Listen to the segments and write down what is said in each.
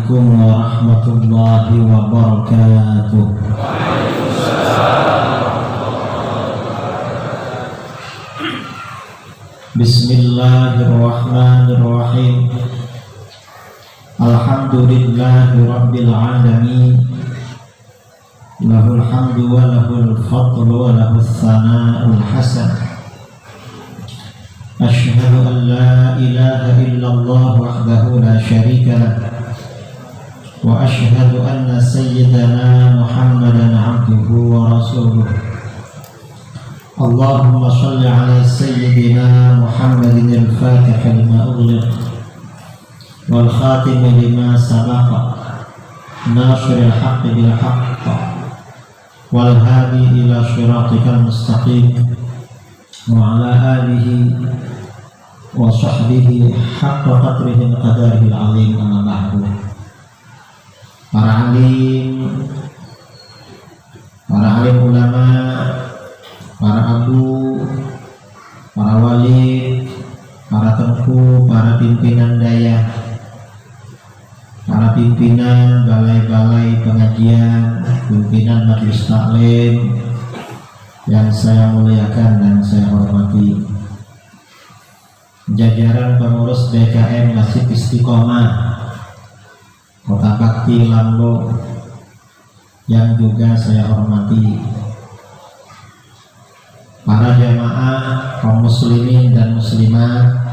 Assalamualaikum warahmatullahi wabarakatuh. Bismillahirrahmanirrahim. Alhamdulillahi rabbil alamin. Lahul hamdu wa lahul fadlu wa lahus sana'ul hasan. Asyhadu an la ilaha illallah wahdahu la syarika lah. Wa asyhadu anna sayyidana Muhammadan abduhu wa rasuluh. Allahumma shalli ala sayyidina Muhammadin al-fatih lima ughliq wal khatim lima sabaqa nasiril haqqi bil haqq wal hadi ila shiratikal mustaqim wa ala alihi wa sahbihi haqqa qadrihi qadarihi al-azim. Amma ba'du. Para alim ulama, para abu, para wali, para tengku, para pimpinan daya, para pimpinan balai-balai pengajian, pimpinan majelis taklim yang saya muliakan dan saya hormati, jajaran pengurus DKM Masjid Istiqomah Kota Bakti Lambo yang juga saya hormati, para jamaah kaum muslimin dan muslimat,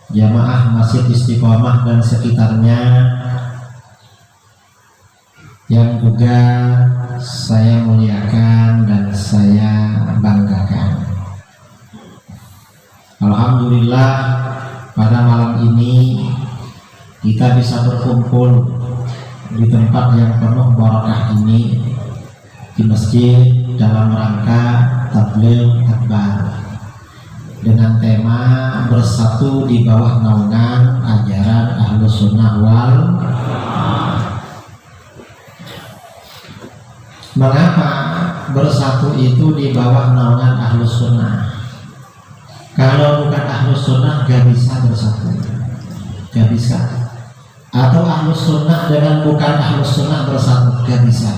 jamaah Masjid Istiqomah dan sekitarnya yang juga saya muliakan dan saya banggakan. Alhamdulillah, pada malam ini kita bisa berkumpul di tempat yang penuh barakah ini, di masjid, dalam rangka tabligh akbar dengan tema bersatu di bawah naungan ajaran Ahlus Sunnah wal Jamaah. Mengapa bersatu itu di bawah naungan Ahlus Sunnah? Kalau bukan Ahlus Sunnah gak bisa bersatu, gak bisa. Atau Ahlus Sunnah dengan bukan Ahlus Sunnah bersatu, gak bisa.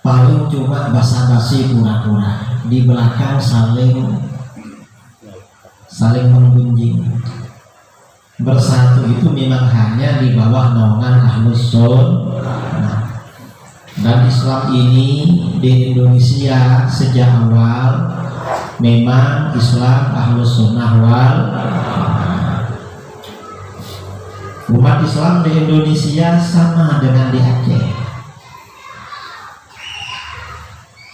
Paling cuma basa-basi pura-pura, di belakang saling menggunjing. Bersatu itu memang hanya di bawah naungan Ahlus Sunnah. Dan Islam ini di Indonesia sejak awal memang Islam Ahlus Sunnah wal Jamaah. Umat Islam di Indonesia sama dengan di Aceh.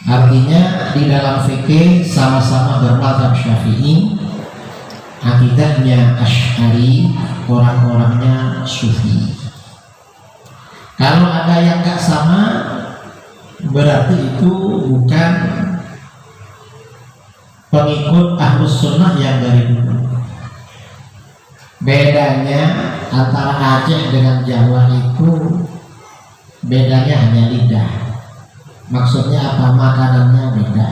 Artinya di dalam fikih sama-sama bermadzhab Syafi'i, akidahnya Asy'ari, orang-orangnya Sufi. Kalau ada yang gak sama, berarti itu bukan pengikut Ahlus Sunnah yang dari dulu. Bedanya antara Aceh dengan Jawa itu bedanya hanya lidah. Maksudnya apa? Makanannya beda.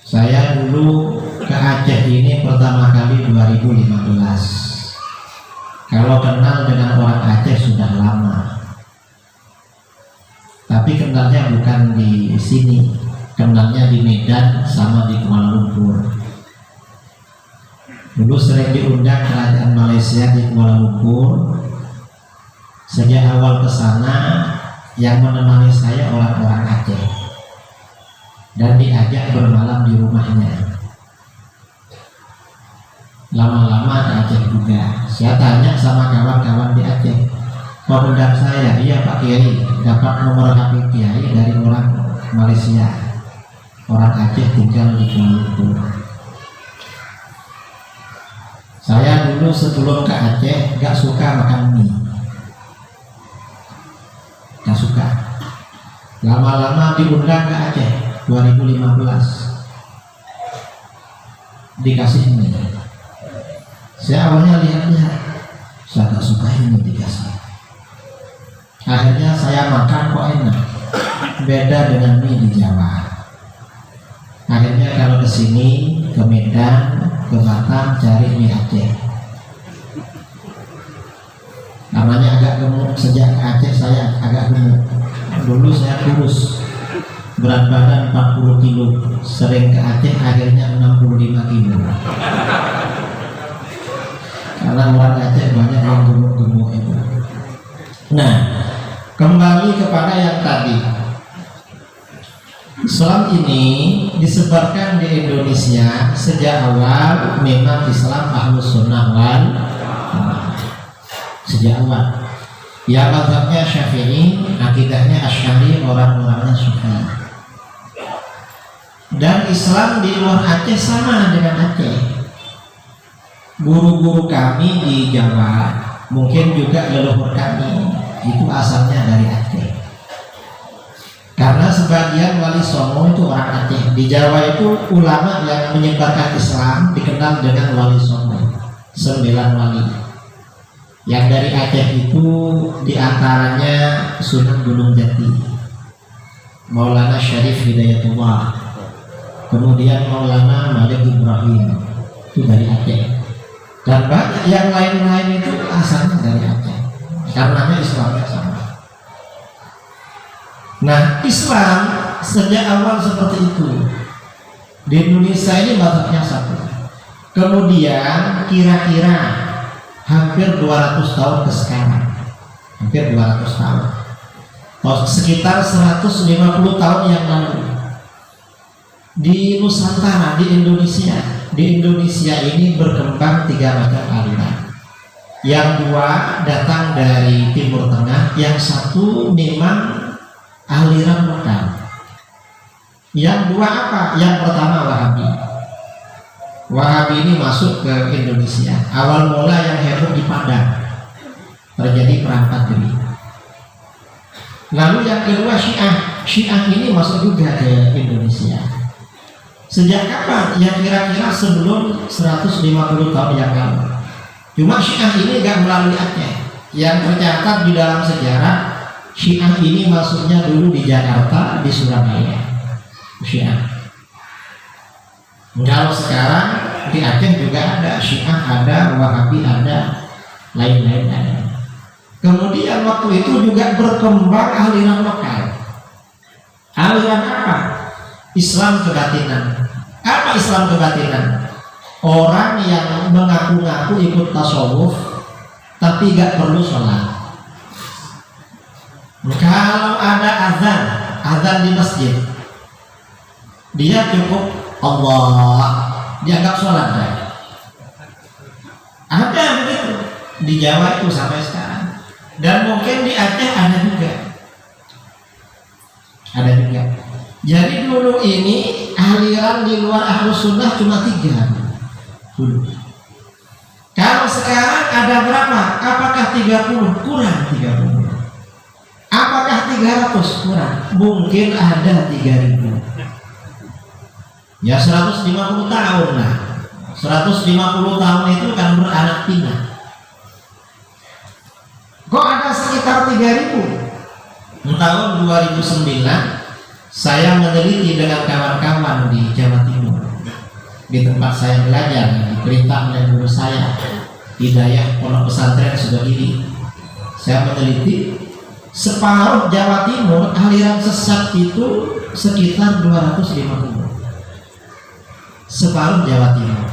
Saya dulu ke Aceh ini pertama kali 2015. Kalau kenal dengan orang Aceh sudah lama. Tapi kenalnya bukan di sini, kenalnya di Medan sama di Kuala Lumpur. Dulu sering diundang kerajaan Malaysia di Kuala Lumpur. Sejak awal ke sana yang menemani saya orang-orang Aceh dan diajak bermalam di rumahnya. Lama-lama ke Aceh juga. Saya tanya sama kawan-kawan di Aceh, kok undang saya? Iya Pak Kiai, dapat nomor HP Kiai dari orang Malaysia. Orang Aceh tinggal di Kuala Lumpur. Saya dulu sebelum ke Aceh gak suka makan mie, gak suka. Lama-lama diundang ke Aceh 2015, dikasih mie. Saya awalnya lihat-lihat, saya gak suka ini dikasih. Akhirnya saya makan kok enak, beda dengan mie di Jawa. Akhirnya kalau ke sini, ke Medan, ke Batam, cari mie Aceh. gemuk. Sejak ke Aceh saya agak gemuk. Dulu saya kurus, berat badan 40 kilo. Sering ke Aceh akhirnya 65 kilo. Karena orang Aceh banyak yang gemuk-gemuk itu. Nah, kembali kepada yang tadi. Islam ini disebarkan di Indonesia sejak awal memang Islam Ahlus Sunnah wal Jamaah. Sejak awal. Ya mazhabnya Syafi'i, akidahnya Asy'ari, orang-orangnya Syafi'i. Dan Islam di luar Aceh sama dengan Aceh. Guru-guru kami di Jawa, mungkin juga leluhur kami itu asalnya dari Aceh. Karena sebagian wali songo itu orang Aceh. Di Jawa itu ulama yang menyebarkan Islam dikenal dengan wali songo, 9 wali. Yang dari Aceh itu diantaranya Sunan Gunung Jati, Maulana Syarif Hidayatullah, kemudian Maulana Malik Ibrahim, itu dari Aceh. Dan banyak yang lain-lain itu asalnya dari Aceh. Karenanya Islamnya sama. Nah, Islam sejak awal seperti itu. Di Indonesia ini mazhabnya satu. Kemudian kira-kira hampir 200 tahun ke sekarang, hampir 200 tahun, sekitar 150 tahun yang lalu, di Nusantara, di Indonesia ini berkembang 3 macam aliran. Yang 2 datang dari Timur Tengah, yang 1 memang aliran lokal. Yang 2 apa? Yang pertama Wahabi. Wahabi ini masuk ke Indonesia. Awal mula yang heboh di Padang, terjadi perang Padri. Lalu yang kedua Syiah. Syiah ini masuk juga ke Indonesia. Sejak kapan? Ya kira-kira sebelum 150 tahun yang lalu. Cuma Syiah ini gak melalui Aceh. Yang tercatat di dalam sejarah, Syiah ini masuknya dulu di Jakarta, di Surabaya. Syiah. Kalau sekarang di Aceh juga ada Syiah, ada Wahabi, ada lain-lain ada. Kemudian waktu itu juga berkembang aliran lokal. Aliran apa? Islam kebatinan. Apa Islam kebatinan? Orang yang mengaku-ngaku ikut tasawuf tapi gak perlu sholat. Kalau ada azan di masjid, dia cukup Allah, dia nggak sholat dah. Ada begitu di Jawa itu sampai sekarang, dan mungkin di Aceh ada juga. Jadi dulu ini aliran di luar Ahlus Sunnah cuma 3 dulu. Kalau sekarang ada berapa? Apakah 30? Kurang 30. Apakah 300? Kurang. Mungkin ada 3000. Ya 150 tahun lah. 150 tahun itu kan beranak pinak. Kok ada sekitar 3000? Tahun 2009 saya meneliti dengan kawan-kawan di Jawa Timur. Di tempat saya belajar, diperintah oleh guru saya, Hidayah Pondok Pesantren Sugihiri. Saya meneliti separuh Jawa Timur aliran sesat itu sekitar 250. Separuh Jawa Timur.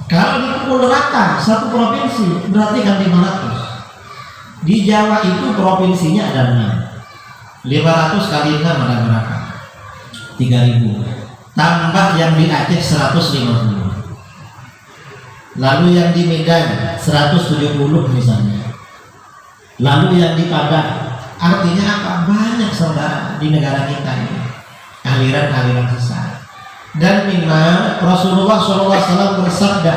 Kalau dipukul rata satu provinsi berarti kan 500. Di Jawa itu provinsinya ada 6. 500 kali 6 ada berapa? 3000. Tambah yang di Aceh 150. Lalu yang di Medan 170 misalnya. Lalu yang di Padang. Artinya apa? Banyak saudara di negara kita ini aliran-aliran sesat. Dan memang Rasulullah SAW bersabda,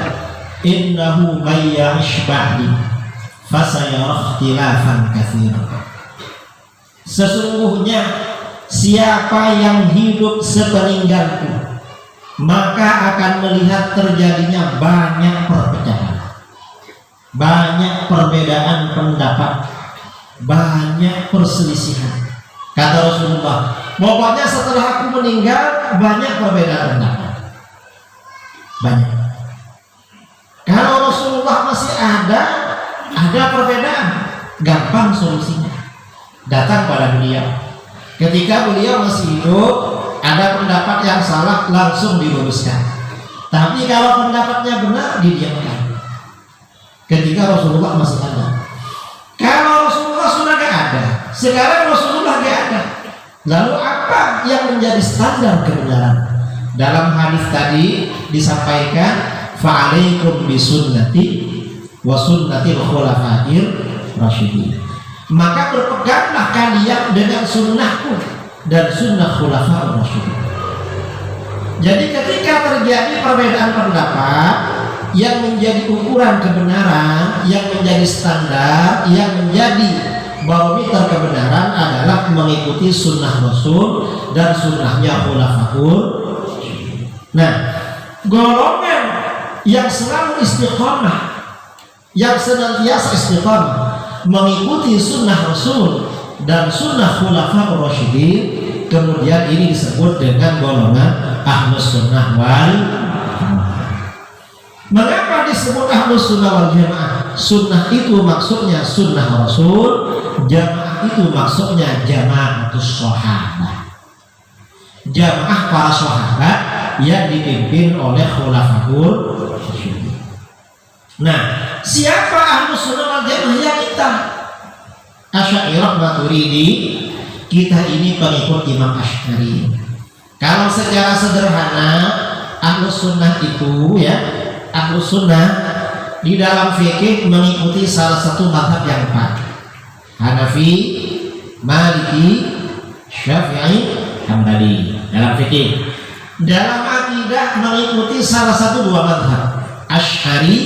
innahu may ya'ish ba'di fasayara ikhtilafan katsiran. Sesungguhnya siapa yang hidup sepeninggalku maka akan melihat terjadinya banyak perpecahan, banyak perbedaan pendapat, banyak perselisihan. Kata Rasulullah, pokoknya setelah aku meninggal banyak perbedaan pendapat, banyak. Kalau Rasulullah masih ada perbedaan, gampang solusinya. Datang pada beliau. Ketika beliau masih hidup, ada pendapat yang salah langsung diluruskan. Tapi kalau pendapatnya benar, didiamkan. Ketika Rasulullah masih ada. Kalau Rasulullah sudah gak ada, sekarang Rasulullah gak ada, lalu apa yang menjadi standar kebenaran? Dalam hadis tadi disampaikan, fa'alaikum bisunnati wa sunnatil khulafa'ir rasyidin. Maka berpeganglah kalian dengan sunnahku dan sunnah khulafa'ir rasyidin. Jadi ketika terjadi perbedaan pendapat, yang menjadi ukuran kebenaran, yang menjadi standar, yang menjadi barometer kebenaran adalah mengikuti sunnah Rasul dan sunnahnya khulafaur. Nah, golongan yang selalu istiqomah, yang senantiasa istiqomah mengikuti sunnah Rasul dan sunnah khulafaur rasyidin, kemudian ini disebut dengan golongan ahlus sunnah wal. Mengapa disebut ahlus sunnah wal jamaah? Sunnah itu maksudnya sunnah Rasul, jamaah itu maksudnya jamaatus sahabat, jamaah para sahabat yang dipimpin oleh khulafaur rasyidin. Nah, siapa ahlus sunnah wal jamaah? Ya kita Asy'ariyah Maturidi, kita ini pengikut Imam Asy'ari. Kalau secara sederhana ahlus sunnah itu ya, ahlus sunnah di dalam fikih mengikuti salah satu mazhab yang empat: Hanafi, Maliki, Syafi'i, Hambali. Dalam fikih, dalam akidah mengikuti salah satu dua mazhab, Asy'ari,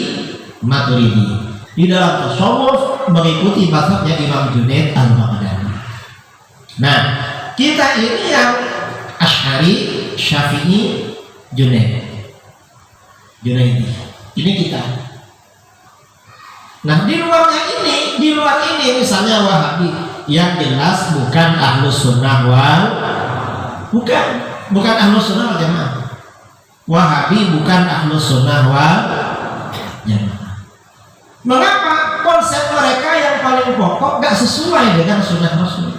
Maturidi. Di dalam tasawuf mengikuti mazhabnya Imam Junaid al-Baghdadi. Nah, kita ini yang Asy'ari, Syafi'i, Junaidi. Ini kita. Nah, di luar ini misalnya Wahabi, yang jelas bukan ahlus sunnah wal, bukan ahlus sunnah wal jamaah. Wahabi bukan ahlus sunnah wal jamaah. Mengapa? Konsep mereka yang paling pokok gak sesuai dengan sunnah Rasul.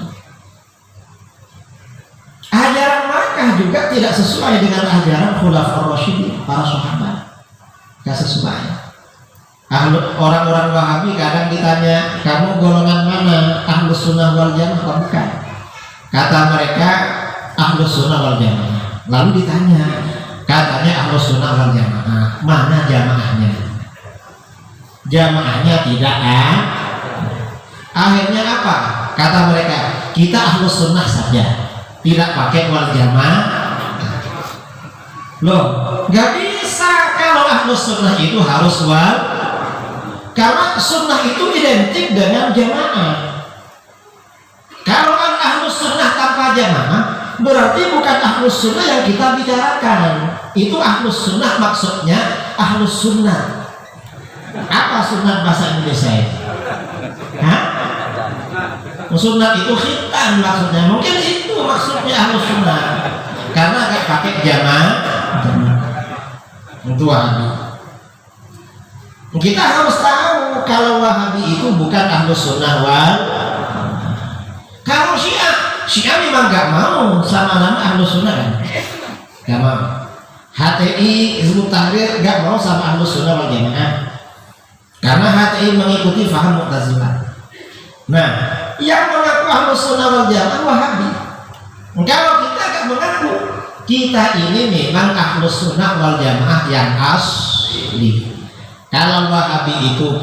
Ajaran mereka juga tidak sesuai dengan ajaran khulafaur rasyidin, para sahabat. Gak sesuai. Orang-orang Wahabi kadang ditanya, kamu golongan mana? Ahlus sunnah wal jamaah? Bukan. Kata mereka ahlus sunnah wal jamaah. Lalu ditanya, katanya ahlus sunnah wal jamaah, mana jamaahnya? Jamaahnya tidak Akhirnya apa? Kata mereka, kita ahlus sunnah saja, tidak pakai wal jamaah. Loh, gak bisa. Kalau ahlus sunnah itu harus wal, karena sunnah itu identik dengan jamaah. Kalau ahlus sunnah tanpa jamaah, berarti bukan ahlus sunnah yang kita bicarakan. Itu ahlus sunnah maksudnya ahlus sunnah. Apa sunnah bahasa Indonesia itu? Hah? Sunnah itu khitan maksudnya. Mungkin itu maksudnya ahlus sunnah, karena gak pakai jamaah. Itu Wahabi. Kita harus tahu kalau Wahabi itu bukan ahlus sunnah wal. Kalau Syiah memang gak mau sama nama ahlus sunnah kan? Gak mau. HTI Hizbut Tahrir gak mau sama ahlus sunnah wal jamaah, karena HTI mengikuti faham Mu'tazilah. Nah, yang mengaku ahlus sunnah wal jamaah Wahabi. Kalau kita gak mengaku, kita ini memang ahlus sunnah wal jamaah yang asli. Kalau Wahabi itu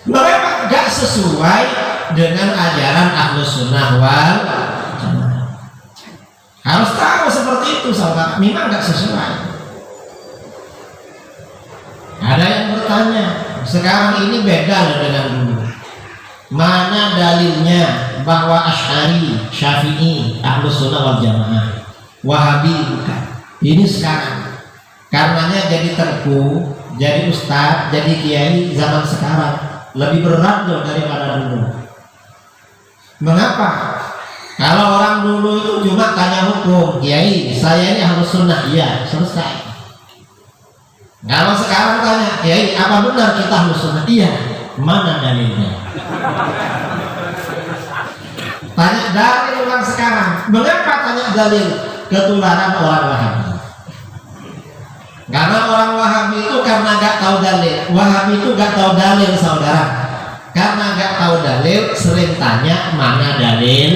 mereka gak sesuai dengan ajaran ahlus sunnah wal jamaah. Harus tahu seperti itu, saudara. Memang gak sesuai. Ada yang bertanya, sekarang ini beda dengan dulu. Mana dalilnya bahwa Asy'ari, Syafi'i, ahlus sunnah wal jamaah, Wahabi bukan? Ini sekarang. Karenanya jadi terku, jadi ustaz, jadi kiai zaman sekarang lebih berat loh daripada dulu. Mengapa? Kalau orang dulu itu cuma tanya hukum, kiai, saya ini ahlus sunnah, iya, selesai. Kalau sekarang tanya, kiai, apa benar kita ahlus sunnah? Iya. Mana dalilnya? Tanya dalil orang sekarang. Mengapa tanya dalil? Ketularan orang Wahabi. Karena orang Wahabi itu karena gak tahu dalil. Wahabi itu gak tahu dalil, saudara. Karena gak tahu dalil, sering tanya mana dalil.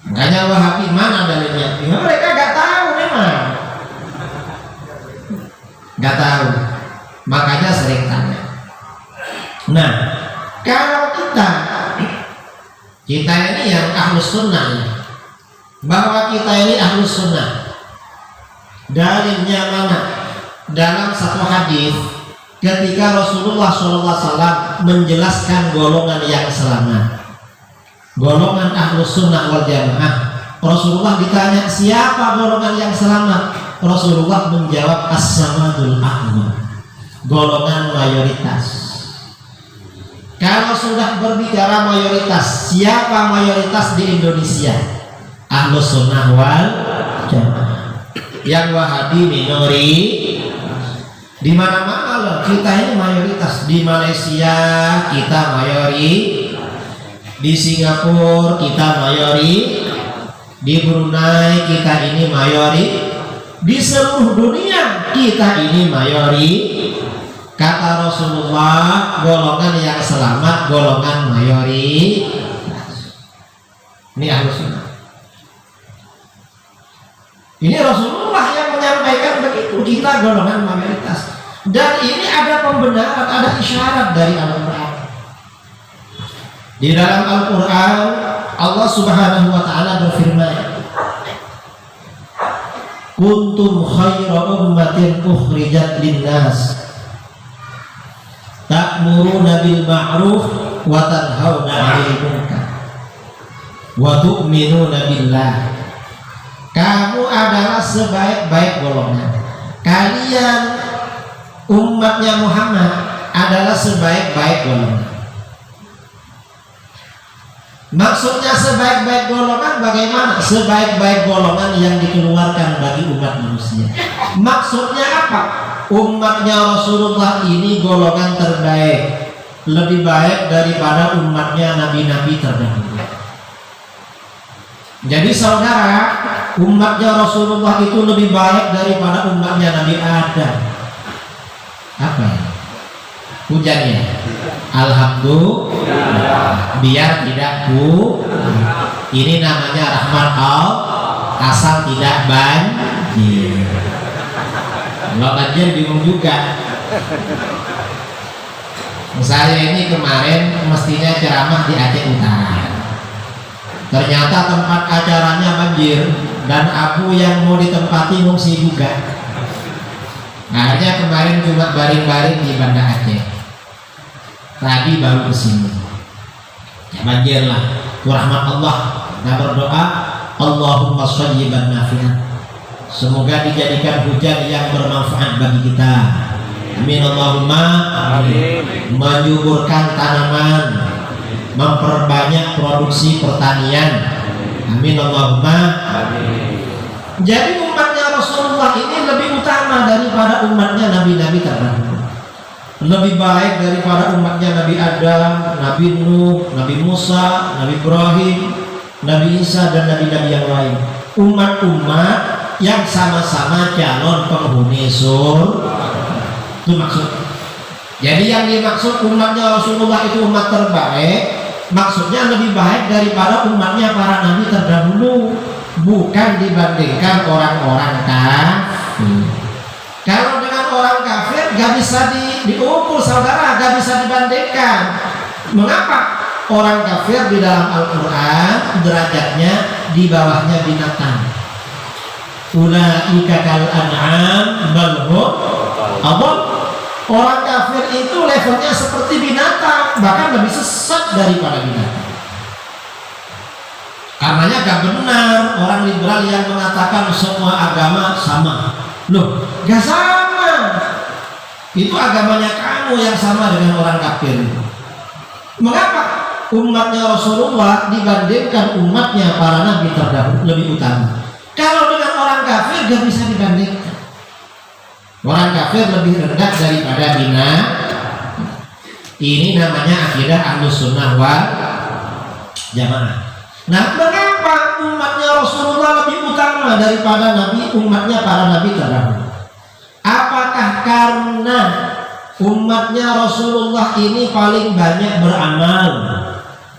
Makanya Wahabi mana dalilnya? Ya, mereka gak tahu memang. Gak tahu. Makanya sering tanya. Nah, kalau kita ini yang ahlus sunnah, bahwa kita ini ahlus sunnah, dalilnya mana? Dalam satu hadis, ketika Rasulullah SAW menjelaskan golongan yang selamat, golongan ahlus sunnah wal jamaah, Rasulullah ditanya siapa golongan yang selamat, Rasulullah menjawab as-samadul a'zam, golongan mayoritas. Kalau sudah berbicara mayoritas, siapa mayoritas di Indonesia? Ahlus sunnah wal jamaah. Yang Wahabi minori. Di mana-mana loh, kita ini mayoritas. Di Malaysia kita mayori, di Singapura kita mayori, di Brunei kita ini mayori, di seluruh dunia kita ini mayori. Kata Rasulullah, golongan yang selamat, golongan mayoritas. Ini ahlus sunnah. Ini Rasulullah yang menyampaikan begitu, kita golongan mayoritas. Dan ini ada pembenaran, ada isyarat dari Al-Quran. Di dalam Al-Quran, Allah Subhanahu wa Ta'ala berfirman, kuntum khaira ummatin ukhrijat linnas ta'muruna bil ma'ruf wa tanhauna 'anil munkar wa tu'minuna billah. Kamu adalah sebaik-baik golongan. Kalian umatnya Muhammad adalah sebaik-baik golongan. Maksudnya sebaik-baik golongan bagaimana? Sebaik-baik golongan yang dikeluarkan bagi umat manusia. Maksudnya apa? Umatnya Rasulullah ini golongan terbaik, lebih baik daripada umatnya nabi-nabi terdahulu. Jadi saudara, umatnya Rasulullah itu lebih baik daripada umatnya Nabi Adam. Apa ya? Hujannya alhamdulillah, biar tidak ini namanya rahmat Allah, asal tidak banjir. Kalau banjir bingung juga. Saya ini kemarin mestinya ceramah di Aceh Utara, ternyata tempat acaranya banjir dan aku yang mau ditempati ngungsi juga. Akhirnya kemarin cuma baring-baring di Banda Aceh. Tadi baru kesini. Ya banjir lah. Rahmat Allah. Kita berdoa, Allahumma shayyiban nafi'an. Semoga dijadikan hujan yang bermanfaat bagi kita. Amin Allahumma amin. Menyuburkan tanaman, memperbanyak produksi pertanian. Amin Allahumma amin. Jadi umatnya Rasulullah ini lebih utama daripada umatnya nabi-nabi terdahulu. Lebih baik daripada umatnya Nabi Adam, Nabi Nuh, Nabi Musa, Nabi Ibrahim, Nabi Isa dan nabi-nabi yang lain. Umat-umat yang sama-sama calon penghuni surga. Itu maksudnya. Jadi yang dimaksud umatnya Rasulullah itu umat terbaik, maksudnya lebih baik daripada umatnya para nabi terdahulu, bukan dibandingkan orang-orang kafir. Kalau dengan orang kafir gak bisa diukur saudara, gak bisa dibandingkan. Mengapa? Orang kafir di dalam Al-Quran derajatnya di bawahnya binatang. Ulaika kal an'am bal hum adall. Orang kafir itu levelnya seperti binatang, bahkan lebih sesat daripada binatang. Karenanya gak benar orang liberal yang mengatakan semua agama sama. Loh, gak sama. Itu agamanya kamu yang sama dengan orang kafir. Mengapa? Umatnya Rasulullah dibandingkan umatnya para nabi terdahulu lebih utama. Kalau dengan orang kafir gak bisa dibandingkan. Orang kafir lebih rendah daripada bina. Ini namanya akidah Ahlus Sunnah wal Jamaah. Nah, mengapa umatnya Rasulullah lebih utama daripada umatnya para nabi terdahulu? Apakah karena umatnya Rasulullah ini paling banyak beramal,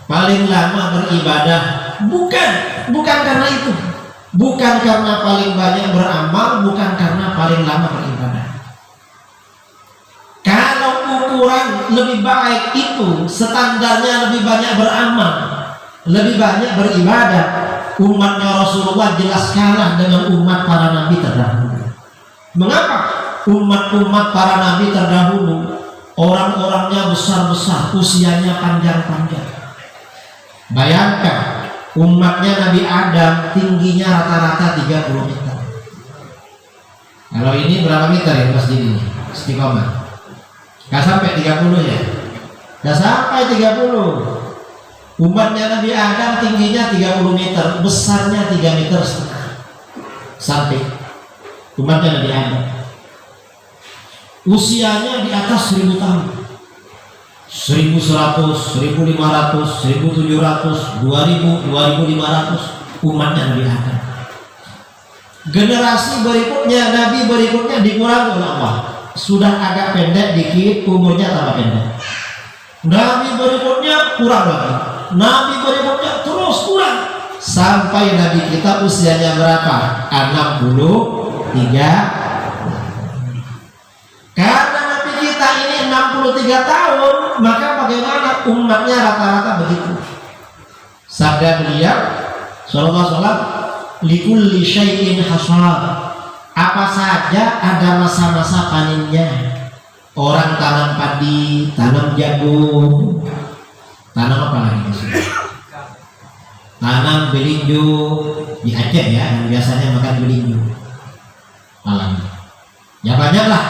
paling lama beribadah? Bukan karena itu. Bukan karena paling banyak beramal, bukan karena paling lama beribadah. Kalau ukuran lebih baik itu standarnya lebih banyak beramal, lebih banyak beribadah, umatnya Rasulullah jelas kalah dengan umat para nabi terdahulu. Mengapa? Umat-umat para nabi terdahulu orang-orangnya besar-besar, usianya panjang-panjang. Bayangkan umatnya Nabi Adam tingginya rata-rata 30 meter. Kalau ini berapa meter ya masjid ini? Istiqomah. Gak sampai 30 ya? Gak sampai 30. Umatnya Nabi Adam tingginya 30 meter, besarnya 3,5 meter. Sampai umatnya Nabi Adam. Usianya di atas 1000 tahun. 1100, 1500, 1700, 2000, 2500 umatnya Nabi Adam. Generasi berikutnya, nabi berikutnya dikurangi oleh Allah. Sudah agak pendek dikit, umurnya tambah pendek. Nabi berikutnya kurang lagi. Nabi berikutnya terus kurang. Sampai nabi kita usianya berapa? 63. Karena nabi kita ini 63 tahun, maka bagaimana umatnya rata-rata begitu. Sabda beliau sallallahu alaihi wasallam, likulli syai'in hasad. Apa saja ada masa-masa panennya. Orang tanam padi, tanam jagung, tanam apa lagi? Tanam belinju di Aceh ya, yang biasanya makan belinju. Malam. Ya banyaklah,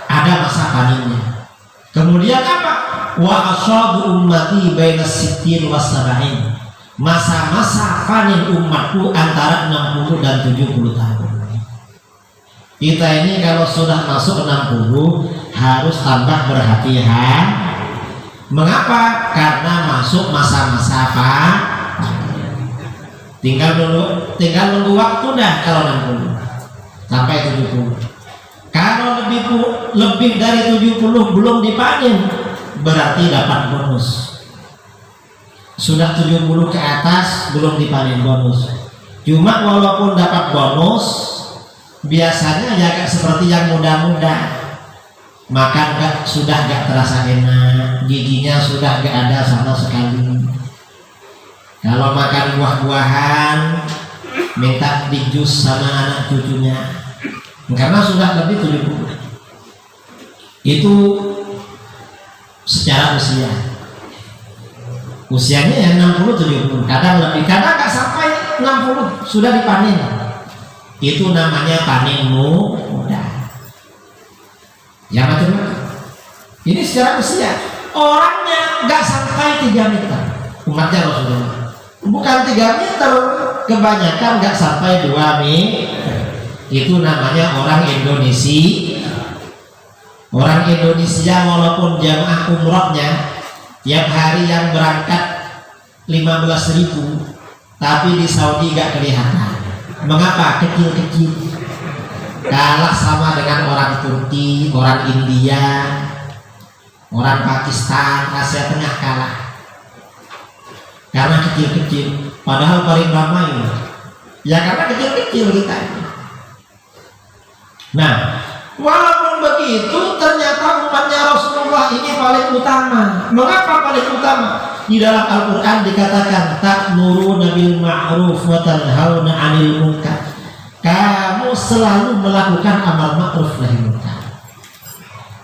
ada masa panennya. Kemudian apa? Wa ashabu ummati bainas sittin was sab'in. Masa-masa panen umatku antara 60 dan 70 tahun. Kita ini kalau sudah masuk 60 harus tambah berhati-hati. Mengapa? Karena masuk masa-masa tinggal nunggu waktu dah kalau 60 sampai 70. Kalau lebih dari 70 belum dipanen, berarti dapat bonus. Sudah 70 ke atas belum dipanen bonus. Cuma walaupun dapat bonus, biasanya ya gak seperti yang muda-muda. Makan sudah gak terasa enak, giginya sudah gak ada sama sekali. Kalau makan buah-buahan minta dijus sama anak cucunya, karena sudah lebih 70. Itu secara usia. Usianya ya 60-70, kadang lebih, kadang gak sampai 60 sudah dipanen. Itu namanya panen muda. Ya macam-macam. Ini secara usia. Orangnya gak sampai 3 meter. Umatnya Rasulullah. Bukan 3 meter, kebanyakan gak sampai 2 meter. Itu namanya orang Indonesia. Orang Indonesia walaupun jamaah umrohnya tiap hari yang berangkat 15.000, tapi di Saudi gak kelihatan. Mengapa? Kecil-kecil. Kalah sama dengan orang Turki, orang India, orang Pakistan, Asia Tengah kalah. Karena kecil-kecil. Padahal paling ramai. Ya karena kecil-kecil kita. Nah, walaupun begitu, ternyata umatnya Rasulullah ini paling utama. Mengapa paling utama? Di dalam Al-Quran dikatakan ta'muruna bil ma'ruf wa tanhauna 'anil munkar. Kamu selalu melakukan amal ma'ruf nahi munkar.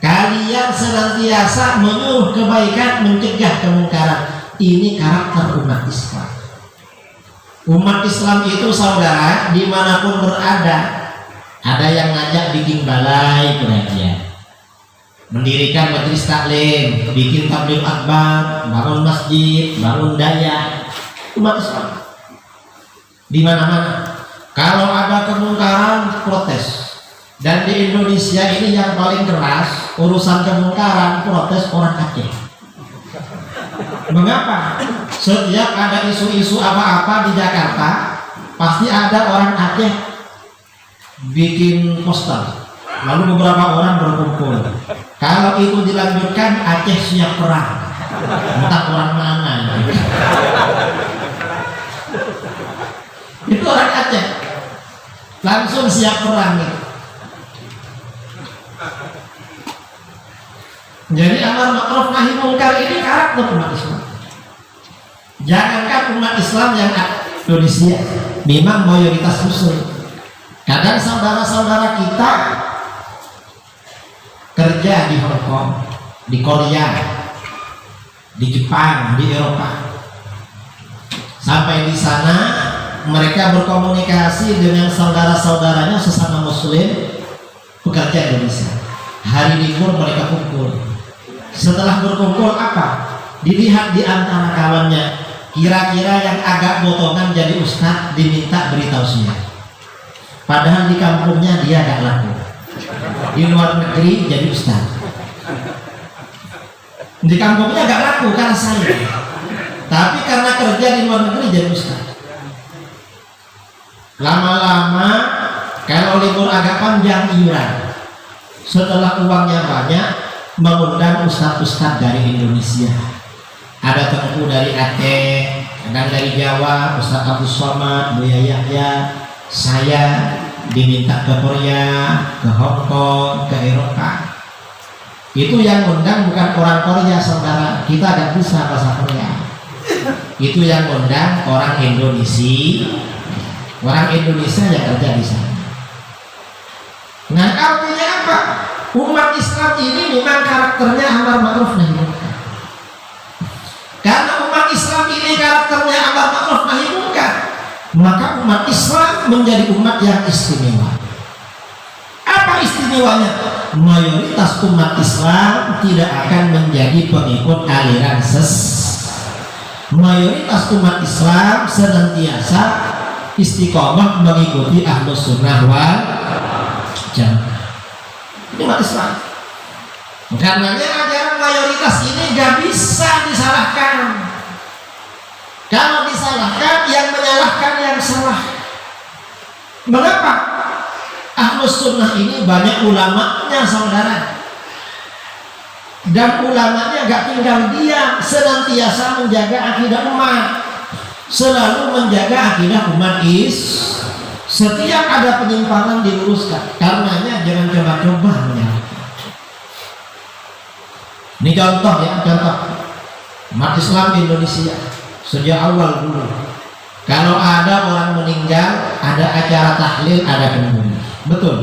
Kalian senantiasa menyuruh kebaikan, mencegah kemungkaran. Ini karakter umat Islam. Umat Islam itu saudara dimanapun berada, ada yang ngajak bikin balai pengajian, mendirikan majelis taklim, bikin tabligh akbar, bangun masjid, bangun daya. Umat Islam di mana-mana. Kalau ada kemungkaran protes, Dan di Indonesia ini yang paling keras urusan kemungkaran protes orang Aceh. Mengapa? Setiap ada isu-isu apa-apa di Jakarta, pasti ada orang Aceh bikin poster. Lalu beberapa orang berkumpul. Kalau itu dilanjutkan, Aceh siap perang. Entah orang mana. Itu orang Aceh langsung siap perang. Jadi amar ma'ruf nahi munkar ini karakter umat Islam. Jangankan umat Islam yang Indonesia, memang mayoritas Muslim. Kadang saudara-saudara kita kerja di Hong Kong, di Korea, di Jepang, di Eropa. Sampai di sana mereka berkomunikasi dengan saudara-saudaranya sesama Muslim pekerja Indonesia. Hari libur mereka kumpul. Setelah berkumpul apa? Dilihat di antara kawannya, kira-kira yang agak botongan jadi ustadz diminta beritahu saya. Padahal di kampungnya dia agak laku. Di luar negeri jadi ustadz. Di kampungnya agak laku karena saya. Tapi karena kerja di luar negeri jadi ustadz. Lama-lama kalau libur agak panjang iuran. Setelah uangnya banyak, mengundang ustadz-ustadz dari Indonesia. Ada Tengku dari Aceh, ada dari Jawa, Ustadz Abdul Somad, Buya Yahya, saya diminta ke Korea, ke Hong Kong, ke Eropa. Itu yang undang bukan orang Korea, saudara. Kita gak bisa bahasa Korea. Itu yang undang orang Indonesia. Orang Indonesia yang kerja di sana. Nah, artinya apa? Umat Islam ini memang karakternya amar ma'ruf nahi munkar. Karena umat Islam ini karakternya amar ma'ruf nahi munkar, maka umat Islam menjadi umat yang istimewa. Apa istimewanya? Mayoritas umat Islam tidak akan menjadi pengikut aliran mayoritas umat Islam senantiasa istiqomah mengikuti Ahlus Sunnah wal Jamaah. Ini umat Islam. Karenanya ajaran mayoritas ini gak bisa disalahkan. Kalau disalahkan, yang menyalahkan yang salah. Mengapa? Ahlus Sunnah ini banyak ulamanya, saudara. Dan ulamanya gak tinggal diam, senantiasa menjaga akidah umat, selalu menjaga akidah umat Setiap ada penyimpangan diluruskan. Karenanya jangan coba-coba menyalahkan. Ini contoh ya, contoh umat Islam di Indonesia sejak awal dulu. Kalau ada orang meninggal, ada acara tahlil, ada kenduri. Betul.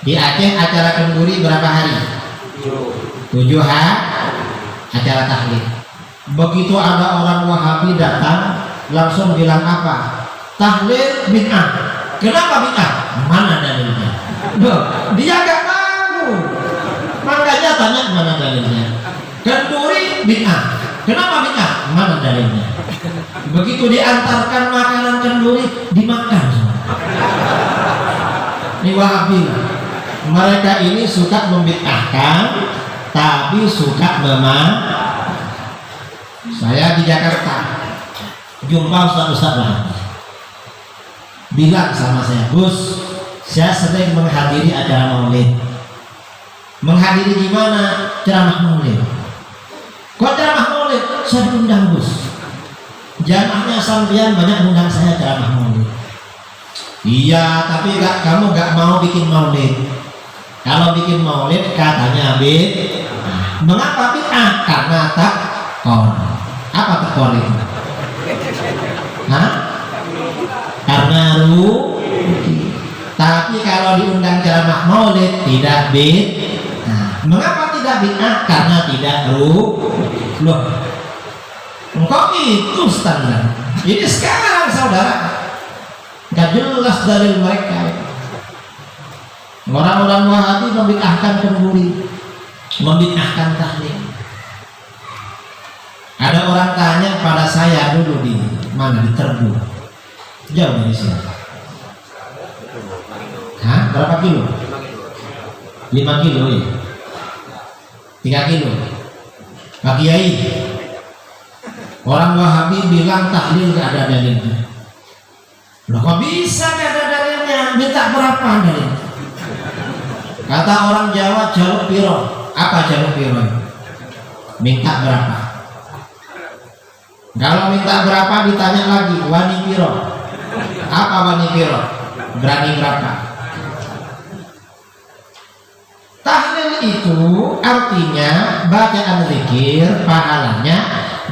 Di Aceh acara kenduri berapa hari? 7 hari acara tahlil. Begitu ada orang Wahabi datang, langsung bilang apa? Tahlil bid'ah. Kenapa bid'ah? Mana dalilnya? Loh, dia gak tahu. Makanya tanya mana dalilnya. Kenduri bid'ah. Kenapa bid'ah? Mana dalilnya? Begitu diantarkan makanan kenduri, dimakan semua. Ini Wahabi. Mereka ini suka membid'ahkan, tapi suka Saya di Jakarta jumpa Ustaz Wahabi. Bilang sama saya, Gus, saya sering menghadiri acara maulid. Menghadiri gimana? Ceramah maulid. Kok ceramah maulid? Saya diundang, Gus. Jamaahnya sampean banyak undang saya ceramah maulid. Iya, tapi kamu gak mau bikin maulid. Kalau bikin maulid katanya bid'ah. Mengapa bid'ah? Karena takor. Apa takor itu? Hah? Karena tapi kalau diundang ceramah maulid tidak bid'ah. Mengapa tidak bid'ah? Karena tidak loh. Engkau itu standar. Ini sekarang saudara gak jelas dari mereka. Orang-orang Wahabi membid'ahkan kenduri, membid'ahkan tahlil. Ada orang tanya pada saya dulu di mana, di Terbu, jauh dari sini. Hah? Berapa kilo? 5 kilo ya? 3 kilo? Pak Kiai, orang Wahabi bilang tahlil gak ada dalilnya. Loh kok bisa gak ada dalilnya? Minta berapa dalilnya? Kata orang Jawa, jaluk piro. Apa jaluk piro? Minta berapa? Kalau minta berapa ditanya lagi, wani piro. Apa wani piro? Berani berapa? Tahlil itu artinya bacaan zikir pahalanya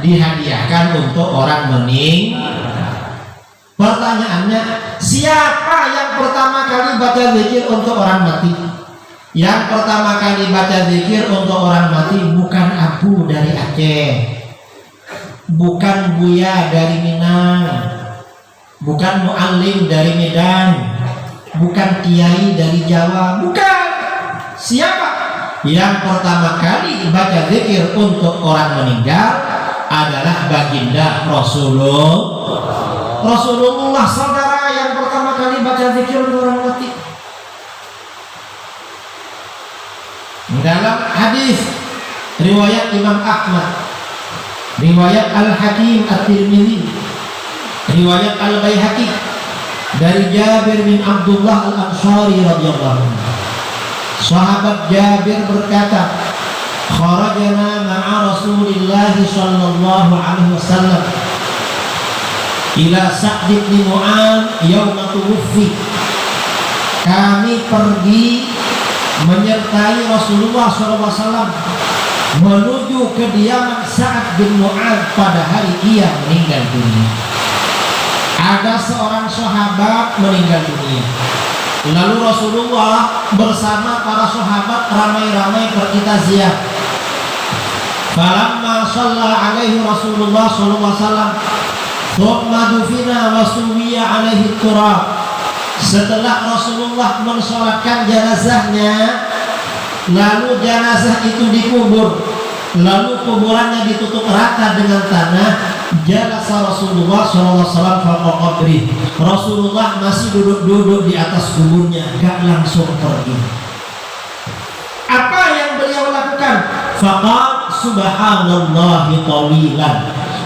dihadiahkan untuk orang meninggal. Pertanyaannya, siapa yang pertama kali baca zikir untuk orang mati? Yang pertama kali baca zikir untuk orang mati bukan Abu dari Aceh, bukan Buya dari Minang, bukan Mu'allim dari Medan, bukan Kiai dari Jawa, bukan. Siapa? Yang pertama kali baca zikir untuk orang meninggal adalah baginda Rasulullah, saudara, yang pertama kali baca zikir untuk orang mati. Dalam hadis riwayat Imam Ahmad, riwayat Al-Hakim At-Tirmidzi, riwayat Al-Baihaqi dari Jabir bin Abdullah Al-Ansari radhiyallahu anhu. Sahabat Jabir berkata, kharajana ma'a Rasulillah sallallahu alaihi wasallam ila Sa'd bin Mu'adz yauma tuwfi. Kami pergi menyertai Rasulullah SAW menuju kediaman Sa'd bin Mu'adz pada hari ia meninggal dunia. Ada seorang sahabat meninggal dunia, lalu Rasulullah bersama para sahabat ramai-ramai pergi takziah. Falamma shalla alaihi Rasulullah SAW thumma dufina wa suwiya alaihi turab. Setelah Rasulullah mensolatkan jenazahnya, lalu jenazah itu dikubur, lalu kuburannya ditutup rata dengan tanah. Jalasa Rasulullah SAW fawqa qabri. Rasulullah masih duduk-duduk di atas kuburnya, gak langsung pergi. Apa yang beliau lakukan? Faqal subhanallahi tawilan.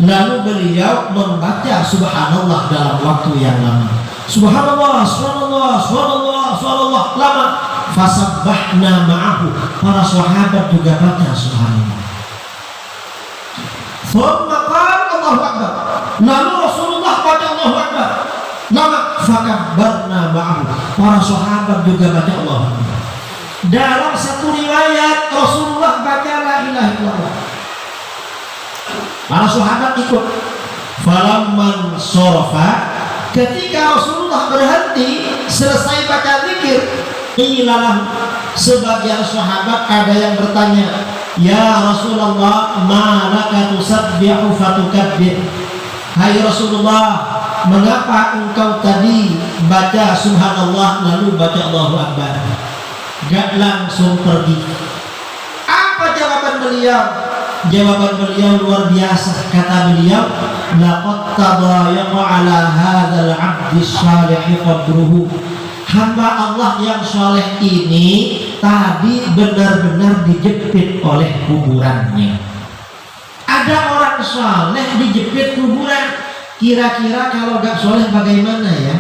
Lalu beliau membaca subhanallah dalam waktu yang lama. Subhanallah, subhanallah, subhanallah, subhanallah, lama. Fasabbahna ma'ahu. Para sahabat juga baca subhanallah. Thumma qala Allahu Akbar. Lalu Rasulullah baca Allahu Akbar. Lama. Fakabbarna ma'ahu. Para sahabat juga baca Allahu Akbar. Dalam satu riwayat Rasulullah baca la ilaha illallah. Para sahabat ikut. Falamman sorofa, ketika Rasulullah berhenti selesai baca zikir, ilalah sebagian sahabat ada yang bertanya, ya Rasulullah, ma laka tusabbihu fatukabbir. Hai Rasulullah, mengapa engkau tadi baca subhanallah lalu baca Allahu Akbar, gak langsung pergi? Apa jawaban beliau? Jawaban beliau luar biasa. Kata beliau, laqad tadayaqa ala hadzal 'abdi shalih qadruhu. Hamba Allah yang soleh ini tadi benar-benar dijepit oleh kuburannya. Ada orang soleh dijepit kuburan. Kira-kira kalau gak soleh bagaimana ya?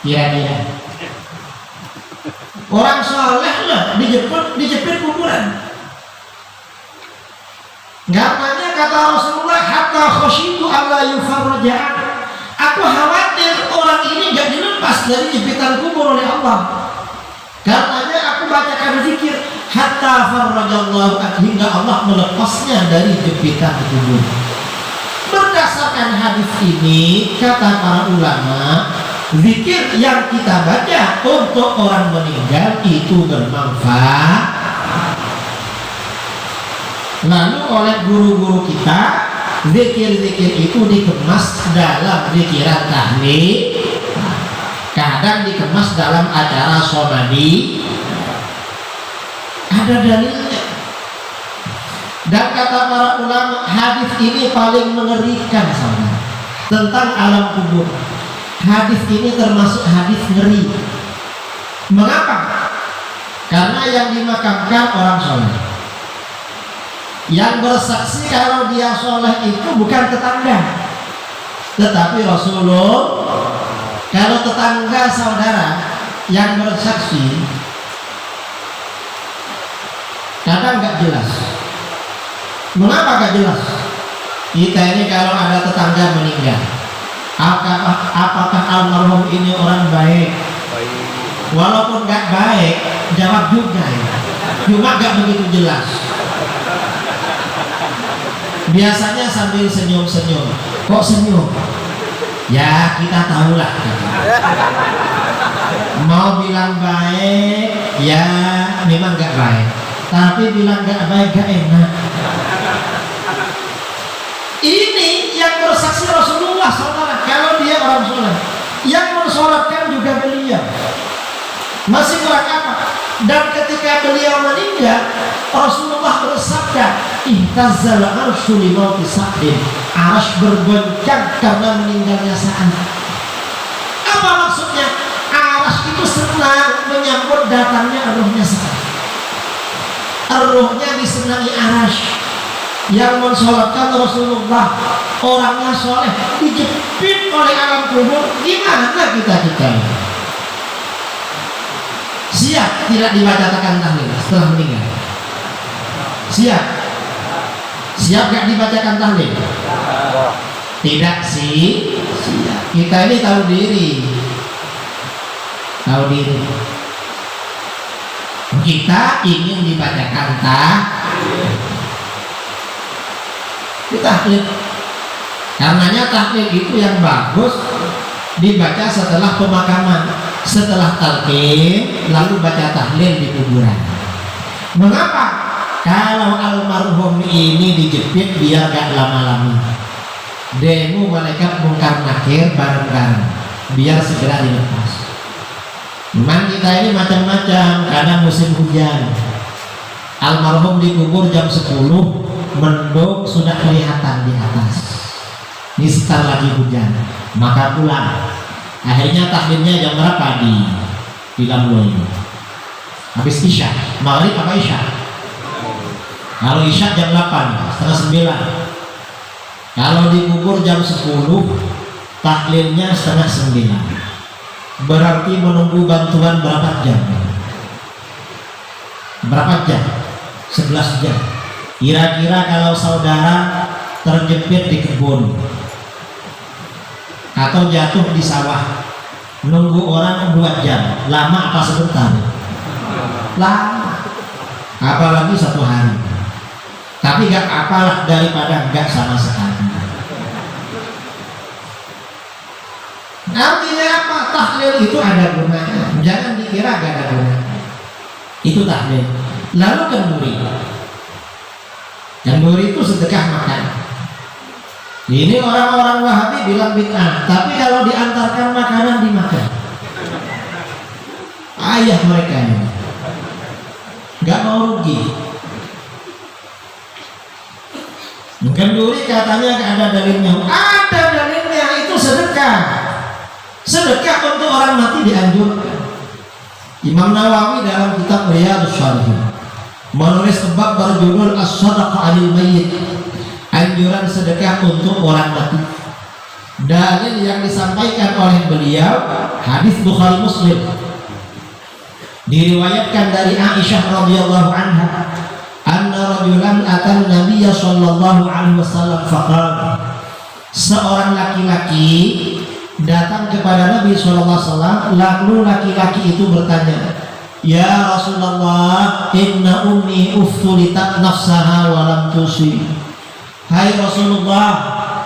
Kira-kira orang soleh lah dijepit kuburan. Gamanya kata Rasulullah, hatta khasyitu alla yufarraja'an. Aku khawatir orang ini gak dilepas dari jepitan kubur oleh Allah. Karenanya aku bacakan zikir hatta farrajallahu an, hingga Allah melepasnya dari jepitan kubur. Berdasarkan hadis ini, kata para ulama, zikir yang kita baca untuk orang meninggal itu bermanfaat. Lalu oleh guru-guru kita, zikir-zikir itu dikemas dalam zikiran tahlil, kadang dikemas dalam acara somadi. Ada dalilnya. Dan kata para ulama, hadis ini paling mengerikan sama tentang alam kubur. Hadis ini termasuk hadis ngeri. Mengapa? Karena yang dimakamkan orang soleh. Yang bersaksi kalau dia soleh itu bukan tetangga, tetapi Rasulullah. Kalau tetangga saudara yang bersaksi, kadang nggak jelas. Mengapa nggak jelas? Kita ini kalau ada tetangga meninggal, apakah almarhum ini orang baik? Walaupun nggak baik, jawab juga ya. Cuma nggak begitu jelas. Biasanya sambil senyum-senyum. Kok senyum? Ya kita tahulah. Mau bilang baik, ya memang nggak baik. Tapi bilang nggak baik gak enak. Ini yang bersaksi Rasulullah saudara. Kalau dia orang soleh, yang mensolatkan juga beliau. Masih kurang apa? Dan ketika beliau meninggal, Rasulullah bersabda, "Ihtazzal arsyu li mauti Sa'din." Arsy bergoncang karena meninggalnya Sa'ad. Apa maksudnya? Arsy itu senang menyambut datangnya ruhnya Sa'ad. Ruhnya disenangi Arsy. Yang mensolatkan Rasulullah, orangnya soleh, dijepit oleh alam kubur. Gimana kita ini? Siap tidak dibacakan tahlil setelah meninggal? Siap? Siap gak dibacakan tahlil? Tidak sih. Siap. Kita ini tahu diri. Tahu diri. Kita ingin dibacakan tahlil. Tahlil. Karenanya tahlil itu yang bagus dibaca setelah pemakaman. Setelah talqin lalu baca tahlil di kuburan. Mengapa? Kalau almarhum ini dijepit biar gak lama-lama. Demo malaikat mungkar nakir bareng-bareng biar segera dilepas. Cuman kita ini macam-macam. Kadang musim hujan, almarhum dikubur jam 10, mendung sudah kelihatan di atas. Ini sebentar lagi hujan, maka pulang. Akhirnya tahlilnya jam berapa di Lamloy? Habis Isya, maghrib apa Isya? Kalau Isya jam 8, setengah 9. Kalau dikubur jam 10, tahlilnya setengah 9. Berarti menunggu bantuan berapa jam? Berapa jam? 11 jam. Kira-kira kalau saudara terjepit di kebun atau jatuh di sawah, nunggu orang 2 jam, lama apa sebentar? Lama. Apalagi 1 hari. Tapi gak apalah daripada gak sama sekali. Artinya apa? Tahlil itu ada gunanya. Jangan dikira gak ada gunanya. Itu tahlil. Lalu kenduri. Kenduri itu sedekah makan. Ini orang-orang Wahabi bilang bid'ah, tapi kalau diantarkan makanan dimakan. Ayah mereka ini nggak mau rugi. Kenduri katanya nggak ada dalilnya. Ada dalilnya, itu sedekah. Sedekah untuk orang mati dianjurkan. Imam Nawawi dalam kitab Riyadhus Shalihin menulis bab berjudul As-Shadaqah 'anil Mayyit, anjuran sedekah untuk orang mati. Dalil yang disampaikan oleh beliau hadis Bukhari Muslim, diriwayatkan dari Aisyah radhiyallahu anha, anna rajulan atan Nabiyya sallallahu alaihi wasallam faqala, seorang laki-laki datang kepada Nabi sallallahu alaihi wasallam, lalu laki-laki itu bertanya, "Ya Rasulullah, inna ummi uftulitat nafsaha wa lam tusi." Hai Rasulullah,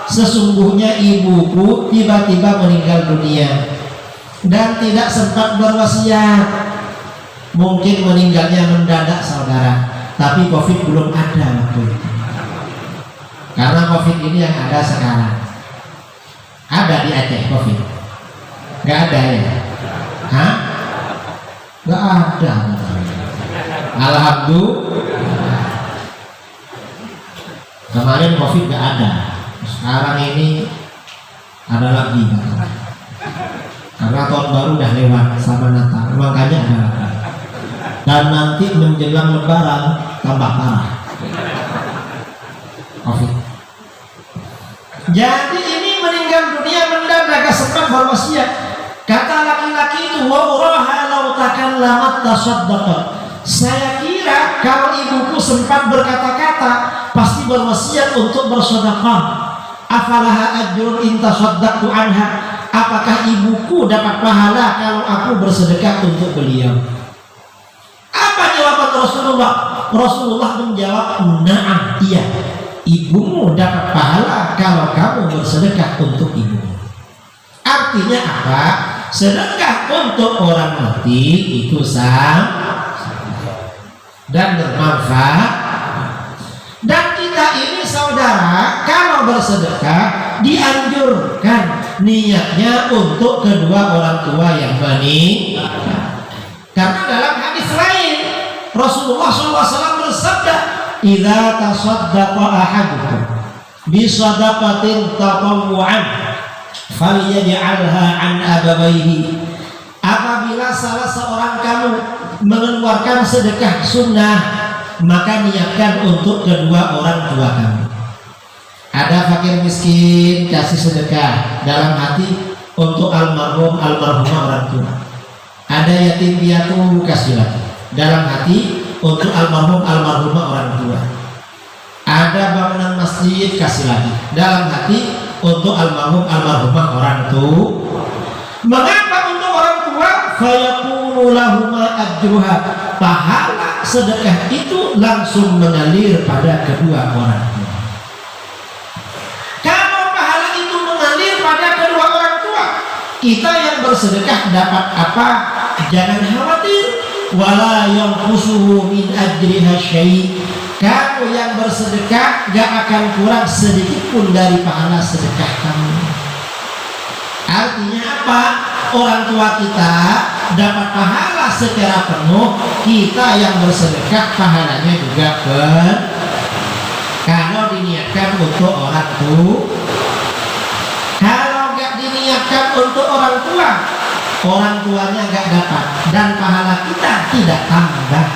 sesungguhnya ibuku tiba-tiba meninggal dunia dan tidak sempat berwasiat. Mungkin meninggalnya mendadak saudara, tapi COVID belum ada waktu itu. Karena COVID ini yang ada sekarang. Ada di Aceh COVID? Gak ada ya? Hah? Gak ada. Alhamdulillah. Kemarin COVID gak ada. Sekarang ini ada lagi. Karena tahun baru udah lewat sama Natal. makanya ada. Dan nanti menjelang Lebaran tambah parah COVID. Jadi ini meninggal dunia mendadak, sempat berwasiat. Kata laki-laki itu, wa uraha law takallamat tasaddaqat. Saya kira kalau ibuku sempat berkata-kata pasti berwasiat untuk bersedekah. Afalaha ajrun in tasaddaqtu anha. Apakah ibuku dapat pahala kalau aku bersedekah untuk beliau? Apa jawaban Rasulullah? Rasulullah menjawab, na'am, iya. Ibumu dapat pahala kalau kamu bersedekah untuk ibumu. Artinya apa? Sedekah untuk orang mati itu sah dan bermanfaat. Dan kita ini saudara, kalau bersedekah dianjurkan niatnya untuk kedua orang tua yang meninggal. Karena dalam hadis lain Rasulullah SAW bersabda, "Idza tasaddaqa ahadukum bi shadaqatin tatawwu'an falyaj'alha an abawayhi." Apabila salah seorang kamu mengeluarkan sedekah sunnah, maka niatkan untuk kedua orang tua kamu. Ada fakir miskin, kasih sedekah dalam hati untuk almarhum almarhumah orang tua. Ada yatim piatu, kasih lagi dalam hati untuk almarhum almarhumah orang tua. Ada bangunan masjid, kasih lagi dalam hati untuk almarhum almarhumah orang tua. Mengapa untuk orang tua? Fayakunu lahuma ajruha. Pahala sedekah itu langsung mengalir pada kedua orang tua. Kalau pahala itu mengalir pada kedua orang tua, kita yang bersedekah dapat apa? Jangan khawatir. Wala yanqusuhu min ajriha syai'. Kamu yang bersedekah gak akan kurang sedikit pun dari pahala sedekah kamu. Artinya apa? Orang tua kita dapat pahala secara penuh, kita yang bersedekah pahalanya juga kalau diniatkan untuk orang tua. Kalau gak diniatkan untuk orang tua, orang tuanya gak dapat dan pahala kita tidak tambah.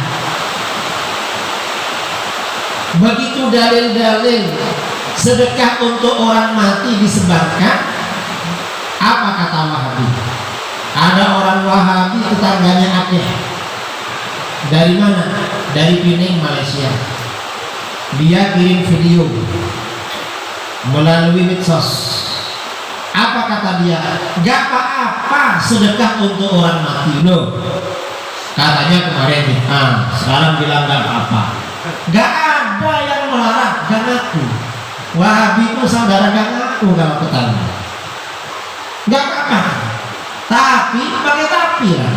Begitu dalil-dalil sedekah untuk orang mati disebarkan. Apa kata Wahabi? Ada orang Wahabi tetangganya Aceh. Dari mana? Dari Pinang, Malaysia. Dia kirim video melalui medsos. Apa kata dia? Gak apa-apa sedekah untuk orang mati loh. Katanya kemarin nih. Sekarang bilang gak apa-apa. Gak ada yang melarang, gak ngaku. Wahabi itu saudara gak ngaku kalau tetangga. Gak apa-apa. Tapi pakai tapi lah.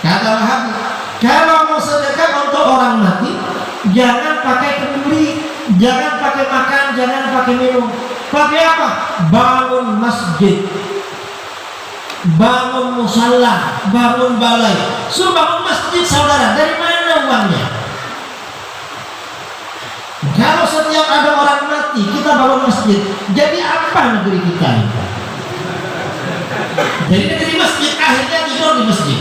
Kata Wahabi, kalau mau sedekah untuk orang mati, jangan pakai kenduri, jangan pakai makan, jangan pakai minum. Pakai apa? Bangun masjid, bangun musalla, bangun balai. Suruh bangun masjid saudara. Dari mana uangnya? Kalau setiap ada orang mati kita bangun masjid, jadi apa negeri kita ini? Jadi negeri masjid, akhirnya tidur di masjid.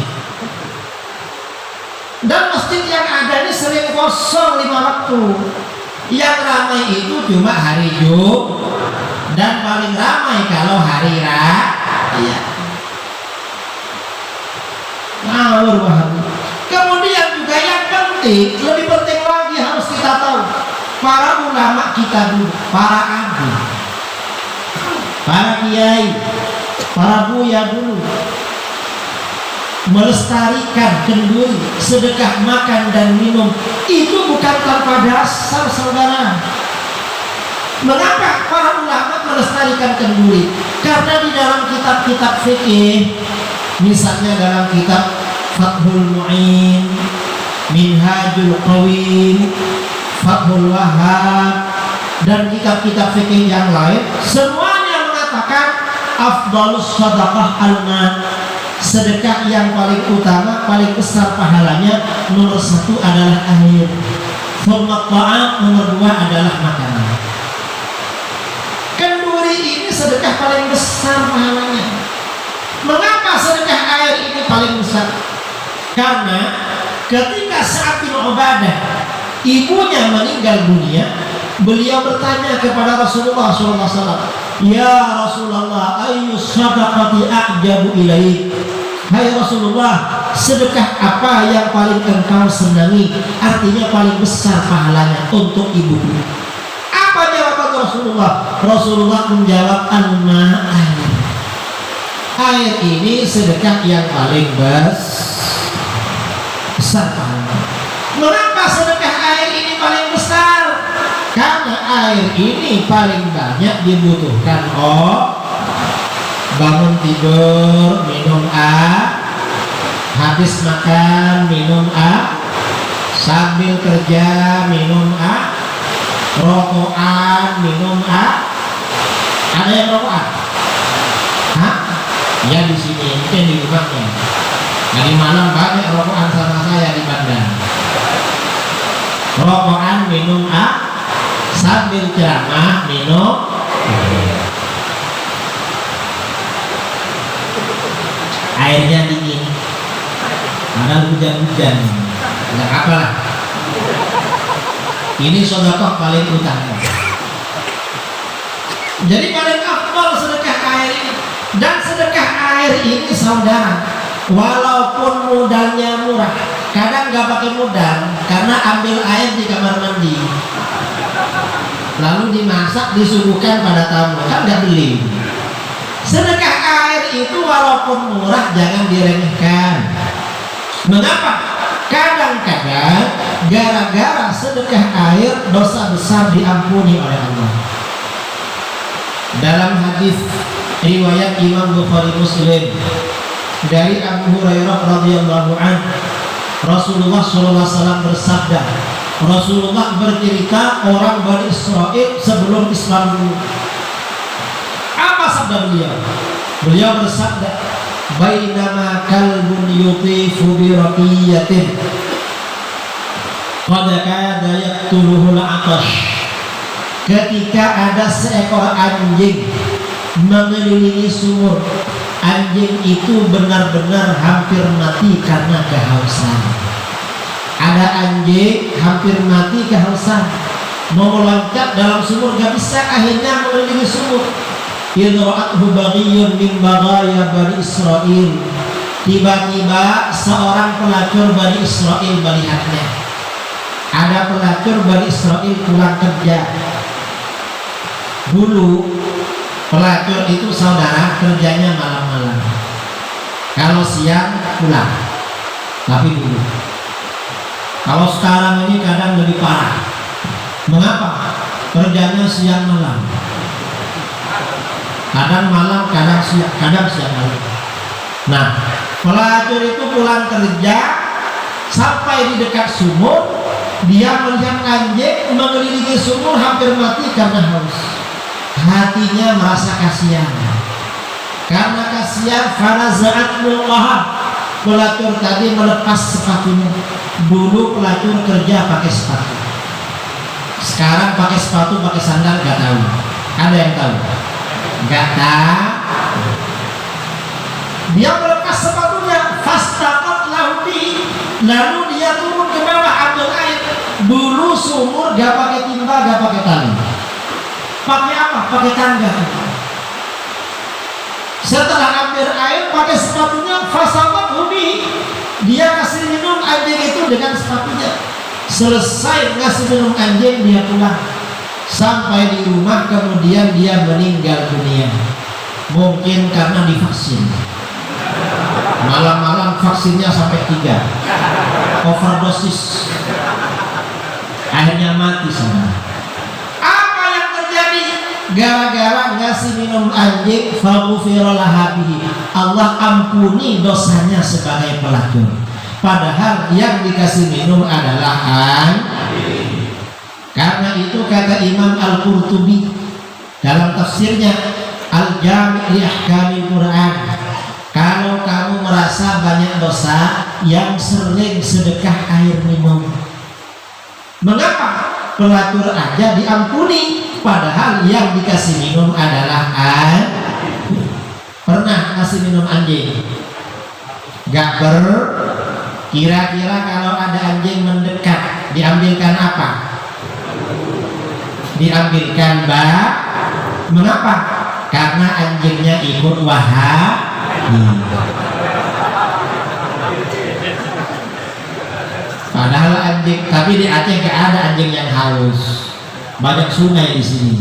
Dan masjid yang ada ini sering kosong 5 waktu. Yang ramai itu cuma hari Jumat dan paling ramai kalau hari Raya. Ngawur banget. Kemudian juga yang penting, lebih penting lagi harus kita tahu, para ulama kita dulu, para alim, para kiai, para buya dulu melestarikan kenduri, sedekah makan dan minum itu bukan tanpa dasar saudara. Mengapa para ulama melestarikan kenduri? Karena di dalam kitab-kitab fikih, misalnya dalam kitab Fathul Mu'in, Minhajul Qawim, Fathul Wahhab, dan kitab-kitab fikih yang lain, semuanya mengatakan afdalus shadaqah al-mal. Sedekah yang paling utama, paling besar pahalanya, nomor 1 adalah air, nomor 2 adalah makanan. Kenduri ini sedekah paling besar pahalanya. Mengapa sedekah air ini paling paling besar. Karena ketika Sa'ad bin Ubadah ibunya meninggal dunia, beliau bertanya kepada Rasulullah SAW, "Ya Rasulullah, ayyu sadaqati a'jabu ilaik?" Hai Rasulullah, sedekah apa yang paling engkau senangi? Artinya paling besar pahalanya untuk ibuku. Apa jawaban Rasulullah? Rasulullah menjawab, al-ma'an. Air ini sedekah yang paling besar pahalanya. Mengapa sedekah air ini paling besar? Karena air ini paling banyak dibutuhkan. Bangun tidur minum habis makan minum sambil kerja minum rokokan minum ada yang rokokan? Ya di sini mungkin di rumahnya. Tadi malam banyak rokokan sama saya di bandar. Rokokan minum sambil ceramah minum airnya dingin, padahal hujan-hujan, nggak apa lah. Ini sedekah paling utama. Jadi paling afdal sedekah air ini. Dan sedekah air ini saudara, walaupun modalnya murah, kadang nggak pakai modal karena ambil air di kamar mandi, lalu dimasak disuguhkan pada tamu, kan nggak beli. Sedekah air itu walaupun murah jangan diremehkan. Mengapa? Kadang-kadang gara-gara sedekah air dosa besar diampuni oleh Allah. Dalam hadis riwayat Imam Bukhari Muslim dari Abu Hurairah radhiyallahu anhu, Rasulullah SAW bersabda, Rasulullah bercerita orang Bani Israel sebelum Islam dulu. Apa sabda beliau? Beliau bersabda, "Bainama kalbun yutifu bi raqiyatin qad kada yaqtuluhu al-'atash." Ketika ada seekor anjing mengelilingi sumur, anjing itu benar-benar hampir mati karena kehausan. Ada anjing hampir mati kehausan, mau meloncat dalam sumur gak bisa, akhirnya mengelilingi sumur. Idra'athu baghiyun min baghaya Bani Israel. Tiba-tiba seorang pelacur Bani Israel melihatnya. Ada pelacur Bani Israel pulang kerja. Dulu pelacur itu saudara kerjanya malam-malam. Kalau siang pulang. Tapi dulu. Kalau sekarang ini kadang lebih parah. Mengapa? Kerjanya siang malam. Kadang malam, kadang siang malam. Nah, pelacur itu pulang kerja sampai di dekat sumur, dia melihat anjing mengelilingi sumur hampir mati karena haus. Hatinya merasa kasihan. Karena kasihan, fanaza'atullah. Pelacur tadi melepas sepatunya. Dulu pelacur kerja pakai sepatu. Sekarang pakai sepatu, pakai sandal, gak tahu. Ada yang tahu? Gak tahu. Dia melepas sepatunya, fastaqat laudi. Lalu dia turun ke bawah ambil air. Dulu sumur gak pakai timba, gak pakai tali. Pakai apa? Pakai tangga. Setelah ambil air pakai sepatunya, fastaqat laudi. Dia kasih minum anjing itu dengan sepatunya. Selesai ngasih minum anjing, dia pulang. Sampai di rumah kemudian dia meninggal dunia. Mungkin karena divaksin. Malam-malam vaksinnya sampai 3, overdosis, akhirnya mati sana. Apa yang terjadi? Gara-gara ngasih minum anjing, faghufira lahu. Allah ampuni dosanya sebagai pelacur. Padahal yang dikasih minum adalah anjing. Karena itu kata Imam Al-Qurtubi dalam tafsirnya Al-Jami' li Ahkamil Quran, kalau kamu merasa banyak dosa, yang sering sedekah air minum. Mengapa? Pelacur aja diampuni, padahal yang dikasih minum adalah anjing. Pernah kasih minum anjing, Gak kira-kira kalau ada anjing mendekat diambilkan apa? Diambilkan bak. Mengapa? Karena anjingnya ikut Wahabi. Padahal anjing, tapi di Aceh gak ada anjing yang haus. Banyak sungai di sini.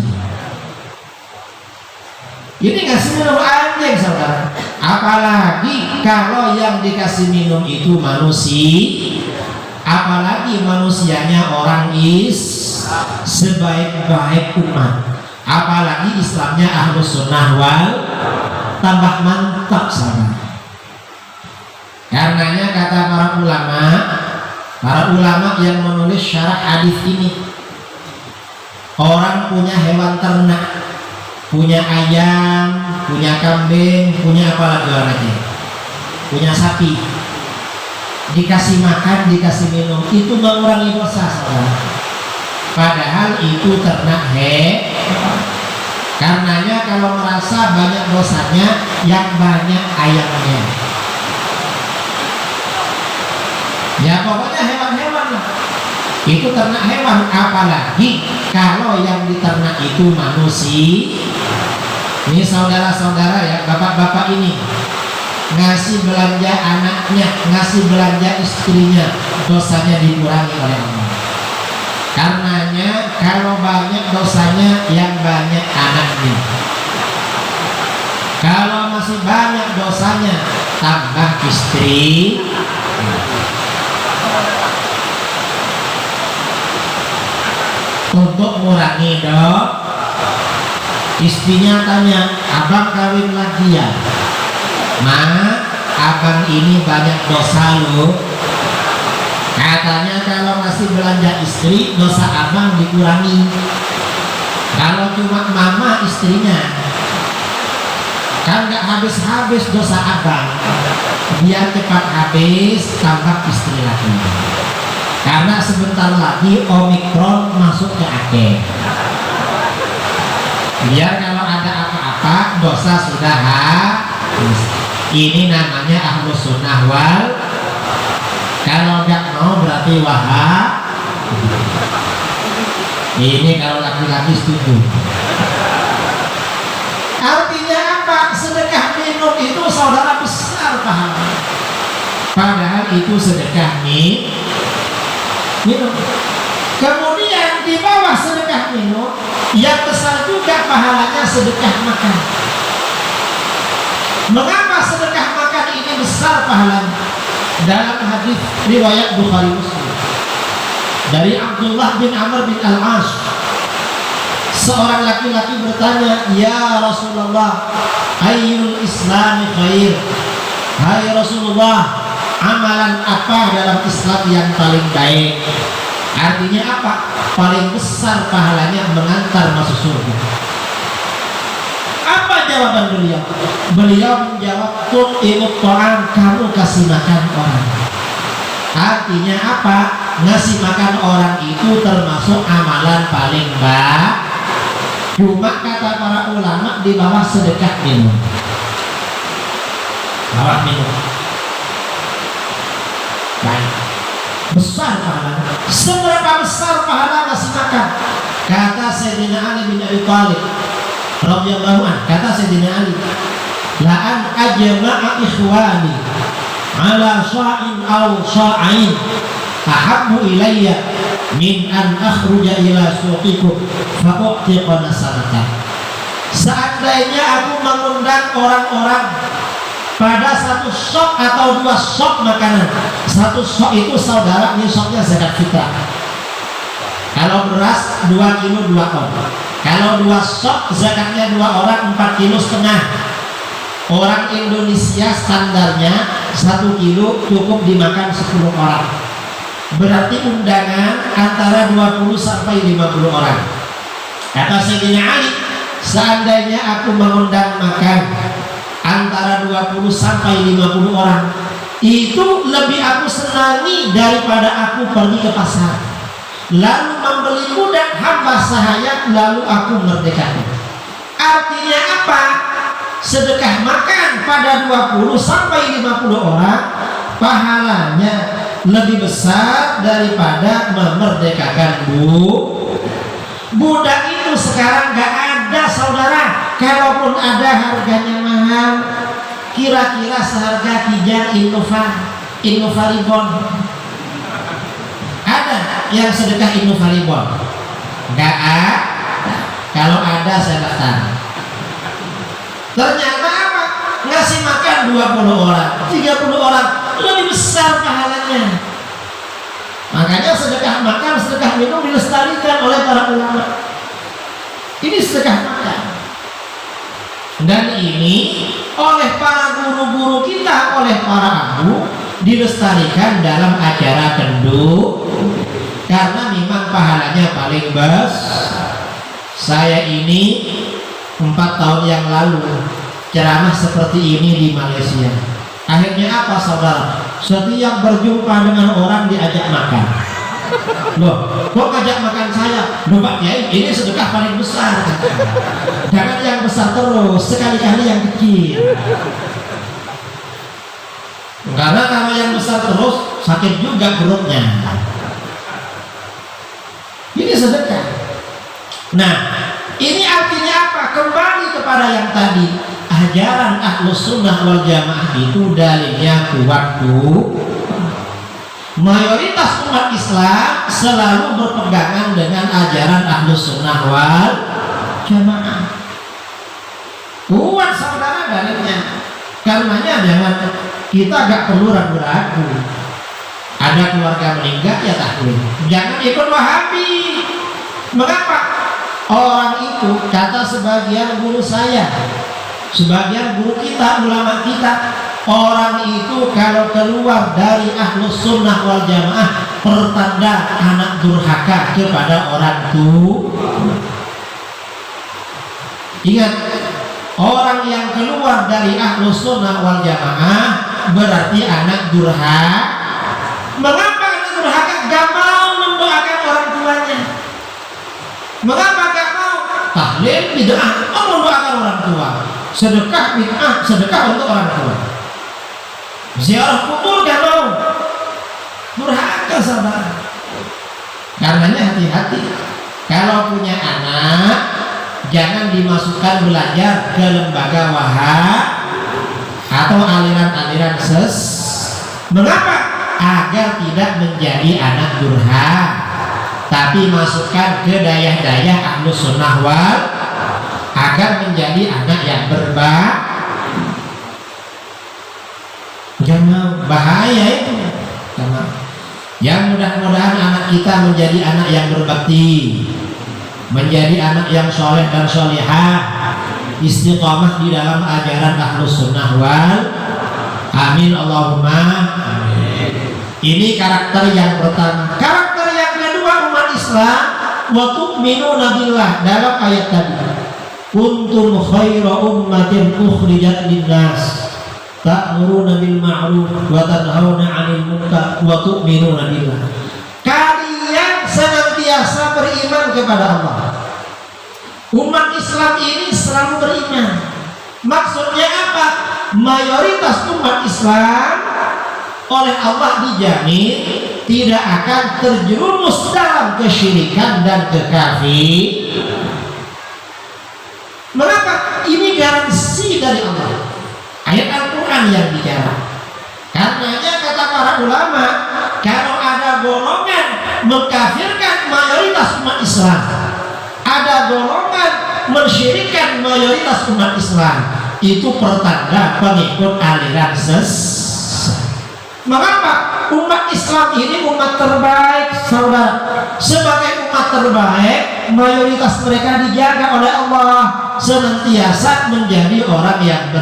Ini ngasih minum anjing, saudara. Apalagi kalau yang dikasih minum itu manusia. Apalagi manusianya orang sebaik-baik umat. Apalagi Islamnya Ahlus Sunnah wal tambah mantap, saudara. Karenanya kata para ulama yang menulis syarah hadis ini, orang punya hewan ternak, punya ayam, punya kambing, punya apa lagi orangnya, punya sapi, dikasih makan, dikasih minum, itu mengurangi dosa, saudara. Padahal itu ternak karenanya kalau merasa banyak dosanya, yang banyak ayamnya. Ya pokoknya hewan-hewan lah. Itu ternak hewan, apalagi kalau yang diternak itu manusia. Ini saudara-saudara ya, bapak-bapak ini ngasih belanja anaknya, ngasih belanja istrinya, dosanya dikurangi oleh Allah. Karenanya kalau banyak dosanya, yang banyak anaknya. Kalau masih banyak dosanya, tambah istri. Untuk mengurangi istrinya tanya, abang kawin lagi ya? Ma, abang ini banyak dosa loh. Katanya kalau masih belanja istri, dosa abang dikurangi. Kalau cuma mama istrinya, kan gak habis-habis dosa abang. Biar cepat habis, tambah istri lagi. Karena sebentar lagi Omikron masuk ke Aceh. Biar kalau ada apa-apa, dosa sudah habis. Ini namanya Ahlus Sunnah wal. Kalau nggak mau berarti Wahabi. Ini kalau laki-laki setuju. Artinya apa? Sedekah minum itu saudara besar pahala. Padahal itu sedekah minum. Kemudian di bawah sedekah minum, yang besar juga pahalanya sedekah makan. Mengapa sedekah makan ini besar pahalanya? Dalam hadis riwayat Bukhari Muslim dari Abdullah bin Amr bin Al-As, seorang laki-laki bertanya, ya Rasulullah, ayyul islami khair? Hai Rasulullah, amalan apa dalam Islam yang paling baik? Artinya apa? Paling besar pahalanya mengantar masuk surga. Apa jawaban beliau? Beliau menjawab, tu'imut ta'am, kamu kasih makan orang. Artinya apa? Ngasih makan orang itu termasuk amalan paling baik. Cuma kata para ulama di bawah sedekah minum. Bawah minum. Baik. Besar pahala. Seberapa besar pahala ngasih makan? Kata Sayyidina Ali bin Abi Thalib radhiyallahu anhu, kata Sayyidina Ali, la an ajma'a ikhwani ala sha'in aw sha'ain ahabbu ilayya min an akhruja ila suqikum fa u'tiqa nasarata. Seandainya aku mengundang orang-orang pada satu sok atau dua sok makanan. Satu sok itu saudara, ini soknya zakat fitrah. Kalau beras 2 kilo 2 ton. Kalau 2 sok zakatnya 2 orang 4,5 kilo. Orang Indonesia standarnya 1 kilo cukup dimakan 10 orang. Berarti undangan antara 20 sampai 50 orang. Kata Sayyidina Ali, seandainya aku mengundang makan antara 20 sampai 50 orang, itu lebih aku senangi daripada aku pergi ke pasar lalu membeli budak hamba sahaya lalu aku merdekakan. Artinya apa? Sedekah makan pada 20 sampai 50 orang pahalanya lebih besar daripada memerdekakan budak. Itu sekarang gak ada saudara. Kalaupun ada harganya mahal, kira-kira seharga kijang Innovaribon. Ada yang sedekah Innovaribon? Gak ada. Kalau ada saya datang. Ternyata apa? Ngasih makan 20 orang, 30 orang, lebih besar pahalanya. Makanya sedekah makan, sedekah minum dilestarikan oleh para ulama. Ini sedekah makan. Dan ini oleh para guru-guru kita, oleh para abu, dilestarikan dalam acara kendu, karena memang pahalanya paling besar. Saya ini 4 tahun yang lalu ceramah seperti ini di Malaysia. Akhirnya apa saudara? Setiap berjumpa dengan orang diajak makan. Loh, kok ajak makan saya? Loh Pak Kiai, ini sedekah paling besar. Jangan yang besar terus, sekali-kali yang kecil. Karena kalau yang besar terus sakit juga perutnya. Ini sedekah. Nah, ini artinya apa? Kembali kepada yang tadi, ajaran Ahlus Sunnah wal Jamaah itu dalilnya kuat tuh. Mayoritas umat Islam selalu berpegangan dengan ajaran Ahlus Sunnah wal Jamaah. Kuat saudara dalilnya. Karenanya jangan, kita gak perlu ragu-ragu. Ada keluarga meninggal ya taklim. Jangan ikut Wahabi. Mengapa? Orang itu, kata sebagian guru saya, sebagian guru kita, ulama kita, orang itu kalau keluar dari Ahlus Sunnah wal Jamaah pertanda anak durhaka kepada orang tua. Ingat, orang yang keluar dari Ahlus Sunnah wal Jamaah berarti anak durhaka. Mengapa anak durhaka? Gak mau mendoakan orang tuanya. Mengapa gak mau? Tahlil bid'ah, mendoakan orang tua. Sedekah bid'ah, sedekah untuk orang tua. Ziarah kubur gak mau. Durhaka saudara. Karenanya hati-hati. Kalau punya anak, jangan dimasukkan belajar ke lembaga Wahab atau aliran-aliran ses. Mengapa? Agar tidak menjadi anak durhaka, tapi masukkan ke dayah-dayah Ahlus Sunnah wal, agar menjadi anak yang berbakti. Jangan, bahaya itu. Yang mudah-mudahan anak kita menjadi anak yang berbakti, menjadi anak yang soleh dan solihah, istiqomah di dalam ajaran Ahlus Sunnah wal. Amin Allahumma amin. Ini karakter yang pertama. Karakter yang kedua umat Islam, wa tu'minuna billah, dalam ayat tadi, kuntum khaira ummatin ukhrijat linnas ta'muruna bil ma'ruf wa tanhauna 'anil munkar wa tu'minuna billah. Kalian senantiasa beriman kepada Allah. Umat Islam ini selalu beriman. Maksudnya apa? Mayoritas umat Islam oleh Allah dijamin tidak akan terjerumus dalam kesyirikan dan kekafiran. Mengapa? Ini garansi dari Allah. Ayat Al-Quran yang bicara. Karenanya kata para ulama, kalau ada golongan mengkafirkan mayoritas umat Islam, ada golongan mensyirikkan mayoritas umat Islam, itu pertanda pengikut aliran sesat. Mengapa? Umat Islam ini umat terbaik saudara. Sebagai umat terbaik, mayoritas mereka dijaga oleh Allah, senantiasa menjadi orang yang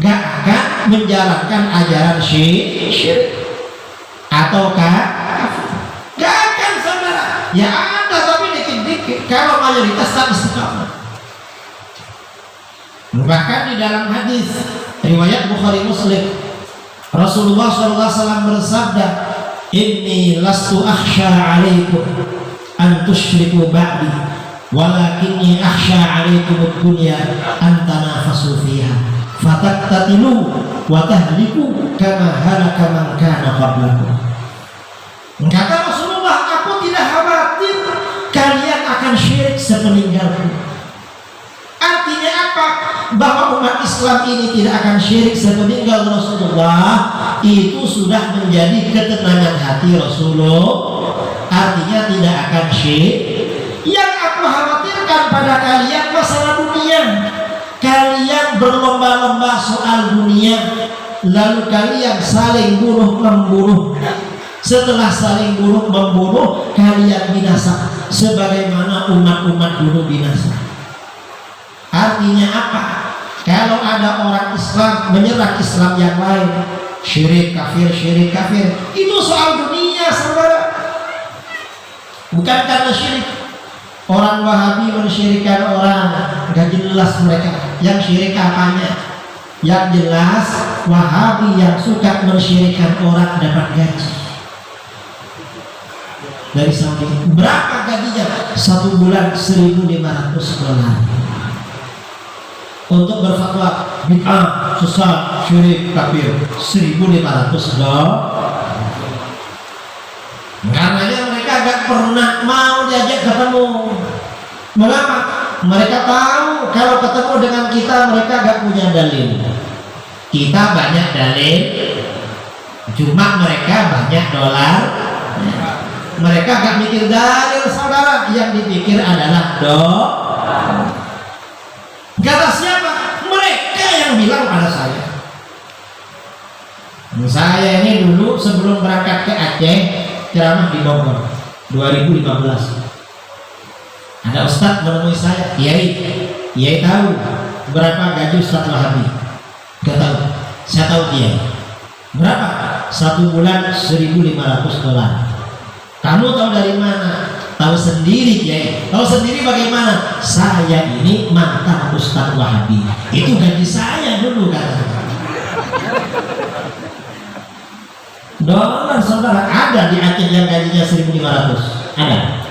gak akan menjalankan ajaran syirik ataukah gak akan saudara. Ya ada tapi dikit-dikit. Kalau mayoritas tak istiqamah. Bahkan di dalam hadis riwayat Bukhari Muslim, Rasulullah SAW bersabda, inni lastu akhsha alaikum an tusyriku ba'di walakinni akhsha alaikum ad-dunya an tanafasu fiha fataktatilu wa tahliku kama halaka man kana qablakum. Kata Rasulullah, aku tidak khawatir kalian akan syirik sepeninggalku. Artinya apa? Bahwa umat Islam ini tidak akan syirik sepeninggal Rasulullah, itu sudah menjadi ketenangan hati Rasulullah. Artinya tidak akan syirik. Yang aku khawatirkan pada kalian masalah dunia. Kalian berlomba-lomba soal dunia, lalu kalian saling bunuh-membunuh. Setelah saling bunuh-membunuh, kalian binasa sebagaimana umat-umat dulu binasa. Artinya apa? Kalau ada orang Islam menyerang Islam yang lain, syirik kafir, itu soal dunia, saudara. Bukan karena syirik. Orang Wahabi mensyirikkan orang, gak jelas mereka. Yang syirik apanya? Yang jelas Wahabi yang suka mensyirikkan orang dapat gaji dari Saudi. Berapa gajinya? 1 bulan $1.500 untuk berfatwa bid'ah, sesat, syirik, kafir. $1.500. Karenanya mereka gak pernah mau diajak ketemu. Mengapa? Mereka tahu kalau ketemu dengan kita mereka gak punya dalil. Kita banyak dalil, cuma mereka banyak dolar. Mereka gak mikir dalil, saudara. Yang dipikir adalah kata siapa? Mereka yang bilang pada saya. Saya ini dulu sebelum berangkat ke Aceh ceramah di Bogor 2015. Ada ustadz menemui saya, Kiai tahu berapa gaji Ustadz Wahabi? Gak tahu. Saya tahu Kiai. Berapa? 1 bulan $1.500. Kamu tahu dari mana? Tahu sendiri Kiai. Tahu sendiri bagaimana? Saya ini mantan Ustadz Wahabi. Itu gaji saya dulu kan. Dolar, saudara, ada di Aceh yang gajinya 1.500. Ada.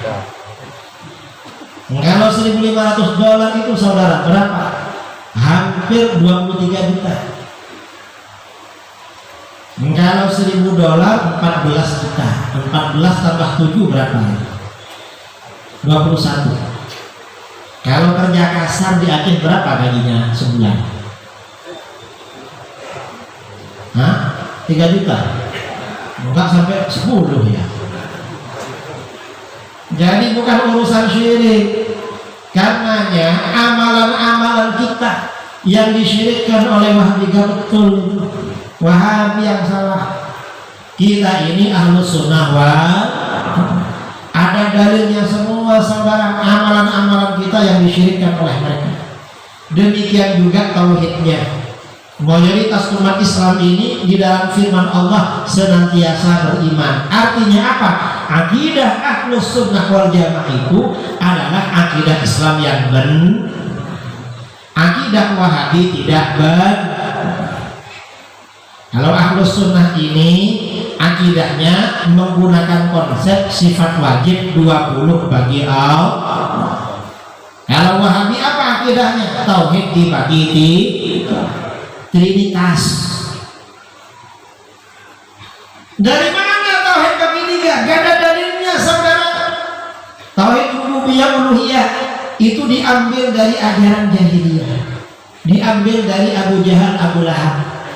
Kalau $1.500 itu, saudara, berapa? Hampir 23 juta. Kalau $1.000 14 juta. 14 tambah 7 berapa? 21. Kalau kerja kasar di Aceh berapa gajinya sebulan? 3 juta. Enggak sampai 10 ya. Jadi bukan urusan syirik. Karenanya amalan-amalan kita yang disyirikkan oleh Wahabi gak betul. Wahabi yang salah. Kita ini Ahlus Sunnah wal ada dalilnya semua, saudara. Amalan-amalan kita yang disyirikkan oleh mereka. Demikian juga tauhidnya. Mayoritas umat Islam ini di dalam firman Allah senantiasa beriman. Artinya apa? Akidah Ahlus Sunnah wal Jamaah itu adalah akidah Islam yang benar. Akidah Wahabi tidak benar. Kalau Ahlus Sunnah ini akidahnya menggunakan konsep sifat wajib 20 bagi Allah. Kalau Wahabi apa akidahnya? Tauhid dibagi 3. Trinitas. Dari mana tauhid bagi 3? Gak ada dalilnya, saudara. Tauhid rububiyah uluhiyah itu diambil dari ajaran jahiliyah, diambil dari Abu Jahal, Abu Lahab.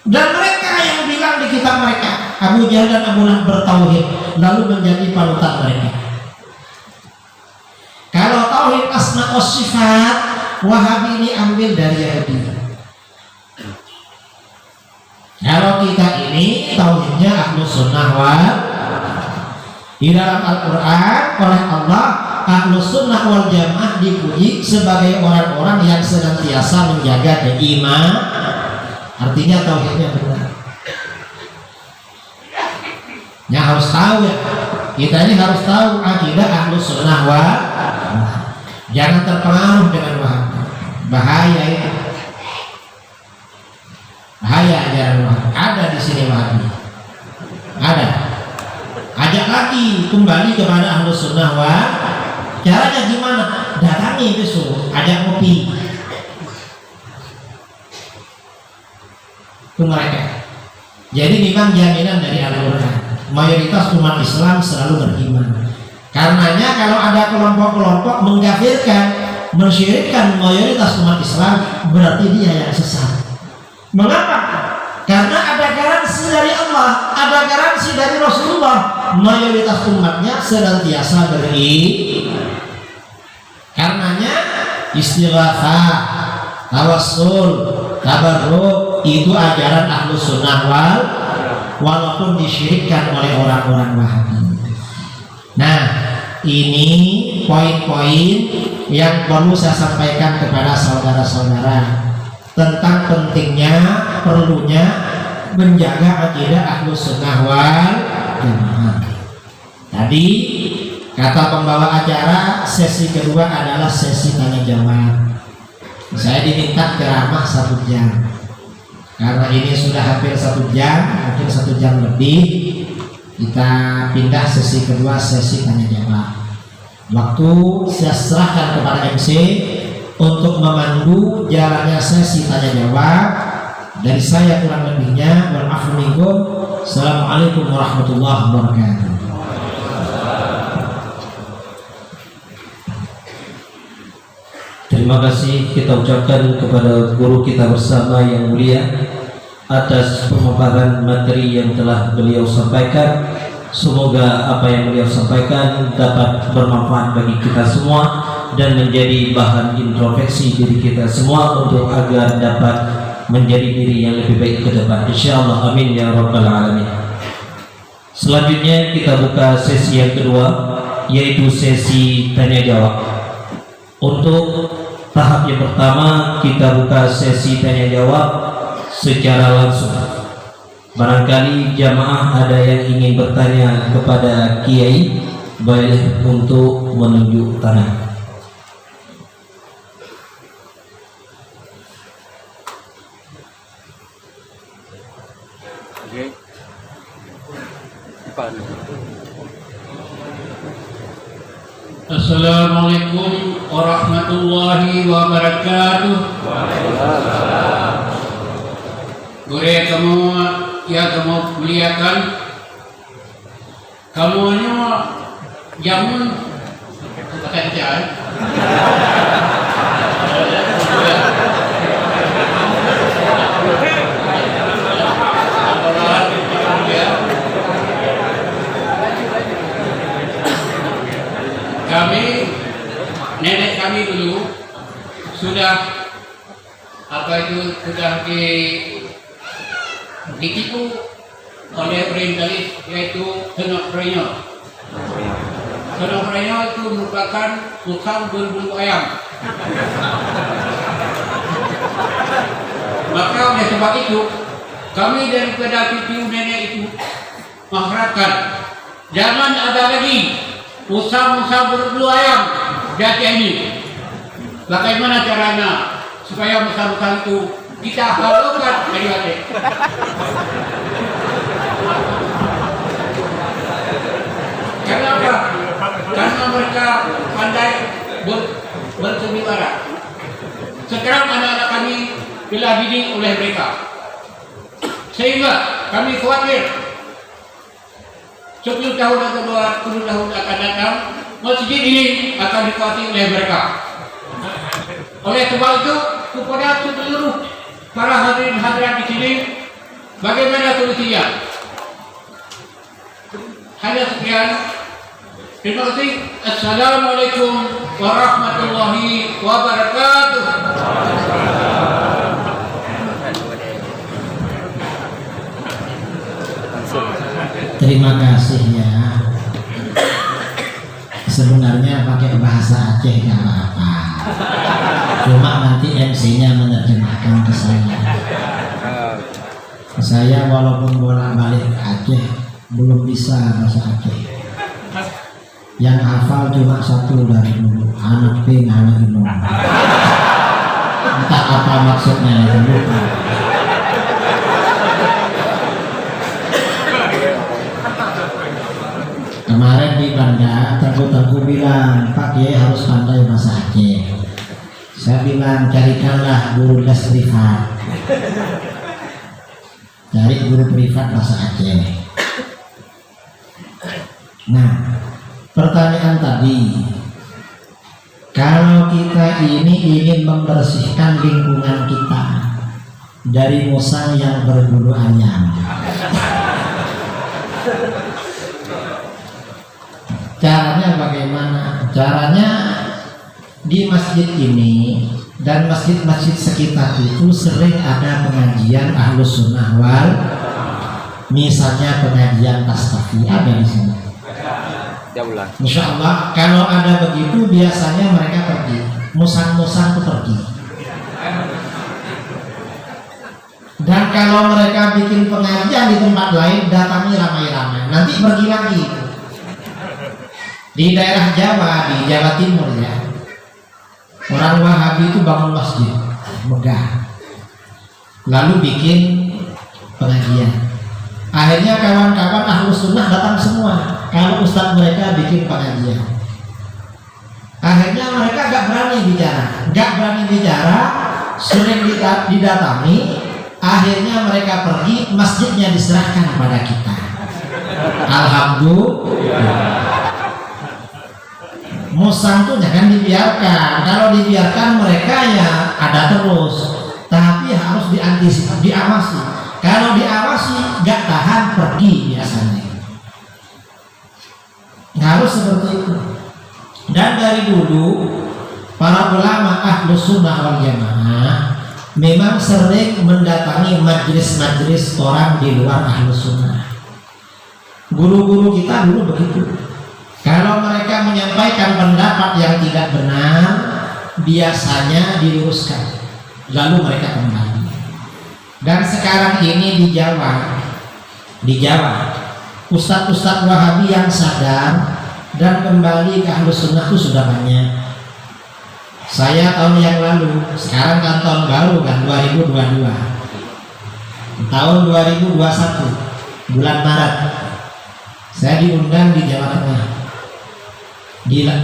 Dan mereka yang bilang di kitab mereka Abu Jahal dan Abu Lahab bertauhid, lalu menjadi panutan mereka. Kalau tauhid asma wa sifat, Wahabi ini ambil dari Yahudi. Kalau kita ini tauhidnya Ahlus Sunnah wal di dalam Al-Quran oleh Allah, Ahlus Sunnah wal Jamaah dipuji sebagai orang-orang yang senantiasa menjaga keimanan. Artinya tauhidnya benar. Ya harus tahu ya. Kita ini harus tahu akidah Ahlus Sunnah wal Jamaah. Jangan terpengaruh dengan Wahabi. Bahaya itu. Bahaya ajaran Wahabi. Ada di sini Wahabi. Ada. Ajak lagi kembali kepada Ahlus Sunnah wal. Caranya gimana? Datangi besok, ajak ngopi. Itu mereka. Jadi memang jaminan dari Al-Quran. Mayoritas umat Islam selalu beriman. Karenanya kalau ada kelompok-kelompok mengkafirkan, mensyirikkan mayoritas umat Islam, berarti dia yang sesat. Mengapa? Karena ada garansi dari Allah, ada garansi dari Rasulullah, mayoritas umatnya senantiasa beriman. Karenanya istighfar, tawassul, tabarruk itu ajaran Ahlus Sunnah walaupun disyirikkan oleh orang-orang Wahabi. Nah, ini poin-poin yang perlu saya sampaikan kepada saudara-saudara tentang pentingnya, perlunya menjaga akidah Ahlus Sunnah wal Jamaah. Tadi kata pembawa acara, sesi kedua adalah sesi tanya jawab. Saya diminta ceramah 1 jam. Karena ini sudah hampir 1 jam, mungkin 1 jam lebih, kita pindah sesi kedua, sesi tanya jawab. Waktu saya serahkan kepada MC untuk memandu jalannya sesi tanya jawab. Dari saya kurang lebihnya, wal-'afwu minkum. Assalamualaikum warahmatullahi wabarakatuh. Terima kasih kita ucapkan kepada guru kita bersama yang mulia atas pemaparan materi yang telah beliau sampaikan. Semoga apa yang beliau sampaikan dapat bermanfaat bagi kita semua dan menjadi bahan introspeksi diri kita semua untuk agar dapat menjadi diri yang lebih baik ke depan, insyaallah. Amin ya rabbal alamin. Selanjutnya kita buka sesi yang kedua, yaitu sesi tanya jawab. Untuk tahap yang pertama kita buka sesi tanya jawab secara langsung. Barangkali jamaah ada yang ingin bertanya kepada Kiai, boleh untuk menunjuk tangan. Assalamualaikum warahmatullahi wabarakatuh. Gure kamu kamu muliakan, kamunya jamun kata-kata. Kami, nenek kami dulu sudah ditipu oleh orientalis, yaitu Kenoprenyo. Kenoprenyo itu merupakan tukang berbulu ayam. Maka oleh sebab itu kami daripada tipu nenek itu mengharapkan jangan ada lagi usaha-usaha berbulu ayam di Aceh ini. Bagaimana caranya supaya usaha-usaha itu kita halalkan dari Aceh? Kenapa? Karena mereka pandai bersandiwara. Sekarang anak-anak kami telah didik oleh mereka, sehingga kami khawatir 10 tahun atau 20 tahun akan datang, masjid ini akan dikuasai oleh mereka. Oleh sebab itu, kepada seluruh para hadirin hadirat di sini, bagaimana solusinya? Hanya sekian. Terima kasih. Assalamualaikum warahmatullahi wabarakatuh. Terima kasih ya. Sebenarnya pakai bahasa Aceh nggak apa-apa. Cuma nanti MC-nya menerjemahkan ke saya. Saya walaupun bolak-balik ke Aceh belum bisa bahasa Aceh. Yang hafal cuma satu dari dulu, anak ping anak inung. Entah apa maksudnya itu lupa. Kemarin di Banda, tengku-tengku bilang, Pak Kiai harus pandai bahasa Aceh. Saya bilang, carikanlah guru les privat. cari guru privat bahasa Aceh. Nah, pertanyaan tadi, kalau kita ini ingin membersihkan lingkungan kita dari musang yang berbulu ayam, caranya bagaimana? Caranya di masjid ini dan masjid-masjid sekitar itu sering ada pengajian Ahlus Sunnah wal, misalnya pengajian Tastafi ada di sini. Insya Allah kalau ada begitu biasanya mereka pergi, musang-musang itu pergi. Dan kalau mereka bikin pengajian di tempat lain, datangi ramai-ramai, nanti pergi lagi. Di daerah Jawa, di Jawa Timur ya, orang Wahabi itu bangun masjid megah, lalu bikin pengajian. Akhirnya kawan-kawan Ahlus Sunnah datang semua kalau ustadz mereka bikin pengajian. Akhirnya mereka gak berani bicara, sering didatangi. Akhirnya mereka pergi, masjidnya diserahkan kepada kita. Alhamdulillah. Musang itu jangan dibiarkan. Kalau dibiarkan mereka ya ada terus, tapi harus diantisipasi, diawasi. Kalau diawasi gak tahan pergi biasanya. Harus seperti itu. Dan dari dulu para ulama Ahlus Sunnah wal Jamaah memang sering mendatangi majlis-majlis orang di luar Ahlus Sunnah. Guru-guru kita dulu begitu. Kalau mereka menyampaikan pendapat yang tidak benar, biasanya diluruskan, lalu mereka kembali. Dan sekarang ini di Jawa, ustadz-ustadz Wahabi yang sadar dan kembali ke Ahlus Sunnah itu sudah banyak. Saya tahun yang lalu, sekarang kan tahun baru kan 2022, tahun 2021 bulan Maret, saya diundang di Jawa Tengah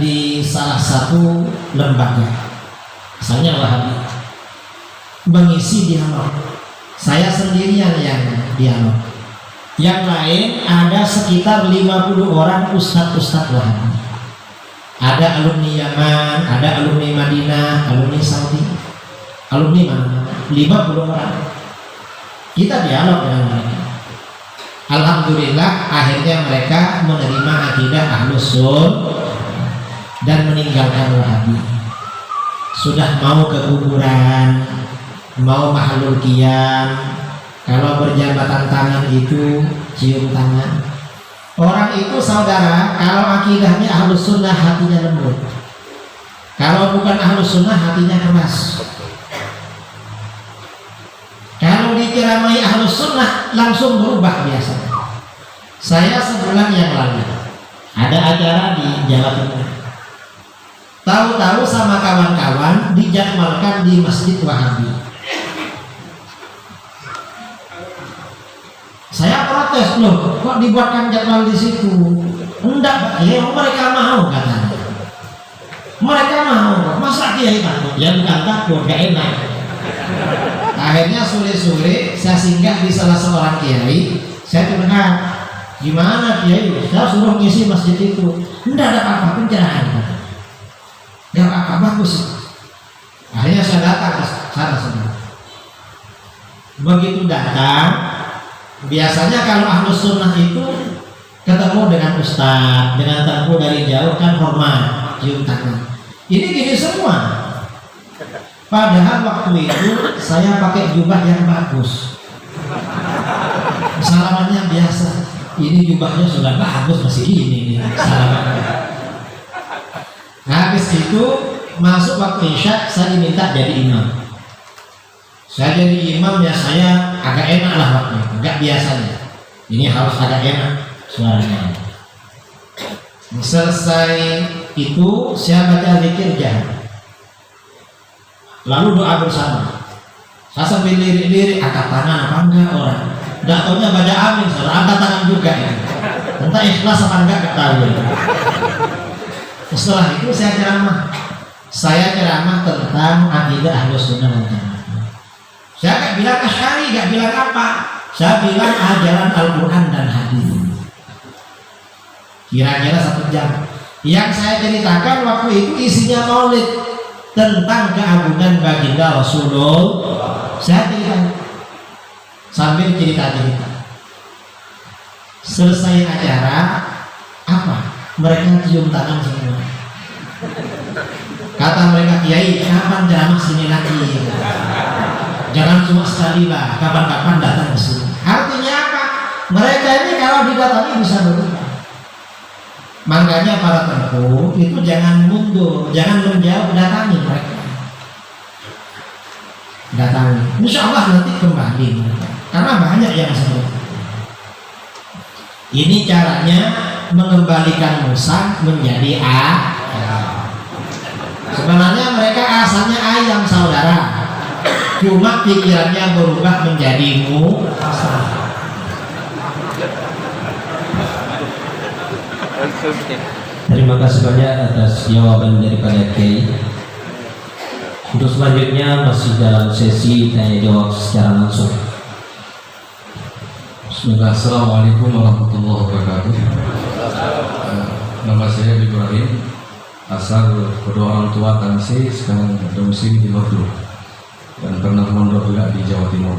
di salah satu lembaga, asalnya Wahabi, mengisi dialog. Saya sendirian yang dialog. Yang lain ada sekitar 50 orang ustadz-ustadz Wahabi. Ada alumni Yaman, ada alumni Madinah, alumni Saudi, alumni mana? 50 orang. Kita dialog dengan mereka. Alhamdulillah akhirnya mereka menerima akidah Ahlus Sunnah dan meninggalkan Wahabi. Sudah mau ke kuburan, mau mahlul qiyam, kalau berjabatan tangan itu cium tangan. Orang itu saudara, kalau akidahnya Ahlus Sunnah hatinya lembut, kalau bukan Ahlus Sunnah hatinya keras. Kalau diceramai Ahlus Sunnah langsung berubah biasanya. Saya sebulan yang lalu ada acara di Jawa Tengah, tahu-tahu sama kawan-kawan dijadwalkan di Masjid Wahabi. Saya protes, loh kok dibuatkan jadwal di situ? Enggak, ya mereka mau katanya. Mereka mau, masa kiai takut? Ya bukan takut, gak enak. Akhirnya sore-sore saya singgah di salah seorang kiai, saya curhat, gimana kiai? Saya suruh ngisi masjid itu, enggak ada apa-apa, pencerahan. Gak apa-apa, bagus. Akhirnya saya datang ke sana semua. Begitu datang, biasanya kalau Ahlus Sunnah itu ketemu dengan ustadz, dengan tamu dari jauh kan hormat, cium tangan. Ini gini semua. Padahal waktu itu saya pakai jubah yang bagus, salamannya biasa. Ini jubahnya sudah bagus, masih gini salamannya. Habis itu masuk waktu Isya, saya diminta jadi imam. Saya jadi imam ya, saya agak enak lah waktu itu, enggak biasanya. Ini harus agak enak suaranya. Selesai itu saya baca zikir jahat, lalu doa bersama. Saya sambil lirik-lirik, angkat tangan apa enggak orang. Enggak taunya baca amin, saudara, angkat tangan juga ya. Entah ikhlas apa enggak tahu ya. Setelah itu saya ceramah. Saya ceramah tentang akidah Ahlus Sunnah wal Jamaah. Saya gak bilang Asy'ari, gak bilang apa. Saya bilang ajaran Al-Quran dan hadis. Kira-kira 1 jam. Yang saya ceritakan waktu itu isinya maulid tentang keagungan baginda Rasulullah. Saya ceritakan sambil cerita-cerita. Selesai acara, apa? Mereka cium tangan semua. Kata mereka, Kiai, kapan ceramah sini lagi? Jangan cuma sekali lah, kapan-kapan datang ke sini. Artinya apa? Mereka ini kalau didatangi bisa berubah. Makanya para tempuh itu jangan mundur, jangan menjauh, datangi mereka. Datangi. Insya Allah nanti kembali. Karena banyak yang seperti itu. Ini caranya mengembalikan Musa menjadi sebenarnya mereka asalnya ayam, saudara. Cuma pikirannya berubah menjadi Musa. Terima kasih banyak atas jawaban daripada Kiai. Untuk selanjutnya masih dalam sesi tanya jawab secara langsung. Bismillah, Assalamualaikum warahmatullahi wabarakatuh. Nama saya Ibrahim, asal kedua orang tua Tansi, sekarang domisili di Lordo dan pernah mondok juga di Jawa Timur.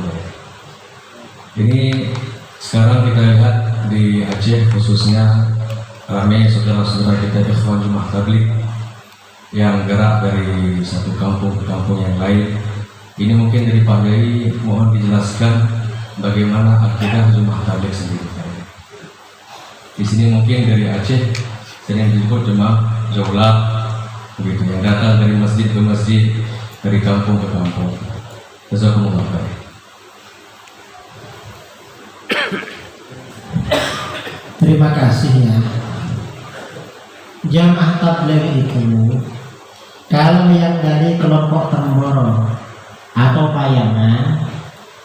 Ini sekarang kita lihat di Aceh khususnya ramai saudara-saudara kita ikhwan Jemaah Tabligh yang gerak dari satu kampung ke kampung yang lain. Ini mungkin dari Pak Kiai mohon dijelaskan bagaimana akidah Jemaah Tabligh sendiri. Di sini mungkin dari Aceh sering disebut Jemaah Zola, begitu, yang datang dari masjid ke masjid, dari kampung ke kampung. Jazakumullah khair. Terima kasih ya. Jamaah Tabligh itu kalau yang dari kelompok Temboro atau Payangan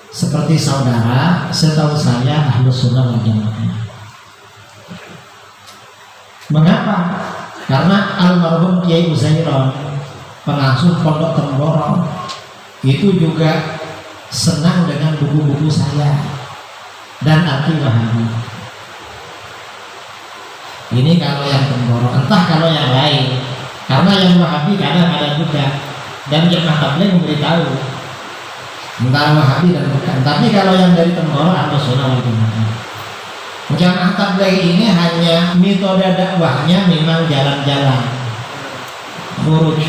seperti saudara, setahu saya Ahlus Sunnah wal Jamaah. Mengapa? Karena almarhum Kiai Uzairon, pengasuh Pondok Temboro, itu juga senang dengan buku-buku saya dan anti Wahabi. Ini kalau yang Temboro, entah kalau yang lain. Karena yang Wahabi kadang ada juga, dan Jemaah Tabligh memberitahu antara Wahabi dan bukan. Tapi kalau yang dari Temboro Ahlus Sunnah wal Jamaah. Jamaah Tabligh ini hanya metode dakwahnya memang jalan-jalan, khuruj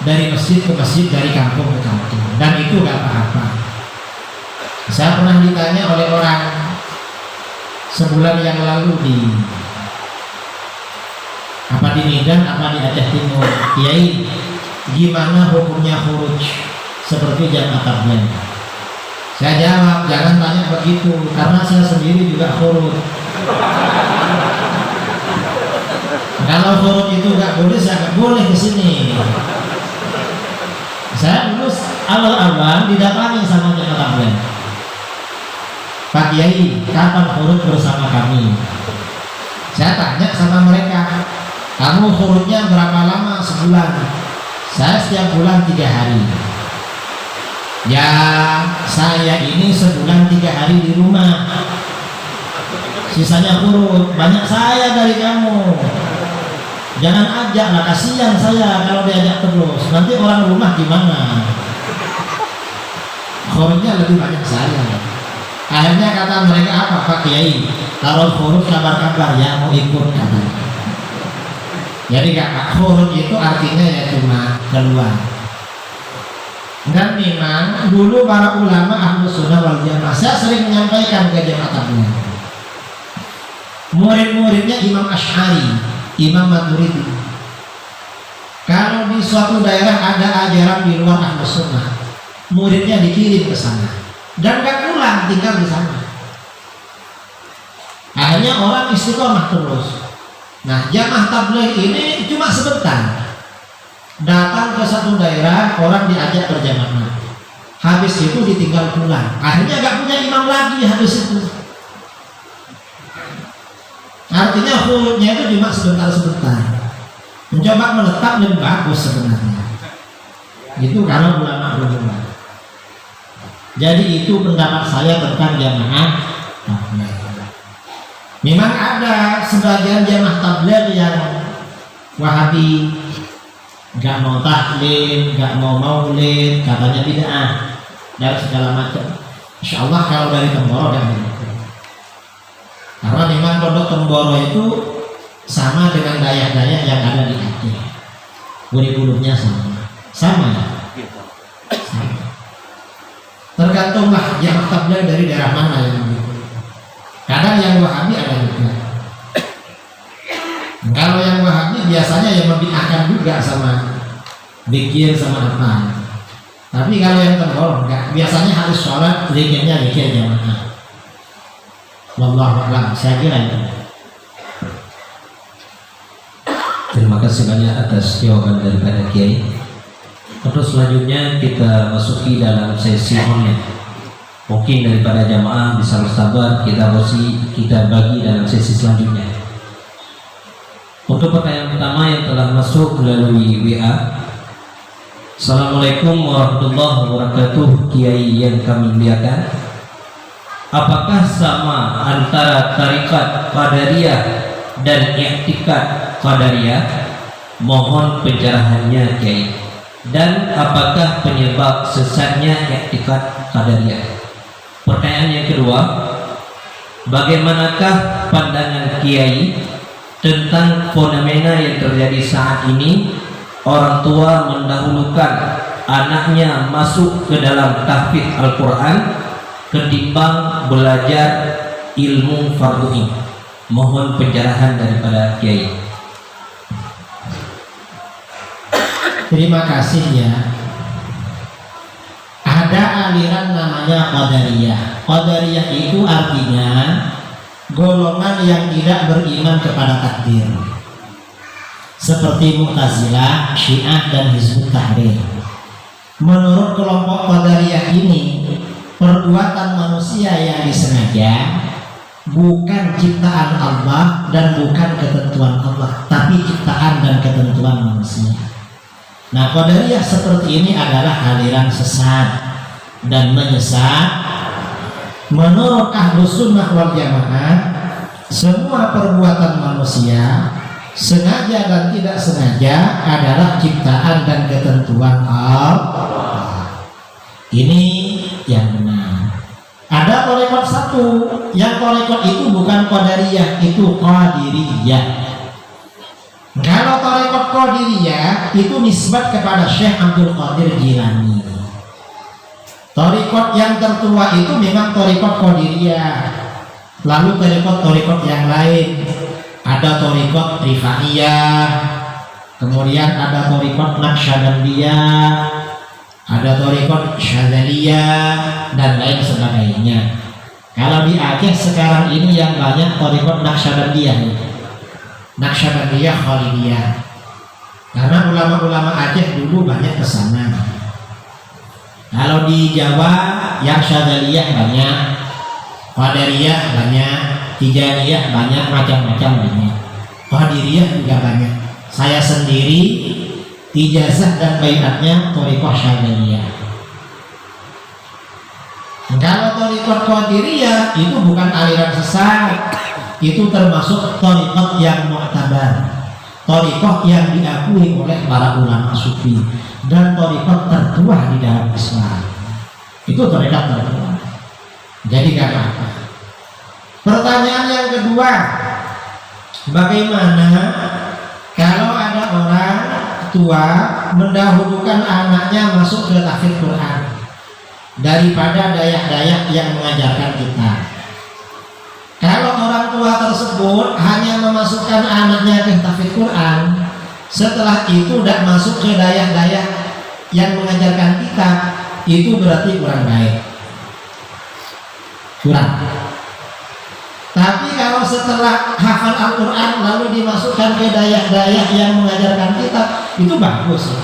dari masjid ke masjid, dari kampung ke kampung, dan itu gak apa-apa. Saya pernah ditanya oleh orang sebulan yang lalu di Medan, apa di Aceh Timur, Kiai, gimana hukumnya khuruj seperti Jamaah Tabligh? Saya jawab, jangan tanya begitu, karena saya sendiri juga khuruj. Kalau khuruj itu nggak boleh, saya nggak boleh ke sini. Saya dulu awal-awal didatangi sama Jamaah Tabligh. Pak Kiai, kapan khuruj bersama kami? Saya tanya sama mereka, kamu khurujnya berapa lama? Sebulan. Saya setiap bulan 3 hari. Ya, saya ini sebulan 3 hari di rumah, sisanya khurud. Banyak saya dari kamu. Jangan ajak lah, kasihan saya kalau diajak terus. Nanti orang rumah gimana? Khurudnya lebih banyak saya. Akhirnya kata mereka, apa Pak Kiai? Kalau khurud kabar-kabar ya, mau ikut kata. Jadi gak khurud itu artinya ya cuma keluar. Dan memang dulu para ulama Ahlus Sunnah wal Jamaah, saya sering menyampaikan ke Jamaah Tabligh, murid-muridnya Imam Asy'ari, Imam Maturidi, kalau di suatu daerah ada ajaran di luar Ahlus Sunnah, muridnya dikirim ke sana dan gak pulang, tinggal di sana. Akhirnya orang istiqomah terus. Nah, Jamaah Tabligh ini cuma sebentar. Datang ke satu daerah, orang diajak berjamaah. Habis itu ditinggal pulang. Akhirnya gak punya imam lagi habis itu. Artinya khurudnya itu cuma sebentar-sebentar. Mencoba menetap lebih bagus sebenarnya. Itu kalau ulama. Jadi itu pendapat saya tentang jamaah tabligh. Memang ada sebagian jamaah tabligh yang Wahabi, nggak mau tahlil, nggak mau maulid, katanya bid'ah dan segala macam. Insya Allah kalau dari Temboro dan karena memang pondok Temboro itu sama dengan dayak-dayak yang ada di Aceh, kurikulumnya sama ya. Sama. Tergantunglah jamaah tabligh dari daerah mana yang begitu. Kadang yang Wahabi ada juga. Kalau yang Wahabi biasanya yang membid'ahkan juga sama zikir sama apa. Tapi kalau yang Temboro enggak, biasanya harus sholat zikirnya zikir jamaah. Wallahu a'lam, saya kira itu. Terima kasih banyak atas jawaban daripada Kiai. Untuk selanjutnya kita masuki dalam sesi online. Mungkin daripada jamaah bisa bersabar, kita bagi dalam sesi selanjutnya. Untuk pertanyaan pertama yang telah masuk melalui WA. Assalamualaikum warahmatullahi wabarakatuh, Kiai yang kami muliakan. Apakah sama antara tarekat Qadariyah dan i'tikad Qadariyah? Mohon pencerahannya, Kiai. Dan apakah penyebab sesatnya i'tikad Qadariyah? Pertanyaan yang kedua, bagaimanakah pandangan Kiai tentang fenomena yang terjadi saat ini, orang tua mendahulukan anaknya masuk ke dalam tahfidz Al-Quran ketimbang belajar ilmu fardhu ain? Mohon pencerahan daripada Kiai. Terima kasih ya. Ada aliran namanya Qadariyah. Qadariyah itu artinya golongan yang tidak beriman kepada takdir, seperti Mu'tazilah, Syiah dan Hizbut Tahrir. Menurut kelompok Qadariyah ini, perbuatan manusia yang disengaja bukan ciptaan Allah dan bukan ketentuan Allah, tapi ciptaan dan ketentuan manusia. Nah, Qadariyah seperti ini adalah aliran sesat dan menyesat. Menurut Ahlus Sunnah wal Jamaah, semua perbuatan manusia sengaja dan tidak sengaja adalah ciptaan dan ketentuan Allah. Ini yang benar. Ada tarekat satu, yang tarekat itu bukan Qadariyah, itu Qadiriyah. Kalau tarekat Qadiriyah itu nisbat kepada Syekh Abdul Qadir Jilani. Tarekat yang tertua itu memang tarekat Qadiriyah. Lalu tarekat yang lain, ada tarekat Rifaiyah, kemudian ada tarekat Naqsyabandiyah, ada tarekat Syadzaliyah dan lain sebagainya. Kalau di Aceh sekarang ini yang banyak tarekat Naqsyabandiyah, Naqsyabandiyah Khalidiyah. Karena ulama-ulama Aceh dulu banyak ke sana. Kalau di Jawa yang Syadzaliyah banyak, Qadariyah banyak, Tijaniyah banyak, macam-macam banyak. Qadiriyah juga banyak. Saya sendiri ijazah dan baiatnya thariqah Syadzaliyah. Kalau thariqah Qadiriyah itu bukan aliran sesat, itu termasuk thariqah yang mu'tabar, thariqah yang diakui oleh para ulama sufi dan thariqah tertua di dalam Islam. Itu thariqah tertua. Jadi gak apa-apa. Pertanyaan yang kedua, bagaimana kalau ada orang tua mendahulukan anaknya masuk ke tahfidz Quran daripada dayak-dayak yang mengajarkan kita? Kalau orang tua tersebut hanya memasukkan anaknya ke tahfidz Quran, setelah itu tidak masuk ke dayak-dayak yang mengajarkan kita, itu berarti kurang baik. Kurang. Tapi kalau setelah hafal Al-Quran lalu dimasukkan ke dayak-dayak yang mengajarkan kita, itu bagus.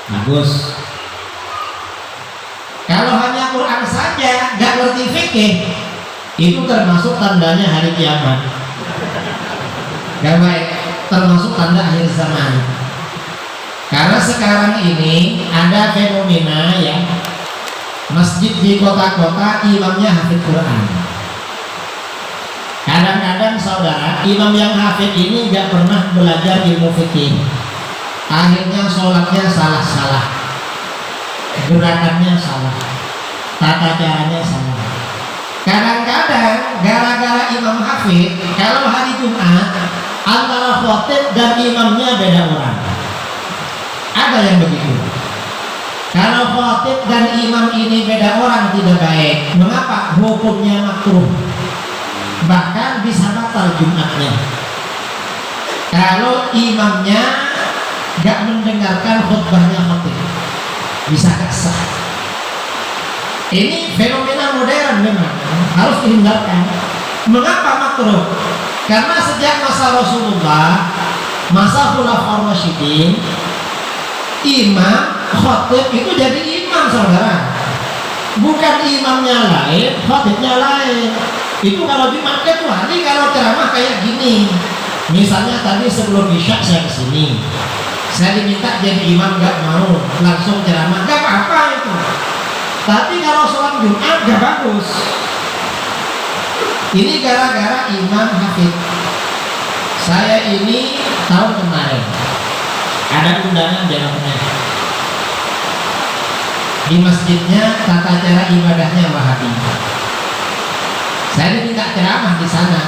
Bagus. Kalau hanya Quran saja, gak ngerti fikih, itu termasuk tandanya hari kiamat. Gak baik. Termasuk tanda akhir zaman. Karena sekarang ini ada fenomena ya, masjid di kota-kota imamnya hafid Quran. Kadang-kadang saudara, imam yang hafid ini gak pernah belajar ilmu fikih. Akhirnya sholatnya salah-salah, gerakannya salah, tata caranya salah. Kadang-kadang gara-gara imam hafid, kalau hari Jumat antara khotib dan imamnya beda orang. Ada yang begitu. Kalau khotib dan imam ini beda orang tidak baik. Mengapa? Hukumnya makruh. Bahkan bisa batal Jumatnya. Kalau imamnya gak mendengarkan khutbahnya khotib, bisa gak sah. Ini fenomena modern memang harus dihindarkan. Mengapa makruh? Karena sejak masa Rasulullah, masa Khulafaur Rasyidin, imam khotib itu jadi imam, saudara. Bukan imamnya lain, khotibnya lain. Itu kalau Jumat, kecuali kalau ceramah kayak gini. Misalnya tadi sebelum Isya saya kesini, saya diminta jadi imam, gak mau, langsung ceramah, gak apa-apa itu. Tapi kalau sholat Jumat gak bagus. Ini gara-gara imam hafid. Saya ini tahun kemarin ada undangan jamaah di masjidnya, tata cara ibadahnya Wahabi. Saya diminta ceramah di sana.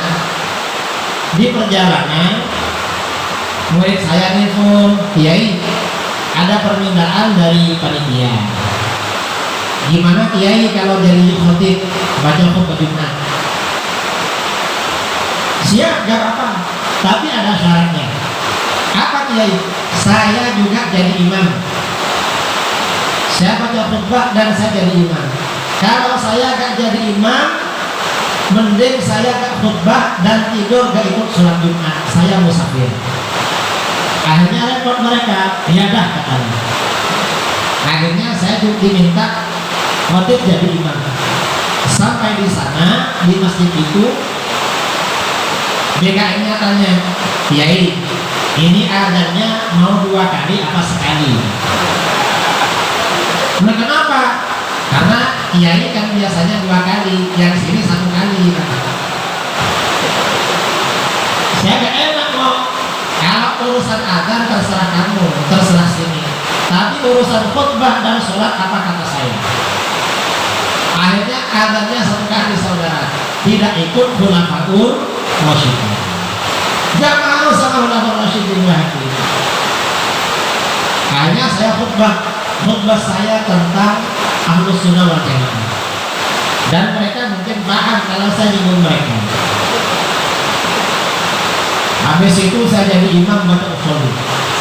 Di perjalanan murid saya nelfon, Kiai, ada permintaan dari panitia. Gimana Kiai kalau jadi khotib baca khutbah Jumat? Siap, gak apa-apa, tapi ada syaratnya. Apa Kiai? Saya juga jadi imam. Saya baca khutbah dan saya jadi imam. Kalau saya gak jadi imam, mending saya gak khutbah dan tidur gak ikut sholat Jumat. Saya musafir. Akhirnya repot mereka, ya dah katanya. Akhirnya saya juga diminta khotib jadi imam. Sampai di sana, di masjid itu, BKM-nya tanya, Kiai, ini azannya mau 2 kali apa sekali? Nah, kenapa? Karena Kiai kan biasanya 2 kali, yang sini 1 kali. Saya gak enak kok. Kalau urusan azan terserah kamu, terserah sini. Tapi urusan khutbah dan sholat apa kata saya? Akhirnya azannya 1 kali, saudara. Tidak ikut Khulafaur Rasyidin. Gak mau sama Khulafaur Rasyidin lagi. Hanya saya khutbah saya tentang Ahlus Sunnah wal Jamaah. Dan mereka mungkin paham kalau saya nyinggung mereka. Habis itu saya jadi imam baca usholi.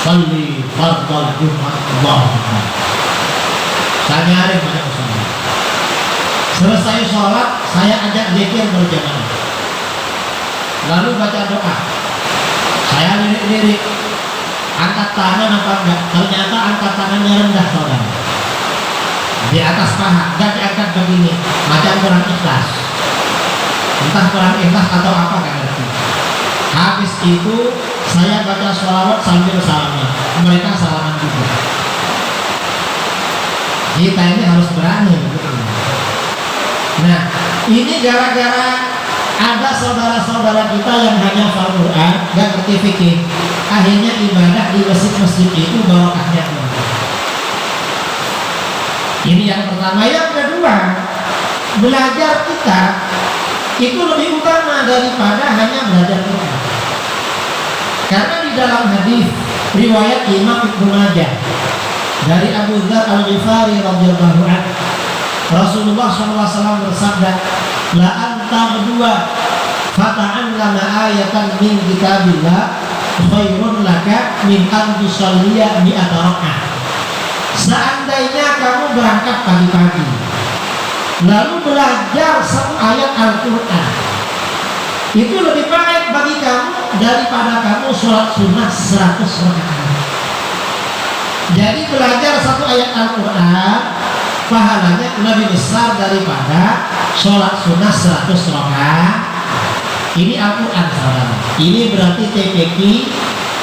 Sholli fardal Jumat Allahu Akbar. Saya nyari baca usholi. Selesai sholat, saya ajak zikir berjamaah. Lalu baca doa. Saya lirik-lirik, angkat tangan apa enggak? Ternyata angkat tangannya rendah, saudara. Di atas paha, enggak diangkat begini, macam kurang ikhlas. Entah kurang ikhlas atau apa, enggak ngerti. Habis itu saya baca sholawat sambil salaman. Mereka salaman juga. Kita ini harus berani. Nah, ini gara-gara ada saudara-saudara kita yang hanya hafal Quran, gak ngerti fikih. Akhirnya ibadah di masjid-masjid itu barokahnya. Ini yang pertama. Yang kedua, belajar kita itu lebih utama daripada hanya belajar Quran. Karena di dalam hadis riwayat Imam Ibnu Majah dari Abu Dzar Al-Ghifari radhiyallahu anhu, Rasulullah SAW bersabda, la anta berdua fata'allama ayatan min kitabillah khairun laka min an tusalliya mi'ata raka'ah. Seandainya kamu berangkat pagi-pagi lalu belajar 1 ayat Al-Quran, itu lebih baik bagi kamu daripada kamu sholat sunnah 100 rakaat. Jadi belajar 1 ayat Al-Quran pahalanya lebih besar daripada sholat sunnah 100 rakaat. Ini Al-Quran, saudara. Ini berarti TPQ,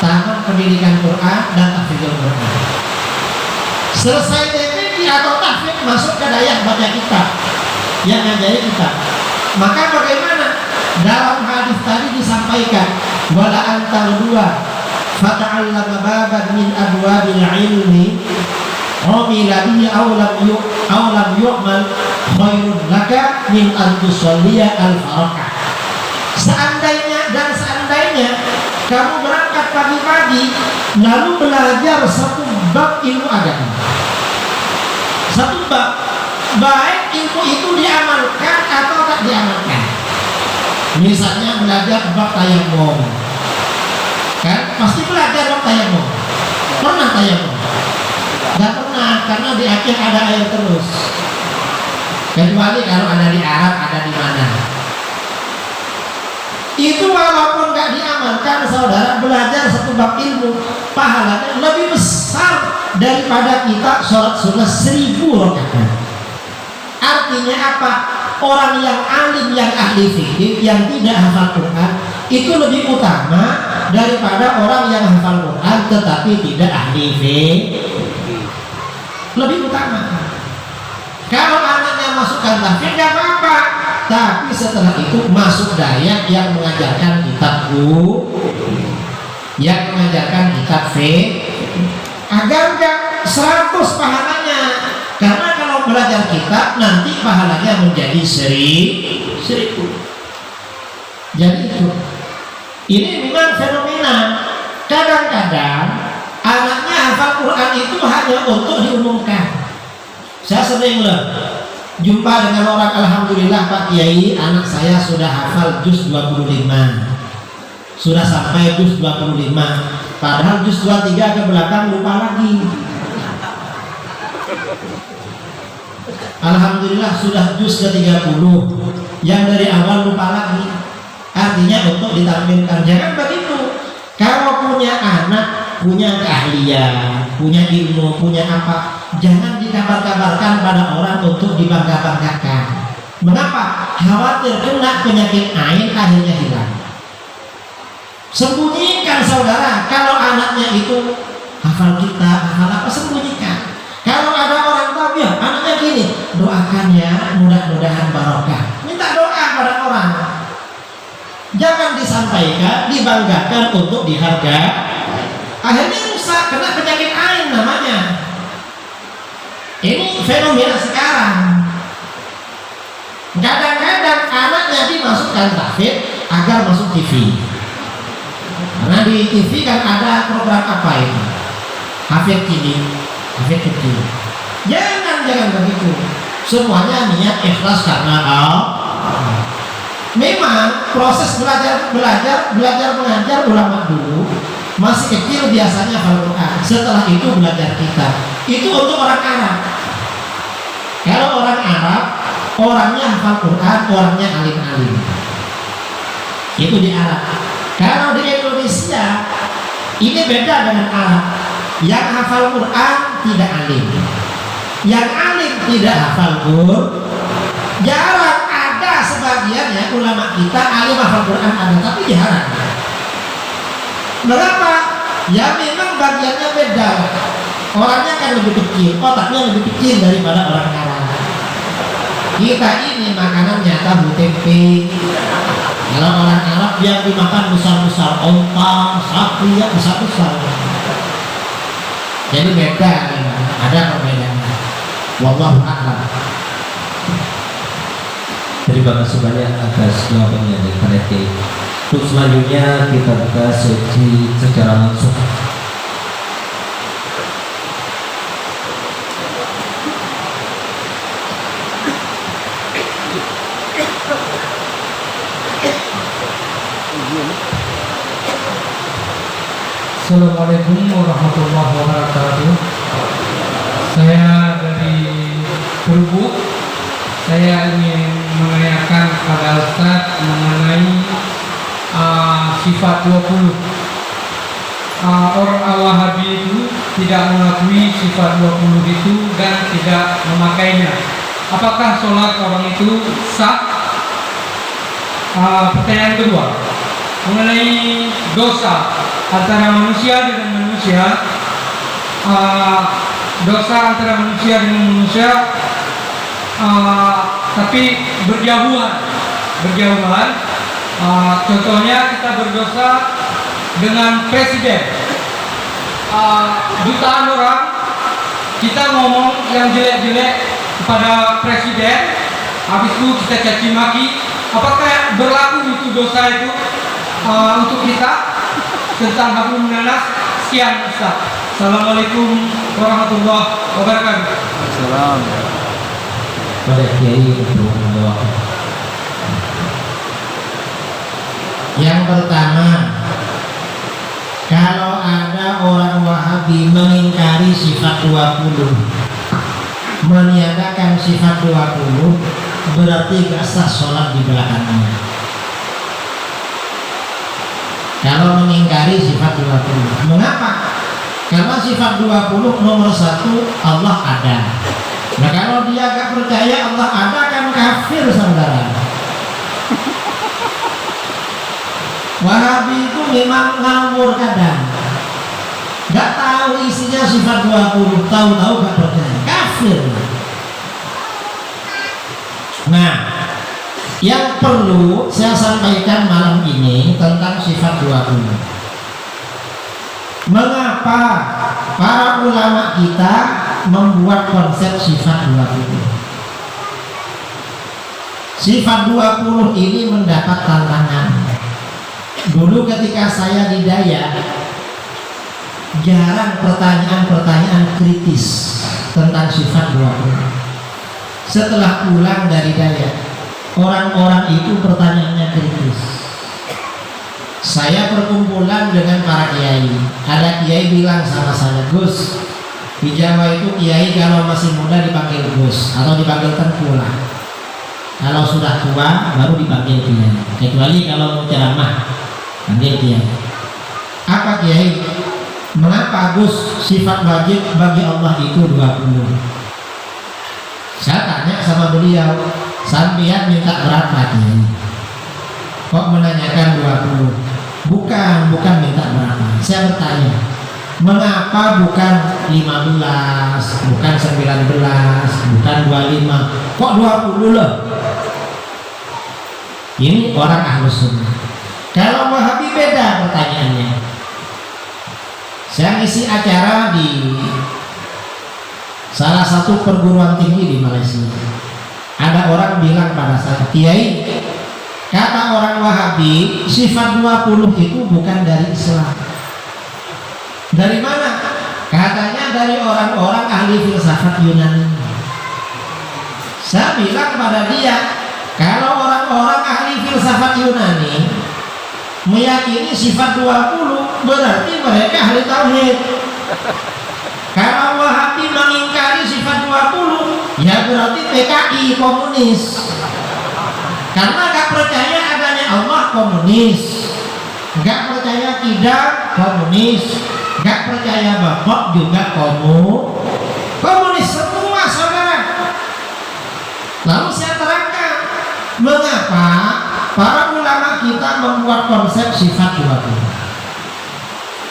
Taman Pendidikan Quran dan Tahfidzul Quran. Selesai TPQ tahfidz atau tahfidz masuk ke daya baca kita yang ngajari kita. Maka bagaimana? Dalam hadis tadi disampaikan wala antal dua fata'allama baban min abwabil ilmi umila bihi aw lam yu'mal khairun laka min an tusalliya al-farakah. Seandainya kamu berangkat pagi-pagi lalu belajar satu bab ilmu agama, satu bab, baik ilmu itu diamalkan atau tak diamalkan. Misalnya belajar bab tayamum, kan pasti belajar bab tayamum. Pernah tayamum? Tidak pernah, karena di Aceh ada air terus. Kecuali kalau ada di Arab, ada di mana. Itu walaupun nggak diamalkan, saudara belajar satu bab ilmu, pahalanya lebih besar daripada kita sholat sunnah 1000 rakaat. Artinya apa? Orang yang alim, yang ahli fikih, yang tidak hafal Quran itu lebih utama daripada orang yang hafal Quran tetapi tidak ahli fikih. Lebih utama. Kalau anaknya masukkan tahfidz nggak apa-apa, tapi setelah itu masuk daya yang mengajarkan kitab yang mengajarkan kitab fikih, agar nggak 100 pahalanya. Karena kalau belajar kitab nanti pahalanya menjadi 1000. Jadi itu. Ini memang fenomena. Kadang-kadang anaknya hafal Quran itu hanya untuk diumumkan. Saya sering jumpa dengan orang, alhamdulillah Pak Kiai, anak saya sudah hafal juz 25, sudah sampai juz 25, padahal juz 23 ke belakang lupa lagi. Alhamdulillah sudah juz ke-30 yang dari awal lupa lagi. Artinya untuk ditampilkan. Jangan begitu. Kalau punya anak, punya keahlian, punya ilmu, punya apa, jangan dikabar-kabarkan pada orang untuk dibangga-banggakan. Mengapa? Khawatir kena penyakit ain akhirnya hilang. Sembunyikan saudara. Kalau anaknya itu hafal kitab, hafal apa, sembunyikan. Kalau ada orang tahu, ya anaknya gini, doakan ya, mudah-mudahan barokah. Minta doa pada orang. Jangan disampaikan, dibanggakan untuk dihargai. Akhirnya rusak, kena penyakit ain namanya. Ini fenomena sekarang. Kadang-kadang anaknya dimasukkan tahfidz agar masuk TV. Karena di TV kan ada program apa itu? Hafidz TV. Jangan begitu. Semuanya niat ikhlas karena Allah. Memang proses belajar mengajar ulama dulu masih kecil biasanya hafal Quran. Setelah itu belajar kitab. Itu untuk orang Arab. Kalau orang Arab, orangnya hafal Quran, orangnya alim-alim. Itu di Arab. Kalau di Indonesia, ini beda dengan Arab. Yang hafal Quran tidak alim, yang alim tidak hafal Quran. Jarang ada sebagian ya ulama kita alim hafal Quran ada, tapi jarang. Mengapa? Ya memang bagiannya beda. Orangnya kan lebih kecil, otaknya lebih kecil daripada orang Arab. Kita ini makanannya tahu tempe. Kalau orang Arab yang dimakan besar-besar, onta, sapi ya besar-besar. Jadi beda, ada perbedaan. Wallahu a'lam. Terima kasih banyak atas jawabannya dari Pak Kiai. Untuk selanjutnya kita buka sesi secara langsung. Assalamualaikum warahmatullahi wabarakatuh. Saya dari Perubuk. Saya ingin menanyakan kepada Ustaz mengenai sifat 20. Orang Al-Wahabi itu tidak mengakui sifat 20 itu dan tidak memakainya. Apakah sholat orang itu sah? Pertanyaan kedua, mengenai dosa antara manusia dengan manusia, dosa antara manusia dengan manusia, tapi berjauhan. Contohnya kita berdosa dengan presiden. Jutaan orang kita ngomong yang jelek-jelek kepada presiden, habis itu kita caci maki. Apakah berlaku itu dosa itu untuk kita tentang hablum minanas? Sekian Ustaz. Assalamualaikum warahmatullahi wabarakatuh. Salam pada Kiai untuk menjawab. Yang pertama, kalau ada orang Wahabi mengingkari sifat 20, meniadakan sifat 20, berarti gak sah sholat di belakangnya. Kalau mengingkari sifat 20, mengapa? Karena sifat 20 nomor 1 Allah ada. Nah kalau dia gak percaya Allah ada, kan kafir saudara. Wahabi itu memang ngawur kadang, gak tahu isinya sifat 20, tahu-tahu gak percaya, kafir. Nah, yang perlu saya sampaikan malam ini tentang sifat 20. Mengapa para ulama kita membuat konsep sifat 20? Sifat 20 ini mendapat tantangan. Dulu ketika saya di Dayak, jarang pertanyaan-pertanyaan kritis tentang sifat 20. Setelah pulang dari Dayak, orang-orang itu pertanyaannya kritis. Saya perkumpulan dengan para kiai. Ada kiai bilang sama saya, Gus, di Jawa itu kiai kalau masih muda dipanggil Gus atau dipanggil Tengku lah. Kalau sudah tua baru dipanggil kiai. Kecuali kalau mau ceramah panggil kiai. Apa kiai? Mengapa Gus sifat wajib bagi Allah itu 20? Saya tanya sama beliau, sampean minta berapa kiai? Kok menanyakan 20? Bukan minta berapa. Saya bertanya, mengapa bukan 15, bukan 19, bukan 25, kok 20 loh? Ini orang Ahlus Sunnah. Kalau Wahabi beda pertanyaannya. Saya ngisi acara di salah satu perguruan tinggi di Malaysia. Ada orang bilang pada saya, Kiai, kata orang Wahabi sifat 20 itu bukan dari Islam. Dari mana? Katanya dari orang-orang ahli filsafat Yunani. Saya bilang pada dia, kalau orang-orang ahli filsafat Yunani meyakini sifat 20, berarti mereka ahli tauhid. Kalau Wahabi mengingkari sifat 20, ya berarti PKI, komunis. Karena gak percaya adanya Allah, komunis. Gak percaya kitab, komunis. Gak percaya bapak juga komunis semua saudara. Lalu saya terangkan mengapa para ulama kita membuat konsep sifat 20.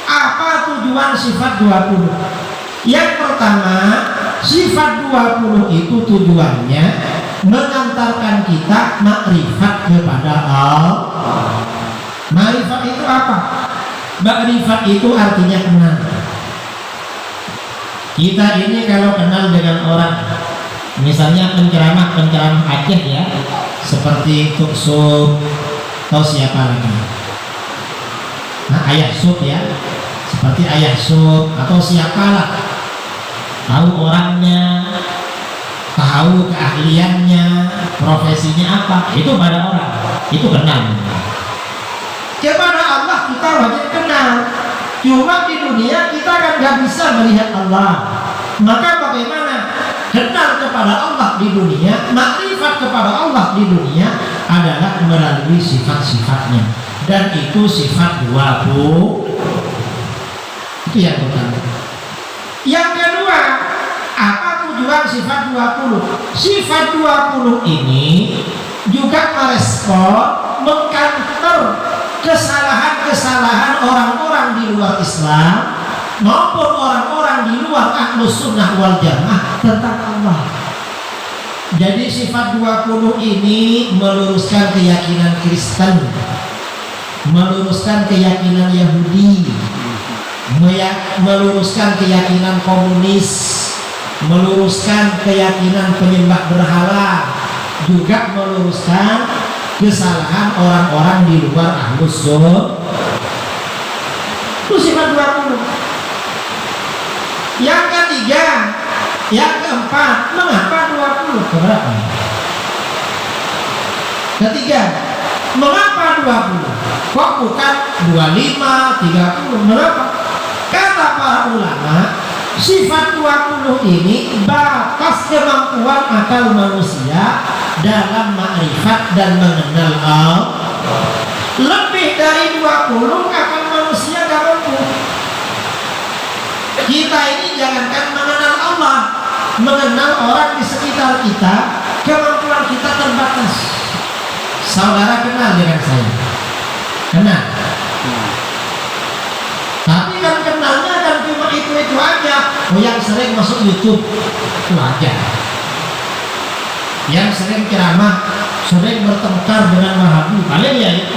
Apa tujuan sifat 20? Yang pertama, sifat 20 itu tujuannya mengantarkan kita makrifat kepada Allah. Makrifat itu apa? Makrifat itu artinya kenal. Kita ini kalau kenal dengan orang, misalnya penceramah Aceh ya, seperti Tuk Sub atau siapa lagi, nah Ayah Sub ya, seperti Ayah Sub atau siapalah, tahu orangnya, tahu keahliannya, profesinya apa, itu pada orang, itu kenal. Kepada Allah kita wajib kenal. Cuma di dunia kita kan gak bisa melihat Allah. Maka bagaimana? Kenal kepada Allah di dunia, makrifat kepada Allah di dunia adalah melalui sifat-sifatnya. Dan itu sifat 20. Itu yang pertama. Yang kedua, apa tujuan sifat 20? Sifat 20 ini juga merespon, mengkanter kesalahan-kesalahan orang-orang di luar Islam maupun orang-orang di luar Ahlus Sunnah wal Jamaah tentang Allah. Jadi sifat 20 ini meluruskan keyakinan Kristen, meluruskan keyakinan Yahudi, meluruskan keyakinan komunis, meluruskan keyakinan penyembah berhala, juga meluruskan kesalahan orang-orang di luar Ahlus Sunnah. Itu sifat 20. Yang ketiga, yang keempat, mengapa 20? Keberapa? Ketiga, mengapa 20? Kok bukan 25, 30? Mengapa? Kata para ulama, sifat 20 ini batas kemampuan akal manusia dalam makrifat dan mengenal Allah. Lebih dari 20 akal manusia gak mampu. Kita ini jangankan mengenal Allah, mengenal orang di sekitar kita, kemampuan kita terbatas. Saudara kenal dengan saya? Kenal. Tapi kan kenalnya kan cuma itu aja. Oh, yang sering masuk YouTube itu aja. Yang sering ceramah, sering bertengkar dengan Wahabi, paling ya itu.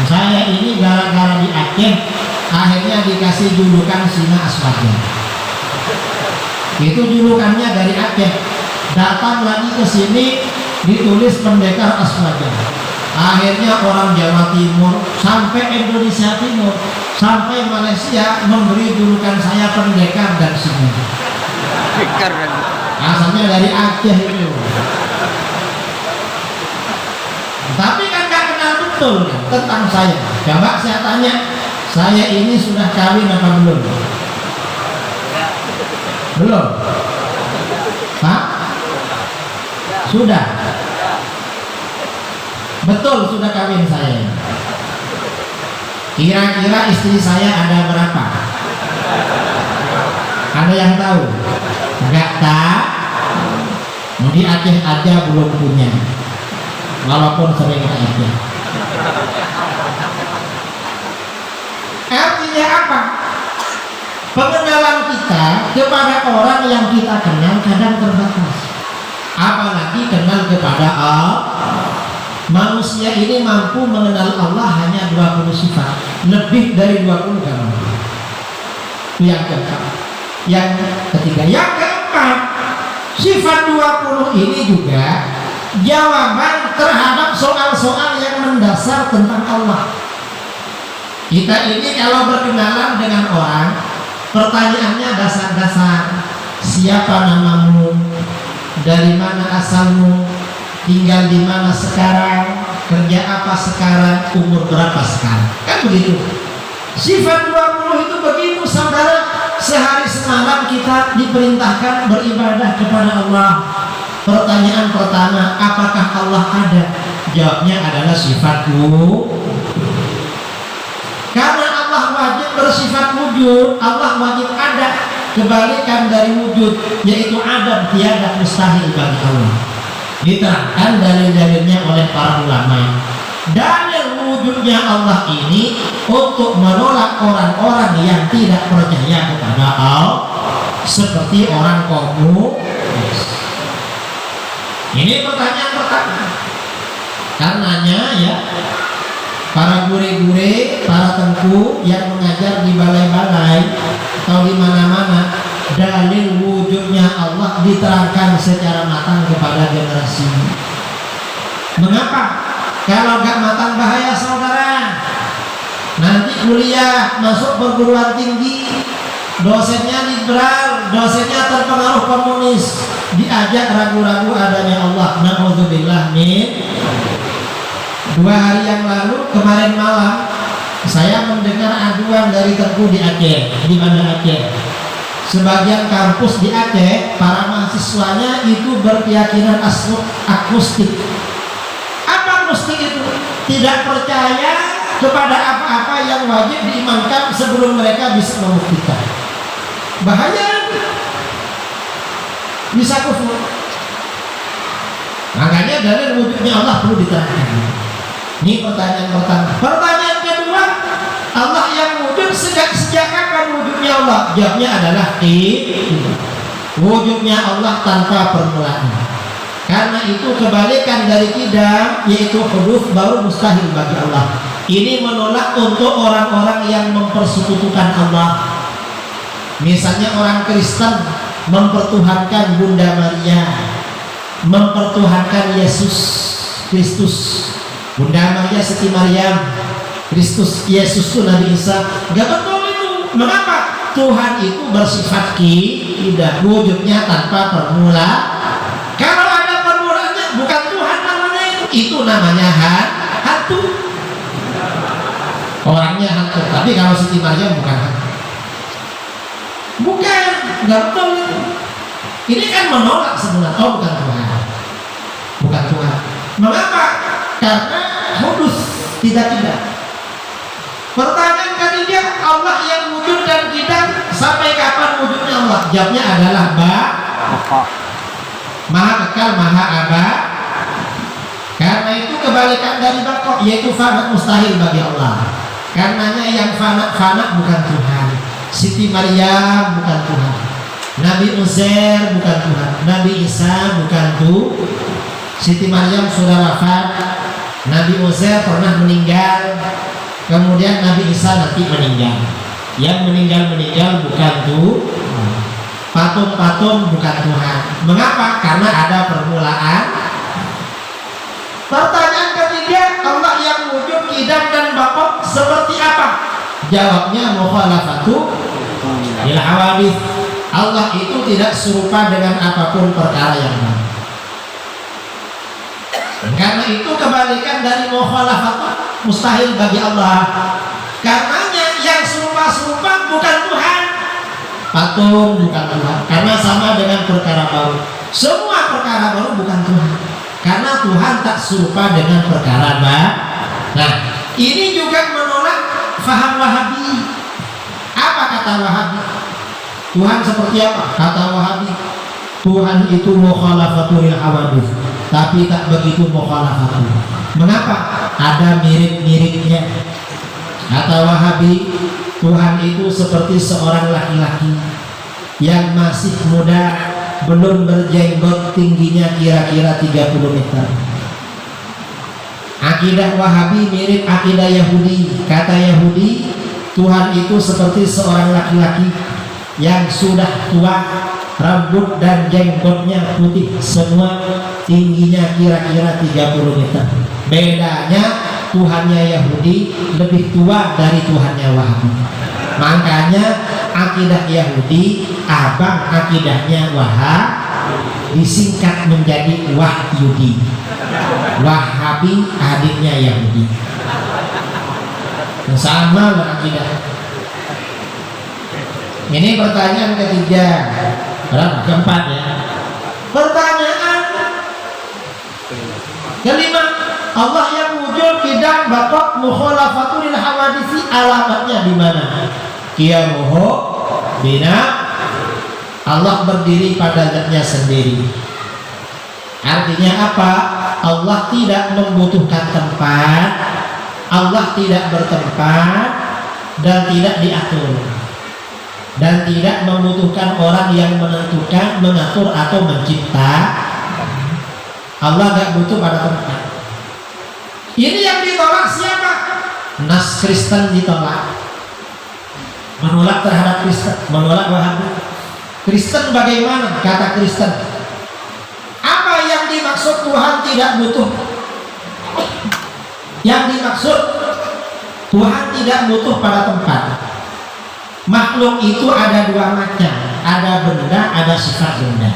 Saya ini gara-gara di Aceh akhirnya dikasih julukan Singa Aswaja. Itu julukannya dari Aceh. Datang lagi ke sini ditulis Pendekar Aswaja. Akhirnya orang Jawa Timur sampai Indonesia Timur sampai Malaysia memberi julukan saya Pendekar dan Singa. Asalnya dari Aceh itu. Tapi kan gak kenal betul tentang saya. Coba saya tanya, saya ini sudah kawin apa belum? Belum? Pak? Sudah? Betul sudah kawin saya. Kira-kira istri saya ada berapa? Ada yang tahu? Enggak tahu. Di Aceh aja belum punya. Walaupun sering ke Aceh. Artinya apa? Pengenalan kita kepada orang yang kita kenal kadang terbatas. Apalagi kenal kepada Allah. Manusia ini mampu mengenal Allah hanya 20 sifat. Lebih dari 20 kan? Yang keempat. Yang ketiga. Yang keempat, sifat 20 ini juga jawaban terhadap soal-soal yang mendasar tentang Allah. Kita ini kalau berkenalan dengan orang, pertanyaannya dasar-dasar. Siapa namamu? Dari mana asalmu? Tinggal di mana sekarang? Kerja apa sekarang? Umur berapa sekarang? Kan begitu. Sifat 20 itu begitu, saudara. Sehari semalam kita diperintahkan beribadah kepada Allah. Pertanyaan pertama, apakah Allah ada? Jawabnya adalah sifatku. Karena Allah wajib bersifat wujud, Allah wajib ada. Kebalikan dari wujud, yaitu adam, tiada, mustahil bagi Allah. Diterangkan dalil-dalilnya oleh para ulama. Dalil wujudnya Allah ini untuk menolak orang-orang yang tidak percaya kepada Allah, seperti orang komunis. Ini pertanyaan pertama. Karenanya ya, para gure-gure, para tengku yang mengajar di balai-balai atau di mana-mana, dalil wujudnya Allah diterangkan secara matang kepada generasi. Mengapa? Kalau gak matang bahaya, saudara. Nanti kuliah, masuk perguruan tinggi, dosennya liberal, dosennya terpengaruh komunis, diajak ragu-ragu adanya Allah. Na'udzubillah min. 2 hari yang lalu, kemarin malam, saya mendengar aduan dari tengku di Aceh. Di mana Aceh? Sebagian kampus di Aceh, para mahasiswanya itu berkeyakinan agnostik. Apa agnostik itu? Tidak percaya kepada apa-apa yang wajib diimankan sebelum mereka bisa membuktikan. Bahaya, bisa kufur. Makanya dalil wujudnya Allah perlu diterangkan. Ini pertanyaan pertama. Pertanyaan kedua, Allah yang wujud sejak kapan wujudnya Allah? Jawabnya adalah wujudnya Allah tanpa permulaan. Karena itu kebalikan dari kidam, yaitu huduf, baru mustahil bagi Allah. Ini menolak untuk orang-orang yang mempersekutukan Allah. Misalnya orang Kristen mempertuhankan Bunda Maria, mempertuhankan Yesus Kristus. Bunda Maria Siti Maryam, Kristus Yesus itu Nabi Isa. Gak betul itu. Mengapa? Tuhan itu bersifat tidak, wujudnya tanpa permulaan. Kalau ada permulaannya, bukan Tuhan namanya itu namanya hantu. Orangnya hantu. Tapi kalau Siti Maryam bukan hantu. Bukan, nggak betul itu. Ini kan menolak sebenarnya. Oh, bukan Tuhan. Bukan Tuhan. Mengapa? Karena hudus, tidak. Pertanyaan ketiga, Allah yang wujud dan tidak, sampai kapan wujudnya Allah? Jawabnya adalah Maha kekal, Maha abad. Karena itu kebalikan dari bako, yaitu fana, mustahil bagi Allah. Karenanya yang fana bukan Tuhan. Siti Maryam bukan Tuhan. Nabi Uzair bukan Tuhan. Nabi Isa bukan Tuhan. Siti Maryam sudah wafat. Nabi Uzair pernah meninggal. Kemudian Nabi Isa nanti meninggal. Yang meninggal bukan Tuhan. Patung-patung bukan Tuhan. Mengapa? Karena ada permulaan. Pertanyaan ketiga, Allah yang wujud, kidam dan bako seperti apa? Jawabnya mukhalafatu lil hawadits. Allah itu tidak serupa dengan apapun perkara yang lain. Karena itu kebalikan dari mukhalafatu, mustahil bagi Allah. Karenanya yang serupa bukan Tuhan. Patung bukan Tuhan. Karena sama dengan perkara baru. Semua perkara baru bukan Tuhan. Karena Tuhan tak serupa dengan perkara baru. Nah, ini juga menolak faham Wahabi. Apa kata Wahabi? Tuhan seperti apa? Kata Wahabi, Tuhan itu mukhalafatul hawadits, tapi tak begitu mukhalafatul. Mengapa? Ada mirip-miripnya. Kata Wahabi, Tuhan itu seperti seorang laki-laki yang masih muda, belum berjenggot, tingginya kira-kira 30 meter. Akidah Wahabi mirip akidah Yahudi. Kata Yahudi, Tuhan itu seperti seorang laki-laki yang sudah tua, rambut dan jenggotnya putih semua, tingginya kira-kira 30 meter. Bedanya Tuhannya Yahudi lebih tua dari Tuhannya Wahabi. Makanya akidah Yahudi abang akidahnya Wahabi, disingkat menjadi Wahyudi. Wahabi adiknya Yahudi. Sama lah akidah. Ini pertanyaan ketiga. Keempat ya. Pertanyaan kelima, Allah yang wujud, kidam, bako, mukhalafatul lil hawadits, alamatnya di mana? Qiyamuhu bina, Allah berdiri pada zatnya sendiri. Artinya apa? Allah tidak membutuhkan tempat, Allah tidak bertempat dan tidak diatur, dan tidak membutuhkan orang yang menentukan, mengatur atau mencipta. Allah gak butuh pada tempat. Ini yang ditolak siapa? Nas Kristen ditolak. Menolak terhadap Kristen, menolak Wahabi. Kristen bagaimana? Kata Kristen, apa yang dimaksud Tuhan tidak butuh? Yang dimaksud Tuhan tidak butuh pada tempat. Makhluk itu ada dua macam, ada benda, ada sifat benda.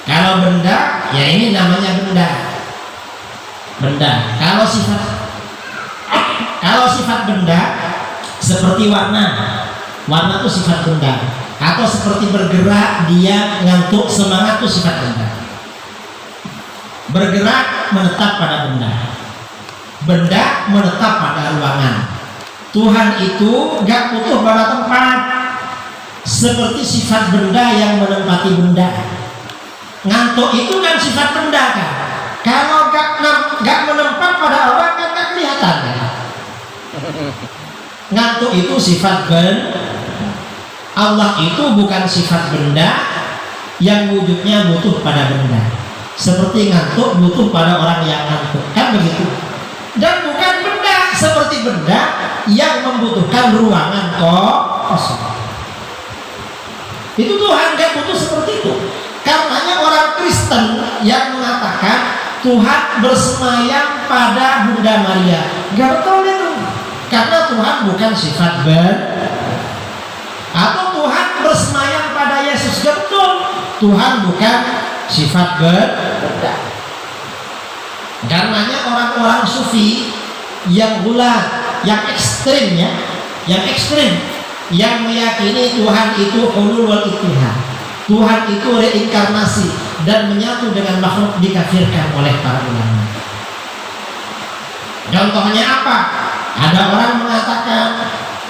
Kalau benda, ya ini namanya benda. Benda. Kalau sifat benda seperti warna itu sifat benda. Atau seperti bergerak, dia ngantuk, semangat itu sifat benda. Bergerak menetap pada benda. Benda menetap pada ruangan. Tuhan itu gak butuh pada tempat, seperti sifat benda yang menempati benda. Ngantuk itu kan sifat benda kan. Kalau gak menempat pada orang kan gak kelihatan kan. Ngantuk itu sifat benda. Allah itu bukan sifat benda yang wujudnya butuh pada benda. Seperti ngantuk butuh pada orang yang ngantuk, kan begitu. Dan bukan benda seperti benda yang membutuhkan ruangan kosong. Itu Tuhan gak butuh seperti itu. Karenanya orang Kristen yang mengatakan Tuhan bersemayam pada Bunda Maria, gak betul itu. Karena Tuhan bukan sifat benda. Atau Tuhan bersemayam pada Yesus, gak betul. Tuhan bukan sifat benda. Karenanya orang-orang sufi yang bulat, yang ekstrim ya, yang meyakini Tuhan itu hulul wal ittihad, Tuhan itu reinkarnasi dan menyatu dengan makhluk, dikafirkan oleh para ulama. Contohnya apa? Ada orang mengatakan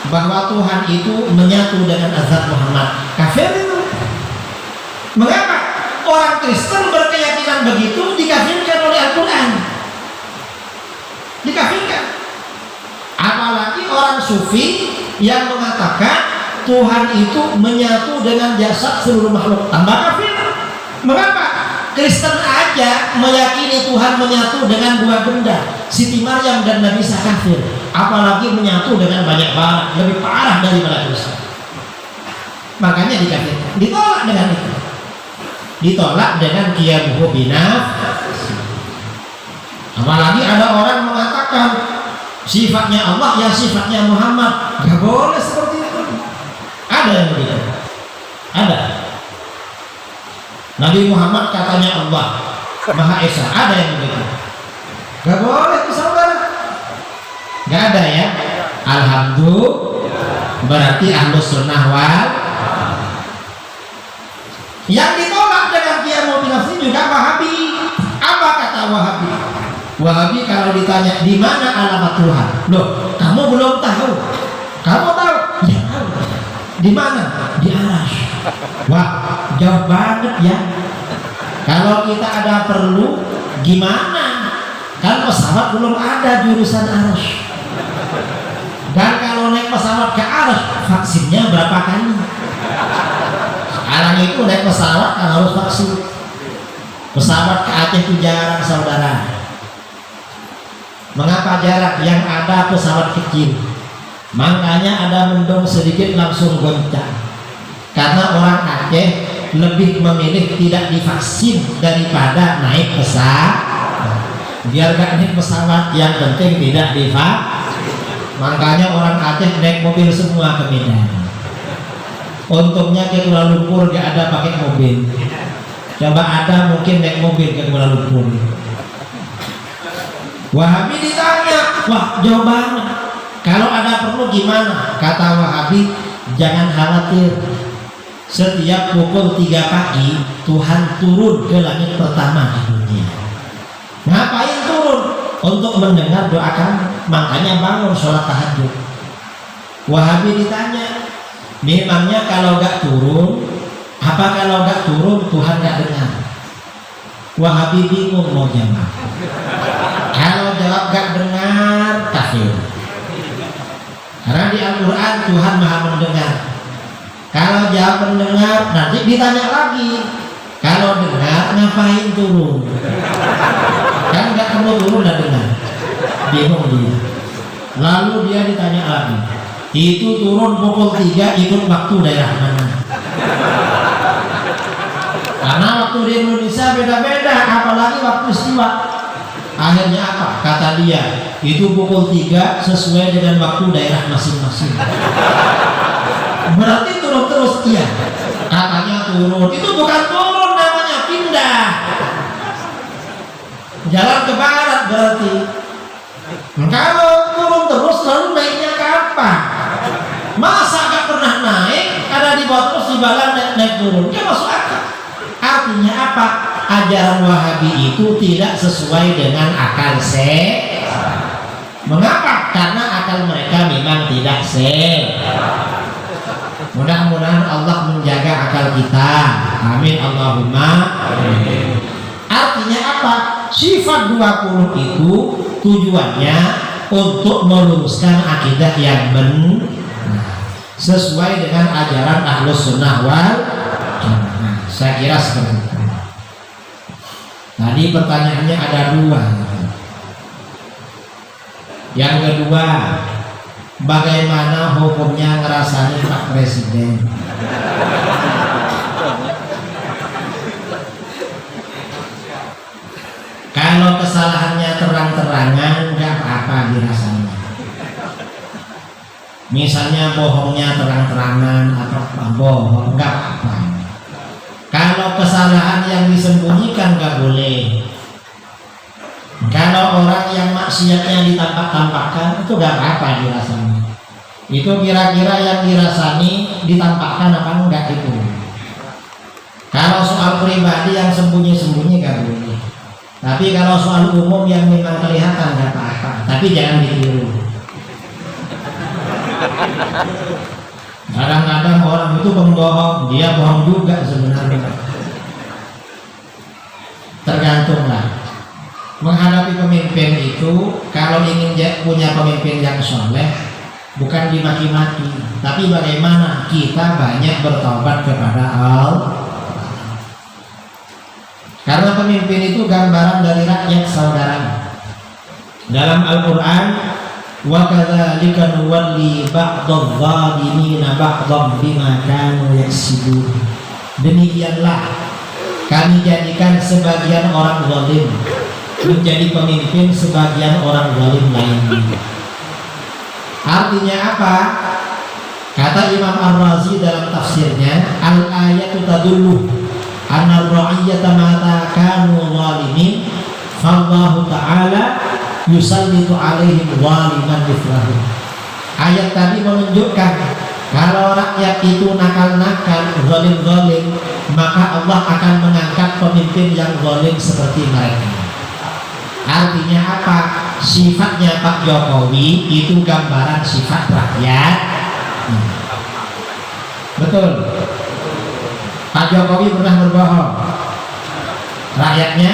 bahwa Tuhan itu menyatu dengan azat Muhammad, kafir itu. Mengapa? Orang Kristen berkeyakinan begitu dikafirkan oleh Al-Quran, dikafirkan. Apalagi orang sufi yang mengatakan Tuhan itu menyatu dengan jasad seluruh makhluk, tambah kafir. Mengapa? Kristen aja meyakini Tuhan menyatu dengan dua benda, Siti Maryam dan Nabi Isa, kafir. Apalagi menyatu dengan banyak barang, lebih parah daripada Kristen. Makanya dikafirkan, ditolak dengan itu. Ditolak dengan qiyamuhu binafsi. Apalagi ada orang mengatakan sifatnya Allah ya sifatnya Muhammad, gak boleh seperti itu. Ada yang begitu, ada. Nabi Muhammad katanya Allah Maha Esa, ada yang begitu. Gak boleh itu saudara, gak ada ya. Alhamdulillah, berarti Ahlus Sunnah wal. Yang ditolak dengan qiyamuhu binafsi juga Wahabi. Apa kata Wahabi? Wahabi kalau ditanya di mana alamat Tuhan, loh kamu belum tahu, kamu tahu? Ya tahu. Di mana? Di Arasy. Wah jauh banget ya. Kalau kita ada perlu gimana? Kan pesawat belum ada jurusan Arasy. Dan kalau naik pesawat ke Arasy vaksinnya berapa kali? Sekarang itu naik pesawat kan harus vaksin. Pesawat ke Aceh itu jarang saudara. Mengapa jarak? Yang ada pesawat kecil, makanya ada mendung sedikit langsung goncang. Karena orang Aceh lebih memilih tidak divaksin daripada naik pesawat. Biar gak naik pesawat, yang penting tidak divaksin. Makanya orang Aceh naik mobil semua ke Medan. Untungnya ke Kuala Lumpur gak ada pakai mobil. Coba ada mungkin naik mobil ke Kuala Lumpur. Wahabi ditanya, wah jauh banget. Kalau ada perlu gimana? Kata Wahabi, jangan khawatir. Setiap pukul 3 pagi Tuhan turun ke langit pertama di dunia. Ngapain turun? Untuk mendengar doa kamu. Makanya bangun sholat tahajud. Wahabi ditanya, memangnya kalau gak turun, apa kalau gak turun Tuhan gak dengar? Wahabi bingung mau jawab. Kalau jawab gak dengar, kafir. Karena di Al-Quran Tuhan maha mendengar. Kalau jawab mendengar, nanti ditanya lagi. Kalau dengar, ngapain turun? Kan gak perlu turun dan dengar. Bingung dia. Lalu dia ditanya lagi. Itu turun pukul 3 ikut waktu daerah mana? Karena waktu di Indonesia beda-beda, apalagi waktu istiwa. Akhirnya apa? Kata dia, itu pukul 3 sesuai dengan waktu daerah masing-masing. Berarti turun terus, iya. Katanya turun, itu bukan turun, namanya pindah. Jalan ke barat berarti. Kalau turun terus lalu naiknya kapan? Masa gak pernah naik, ada di bawah terus di balan naik turun? Ya masuk akal. Artinya apa? Ajaran Wahabi itu tidak sesuai dengan akal sehat. Mengapa? Karena akal mereka memang tidak sehat. Mudah-mudahan Allah menjaga akal kita. Amin Allahumma amin. Artinya apa? Sifat 20 itu tujuannya untuk meluruskan akidah yang benar. sesuai dengan ajaran Ahlus Sunnah wal Jamaah. Saya kira seperti itu. Tadi pertanyaannya ada dua. Yang kedua, bagaimana hukumnya ngerasani Pak Presiden? Kalau kesalahannya terang-terangan, nggak apa-apa dirasanya. Misalnya bohongnya terang-terangan atau bohong, nggak apa-apa. Kalau kesalahan yang disembunyikan nggak boleh. Kalau orang yang maksiatnya ditampak-tampakkan, itu nggak apa-apa dirasanya. Itu kira-kira yang dirasani ditampakkan apa enggak itu. Kalau soal pribadi yang sembunyi-sembunyi nggak boleh. Tapi kalau soal umum yang memang kelihatan nggak apa-apa. Tapi jangan ditiru. Kadang-kadang orang itu pembohong, dia bohong juga sebenarnya. Tergantunglah. Menghadapi pemimpin itu, kalau ingin punya pemimpin yang soleh, bukan dimaki-maki, tapi bagaimana kita banyak bertobat kepada Allah. Karena pemimpin itu gambaran dari rakyat saudara. Dalam Al-Quran, wa kadzalika nuwalli ba'dadh dhalimina ba'dhan bima kanu yaksibun. Demikianlah kami jadikan sebagian orang zalim menjadi pemimpin sebagian orang zalim lainnya. Artinya apa? Kata Imam Ar-Razi dalam tafsirnya, al-ayatu tadullu anna ar-ra'iyyata mata kanu zalimin fallahu ta'ala yusallitu alaihim zaliman mithlahu. Ayat tadi menunjukkan kalau rakyat itu nakal-nakal, zalim-zalim, maka Allah akan mengangkat pemimpin yang zalim seperti mereka. Artinya apa? Sifatnya Pak Jokowi itu gambaran sifat rakyat. Betul. Pak Jokowi pernah berbohong, rakyatnya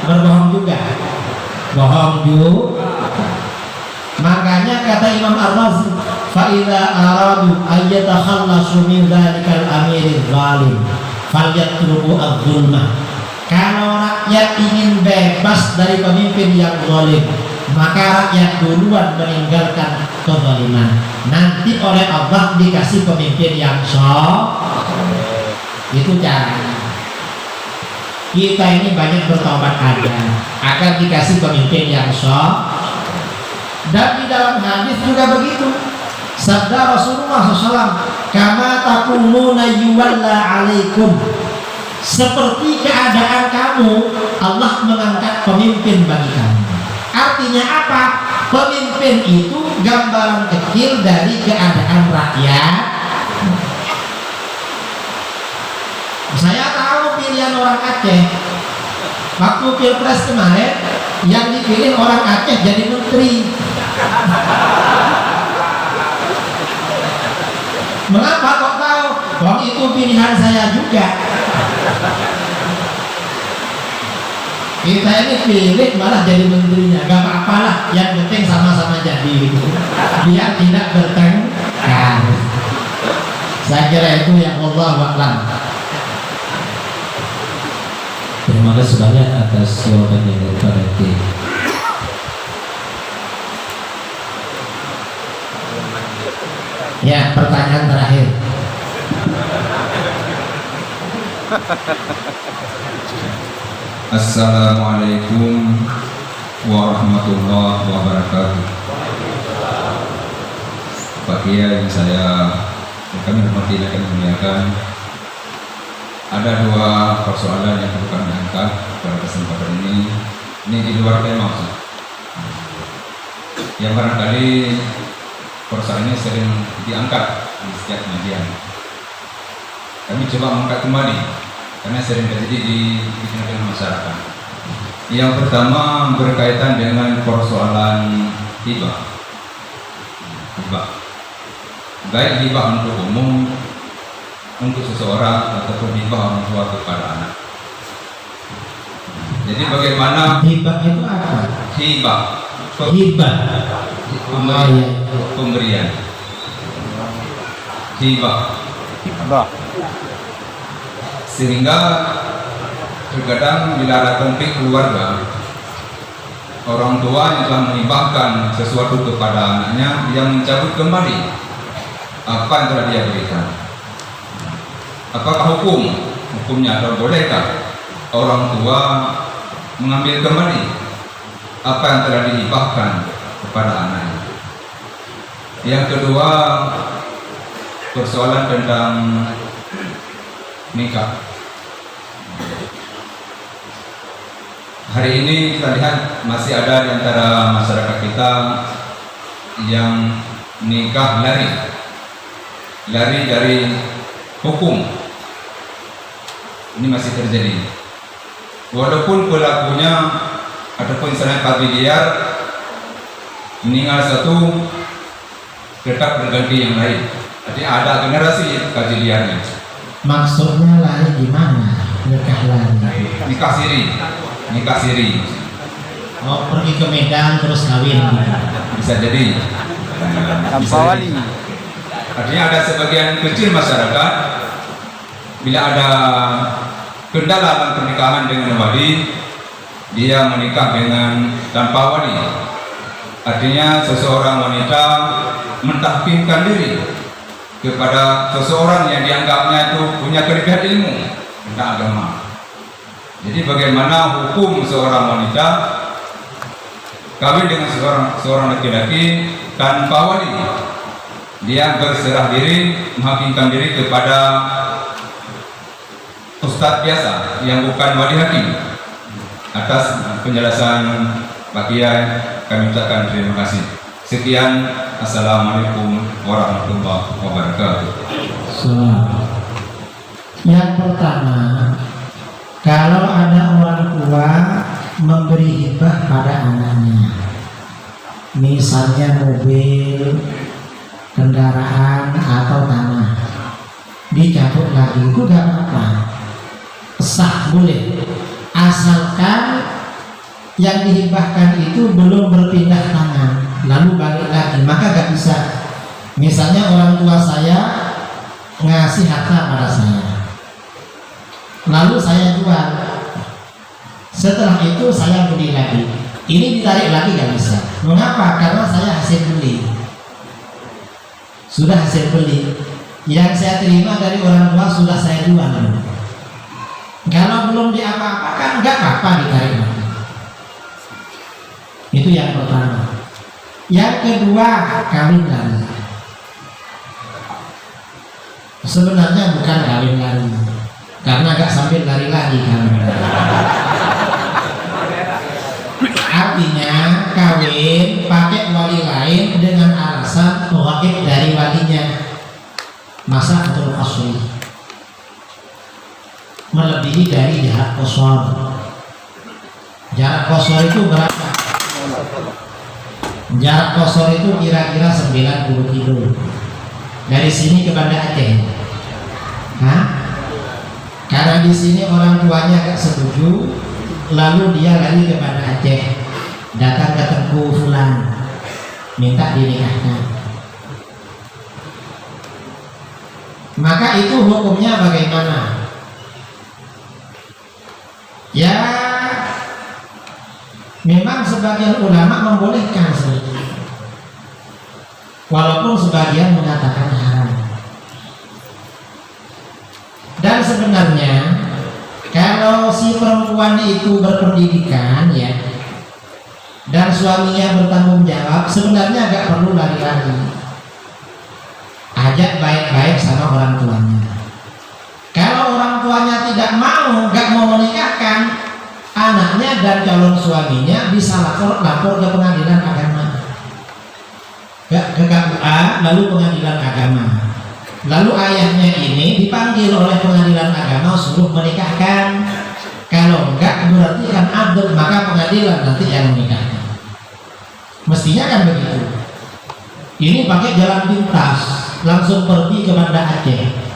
berbohong juga, bohong juga. Makanya kata Imam Ar-Razi, fa idza aradu ayyatakhallasu min dzalikal amiril zalim falyatruku adz-dzulma. Kalau rakyat ingin bebas dari pemimpin yang zalim, maka rakyat duluan meninggalkan kezaliman. Nanti oleh Allah dikasih pemimpin yang soleh. Itu caranya. Kita ini banyak bertobat agar dikasih pemimpin yang soleh. Dan di dalam hadis juga begitu. Sabda Rasulullah SAW, kama takununa yuwalla alaikum. Seperti keadaan kamu, Allah mengangkat pemimpin bagi kamu. Artinya apa? Pemimpin itu gambaran kecil dari keadaan rakyat. Saya tahu pilihan orang Aceh. Waktu Pilpres kemarin, yang dipilih orang Aceh jadi menteri. Mengapa kok tahu? Wong itu pilihan saya juga. Kita ini pilih malah jadi menterinya. Gak apa-apa lah, yang penting sama-sama jadi itu. Biar tidak bertengkar. Saya kira itu yang Allah wa'lam. Terima kasih banyak atas jawabannya daripada tim. Ya, pertanyaan terakhir. Assalamualaikum warahmatullahi wabarakatuh. Pak Kiai, kami hormati dan memuliakan. Ada dua persoalan yang perlu kami angkat pada kesempatan ini. Ini di luar tema. Yang barangkali persoalan ini sering diangkat di setiap kajian. Kami coba mengangkat kembali karena sering terjadi di tengah masyarakat. Yang pertama berkaitan dengan persoalan hibah. Baik hibah untuk umum, untuk seseorang, ataupun hibah orang tua kepada anak. Jadi bagaimana Hibah itu apa? hibah? Hibah. Pemberian. hibah. Sehingga terkadang bila ada konflik keluarga, orang tua yang telah menghibahkan sesuatu kepada anaknya, dia mencabut kembali apa yang telah dia berikan. Apakah hukumnya atau bolehkah orang tua mengambil kembali apa yang telah dihibahkan kepada anaknya? Yang kedua, persoalan tentang nikah. Hari ini kita lihat masih ada di antara masyarakat kita yang nikah lari dari hukum. Ini masih terjadi. Walaupun pelakunya ataupun misalnya kawin liar, meninggal satu tetap berganti yang lain. Jadi ada generasi kawin liarnya. Maksudnya lari gimana? Nikah lari. Nikah siri. Oh, pergi ke Medan terus kawin. Bisa jadi. Tanpa wali. Artinya ada sebagian kecil masyarakat bila ada kendala dalam pernikahan dengan wali, dia menikah dengan tanpa wali. Artinya seseorang wanita mentahkimkan diri kepada seseorang yang dianggapnya itu punya kelebihan ilmu tentang agama. Jadi bagaimana hukum seorang wanita kawin dengan seorang laki-laki tanpa wali? Dia berserah diri, menghakimkan diri kepada ustadz biasa yang bukan wali hakim. Atas penjelasan Pak Kiai, kami ucapkan terima kasih. Sekian, assalamualaikum warahmatullahi wabarakatuh. Yang pertama, kalau ada orang tua memberi hibah pada anaknya, misalnya mobil, kendaraan atau tanah, dicabut lagi, itu gak apa-apa, sah, boleh, asalkan yang dihibahkan itu belum berpindah tangan lalu balik lagi, maka gak bisa. Misalnya orang tua saya ngasih harta pada saya, lalu saya jual, setelah itu saya beli lagi, ini ditarik lagi gak bisa. Mengapa? Karena saya hasil beli, sudah hasil beli, yang saya terima dari orang tua sudah saya jual. Kalau belum diapa-apakan nggak apa-apa ditarik lagi. Itu yang pertama. Yang kedua, kawin lari. Sebenarnya bukan kawin lari, karena agak sambil lari lagi kawin lari. Artinya kawin pakai wali lain dengan alasan wajib dari walinya. Masa untuk asli melebihi dari jarak kosor. Jarak kosor itu berapa? Jarak kosor itu kira-kira 90 kilo dari sini ke Banda Aceh. Karena di sini orang tuanya gak setuju, lalu dia lari ke Banda Aceh, datang ke Tengku Fulan, minta dinikahkan. Maka itu hukumnya bagaimana? Ya, memang sebagian ulama membolehkan sedikit, walaupun sebagian mengatakan haram. Dan sebenarnya kalau si perempuan itu berpendidikan ya, dan suaminya bertanggung jawab, sebenarnya agak perlu lari-lari. Ajak baik-baik sama orang tuanya. Kalau orang tuanya tidak mau, gak mau menikahkan, anaknya dan calon suaminya bisa lapor ke pengadilan agama, ke KUA, lalu pengadilan agama. Lalu ayahnya ini dipanggil oleh pengadilan agama suruh menikahkan. Kalau enggak berarti kan adil, maka pengadilan nanti yang menikahkan. Mestinya kan begitu. Ini pakai jalan pintas, langsung pergi ke Banda Aceh.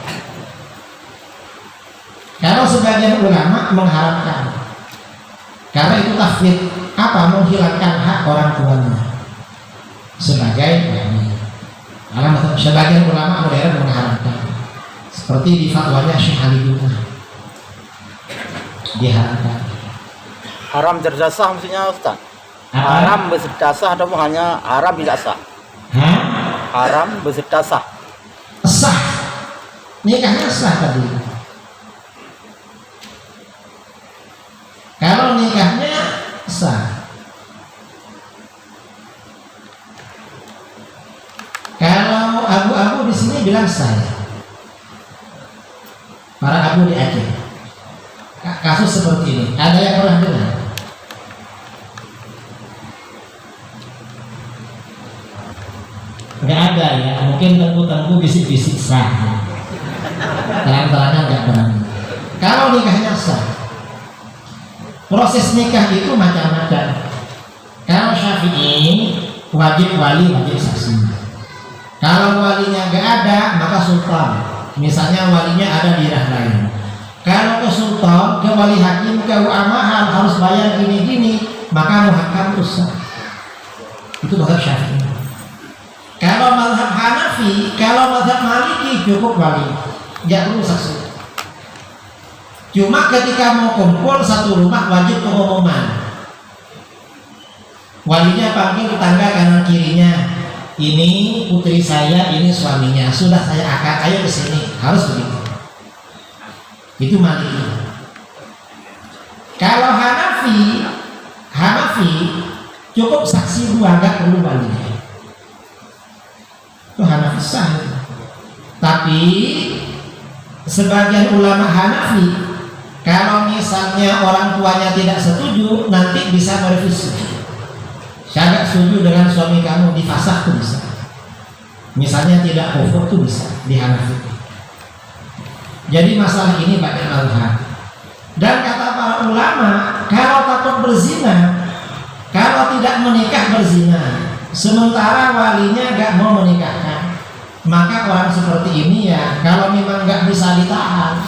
Kalau sebagian ulama mengharapkan, karena itu tafwid, menghilangkan hak orang tuanya sebagai wali. Malah sebagian ulama modern mengharamkan. Seperti di fatwanya Syekh Ali juga diharamkan. Haram berdasah maksudnya Ustaz? Apa? Haram berdasah atau hanya haram tidak sah? Hah? Haram berdasah. Sah. Nikahnya sah tadi. Kalau nikahnya sah. Kalau abu-abu di sini bilang sah. Para abu di Aceh. Kasus seperti ini, ada yang pernah dengar? Nggak ada ya, mungkin tengku-tengku bisik-bisik sah. Terang-terangnya nggak berani. Kalau nikahnya sah, proses nikah itu macam-macam. Kalau Syafi'i wajib wali, wajib saksi. Kalau walinya nggak ada, maka sultan. Misalnya walinya ada di daerah lain. Kalau ke sultan, ke wali hakim, ke ulama harus bayar gini-gini, maka muhakam itu sah. Itu mazhab Syafi'i. Kalau mazhab Hanafi, kalau mazhab Maliki cukup wali, nggak perlu saksi. Cuma ketika mau kumpul satu rumah wajib pengumuman. Walinya panggil tetangga kanan kirinya. Ini putri saya, ini suaminya. Sudah saya akad, ayo ke sini. Harus begitu. Itu Maliki. Kalau Hanafi cukup saksi dua, nggak perlu wali. Itu Hanafi sah. Tapi sebagian ulama Hanafi, kalau misalnya orang tuanya tidak setuju, nanti bisa merevisi. Saya nggak setuju dengan suami kamu, difasakh tuh bisa. Misalnya tidak kufur tuh bisa di Hanafi. Jadi masalah ini banyak mazhab. Dan kata para ulama, kalau takut berzina, kalau tidak menikah berzina, sementara walinya nggak mau menikahkan, maka orang seperti ini ya, kalau memang nggak bisa ditahan,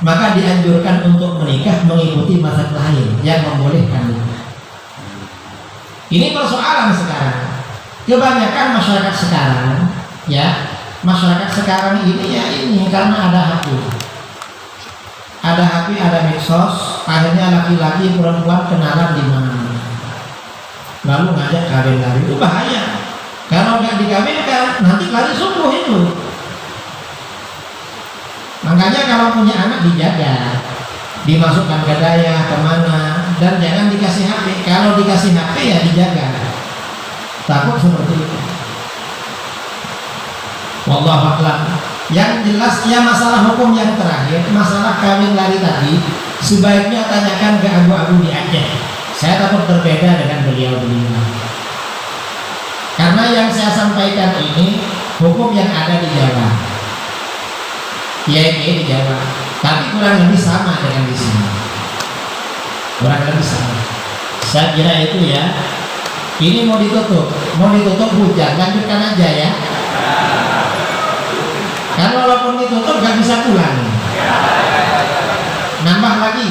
maka dianjurkan untuk menikah mengikuti mazhab lain yang membolehkan nikah. Ini persoalan sekarang. Kebanyakan masyarakat sekarang, ya. Masyarakat sekarang ini ya ini karena ada HP, ada medsos, akhirnya laki-laki perempuan kenalan di mana-mana, lalu ngajak kawin lari. Itu bahaya. Kalau nggak dikawinkan nanti lari subuh itu. Makanya kalau punya anak dijaga, dimasukkan ke daya kemana, dan jangan dikasih HP. Kalau dikasih HP ya dijaga. Takut seperti itu. Wallahu a'lam. Yang jelas ya masalah hukum yang terakhir, masalah kawin lari tadi, sebaiknya tanyakan ke abu-abu di Aceh. Saya takut berbeda dengan beliau-beliau. Karena yang saya sampaikan ini hukum yang ada di Jawa. Di Jawa. Tapi kurang lebih sama dengan di sini. Kurang lebih sama. Saya kira itu ya. Ini mau ditutup hujan, lanjutkan aja ya. Karena walaupun ditutup gak bisa pulang. Nambah lagi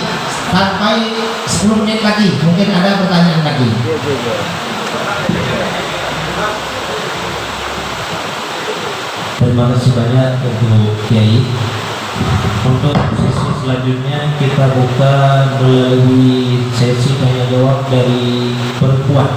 sampai 10 menit lagi. Mungkin ada pertanyaan lagi. Terima kasih banyak untuk Kiai. Untuk sesi selanjutnya kita buka melalui sesi tanya jawab dari perempuan.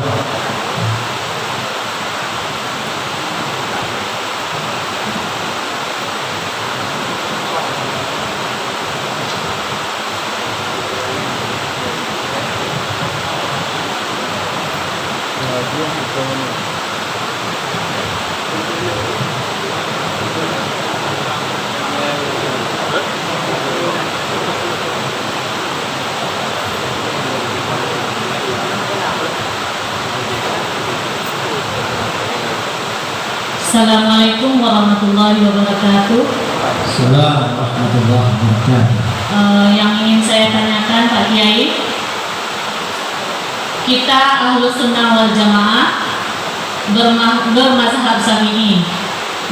Assalamualaikum warahmatullahi wabarakatuh. Assalamualaikum warahmatullahi wabarakatuh. Yang ingin saya tanyakan Pak Kiai, kita Ahlus Sunnah wal Jamaah bermazhab Syafi'i,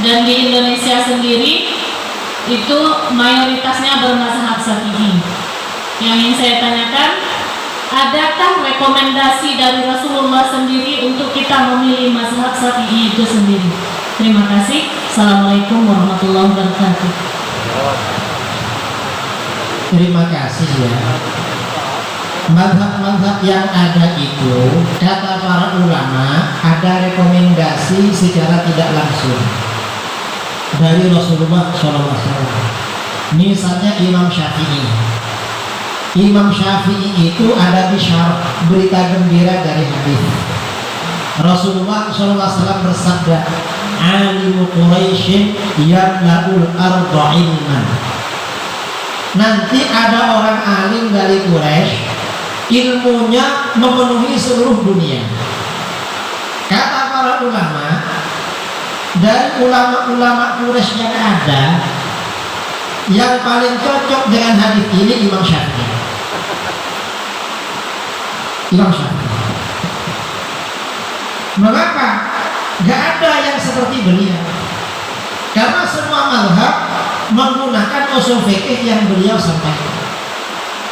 dan di Indonesia sendiri itu mayoritasnya bermazhab Syafi'i. Yang ingin saya tanyakan, adakah rekomendasi dari Rasulullah sendiri untuk kita memilih mazhab Syafi'i itu sendiri? Terima kasih. Assalamualaikum warahmatullahi wabarakatuh. Terima kasih ya. Mazhab-mazhab yang ada itu, kata para ulama, ada rekomendasi secara tidak langsung dari Rasulullah SAW. Misalnya Imam Syafi'i. Imam Syafi'i itu ada bisyarah, berita gembira dari hadis. Rasulullah SAW bersabda, "Alimu Quraisyin yamla'ul arda ilman." Nanti ada orang alim dari Quraisy, ilmunya memenuhi seluruh dunia. Kata para ulama, dari ulama-ulama Quraisy yang ada, yang paling cocok dengan hadis ini Imam Syafi'i. Imam Syafi'i. Mengapa? Gak ada yang seperti beliau. Karena semua mazhab menggunakan usul fikih yang beliau sampaikan.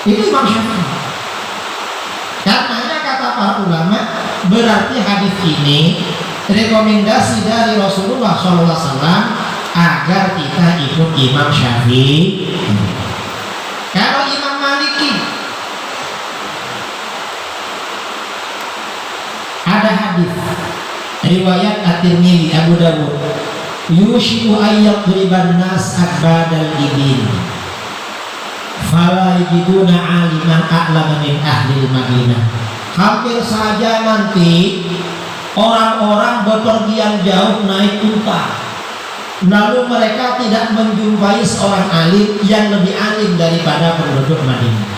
Itu Imam Syafi'i. Karenanya kata para ulama, berarti hadis ini rekomendasi dari Rasulullah SAW agar kita ikut Imam Syafi'i. Kalau Imam Maliki, ada hadis riwayat At-Tirmidzi, Abu Dawud, yushiku ayyadriban nas akbadal ibin fala yajiduna aliman a'lama min ahli Madinah. Hampir saja nanti orang-orang bepergian jauh naik unta, lalu mereka tidak menjumpai seorang alim yang lebih alim daripada penduduk Madinah.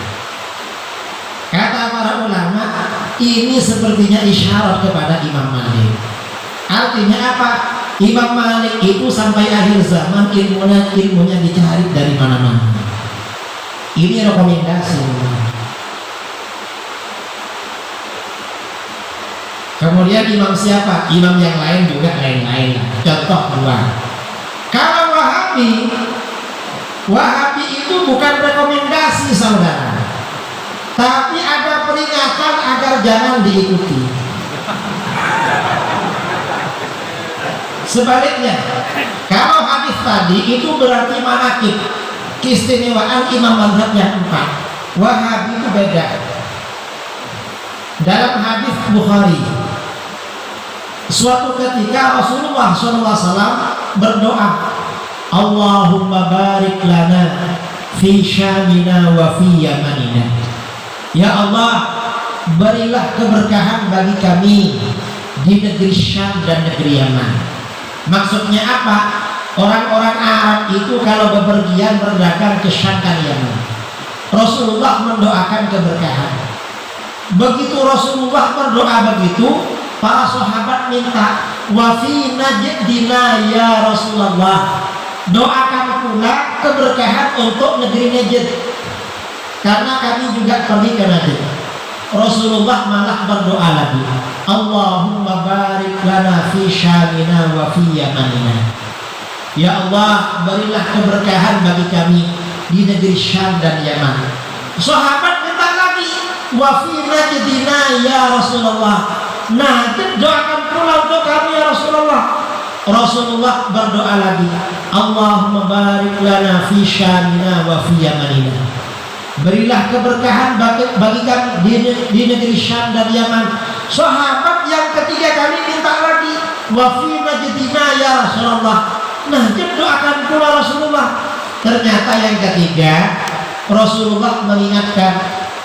Kata para ulama, ini sepertinya isyarat kepada Imam Malik. Artinya apa? Imam Malik itu sampai akhir zaman ilmunya dicari dari mana-mana. Ini rekomendasi. Kemudian imam siapa? Imam yang lain juga lain-lain. Contoh dua. Kalau Wahabi itu bukan rekomendasi saudara, tapi ada peringatan agar jangan diikuti. Sebaliknya, kalau hadis tadi itu berarti manakib, keistimewaan imam mazhab yang empat. Wahabi itu beda. Dalam hadis Bukhari, suatu ketika Rasulullah SAW berdoa, Allahumma barik lana fi syamina wa fi yamanina. Ya Allah, berilah keberkahan bagi kami di negeri Syam dan negeri Yaman. Maksudnya apa? Orang-orang Arab itu kalau bepergian berdagang ke Syam dan Yaman, Rasulullah mendoakan keberkahan. Begitu Rasulullah berdoa begitu, para sahabat minta, wa fi najdina ya Rasulullah, doakan pula keberkahan untuk negeri Najd, karena kami juga pergi ke Najd. Rasulullah malah berdoa lagi, Allahumma barik lana fi syamina wa fi yamanina. Ya Allah, berilah keberkahan bagi kami di negeri Syam dan Yaman. Sahabat minta lagi, wa fi najdina ya Rasulullah. Nah, doakan pula untuk kami ya Rasulullah. Rasulullah berdoa lagi, Allahumma barik lana fi syamina wa fi yamanina. Berilah keberkahan bagi kami di negeri Syam dan Yaman. Sahabat yang ketiga kali minta lagi, wa fi najdina ya Rasulullah. Nah, doakan pula Rasulullah. Ternyata yang ketiga Rasulullah mengingatkan,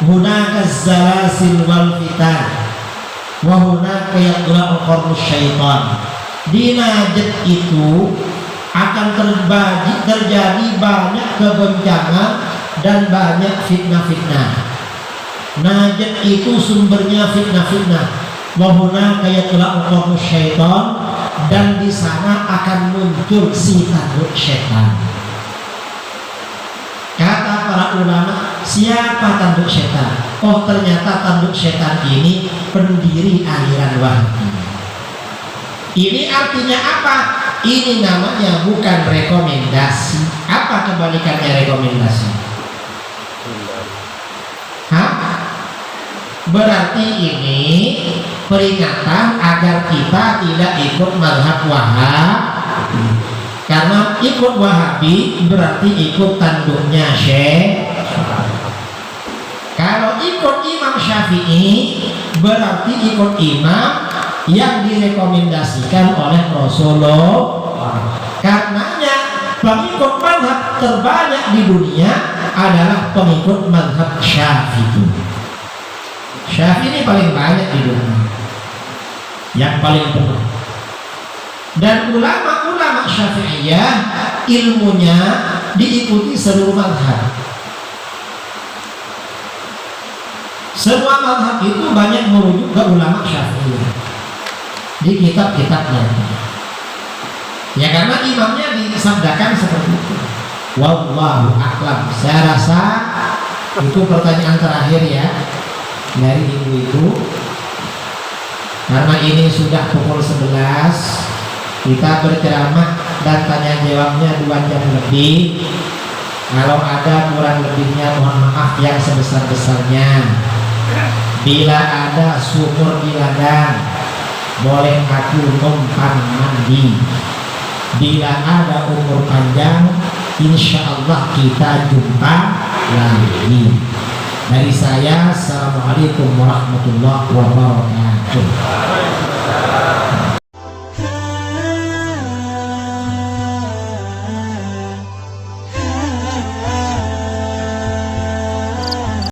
hunaka zalasil wal fitan wa hunaka yaqra'u qarnus syaitan. Di Najd itu akan terjadi banyak kegoncangan dan banyak fitnah-fitnah. Najd itu sumbernya fitnah-fitnah. Wa hunaka yaqra'u qarnus syaitan, dan di sana akan muncul si tanduk setan. Kata para ulama, siapa tanduk setan? Oh, ternyata tanduk setan ini pendiri aliran Wahabi. Ini artinya apa? Ini namanya bukan rekomendasi. Apa kebalikannya rekomendasi? Hah? Berarti ini peringatan agar kita tidak ikut mazhab Wahab Karena ikut Wahabi berarti ikut tanduknya Syekh. Kalau ikut Imam Syafi'i berarti ikut imam yang direkomendasikan oleh Rasulullah. Karenanya pengikut mazhab terbanyak di dunia adalah pengikut mazhab Syafi'i. Syafi'i ini paling banyak di dunia, yang paling penuh. Dan ulama-ulama Syafi'iyah ilmunya diikuti seluruh mazhab. Semua mazhab itu banyak merujuk ke ulama Syafi'iyah di kitab-kitabnya. Ya karena imamnya disabdakan seperti itu. Wallahu a'lam. Saya rasa itu pertanyaan terakhir ya dari ibu itu. Karena ini sudah pukul 11, kita berceramah dan tanya jawabnya 2 jam lebih. Kalau ada kurang lebihnya mohon maaf yang sebesar-besarnya. Bila ada sumur di ladang, boleh aku numpang mandi. Bila ada umur panjang, insya Allah kita jumpa lagi. Dari saya, assalamualaikum warahmatullahi wabarakatuh.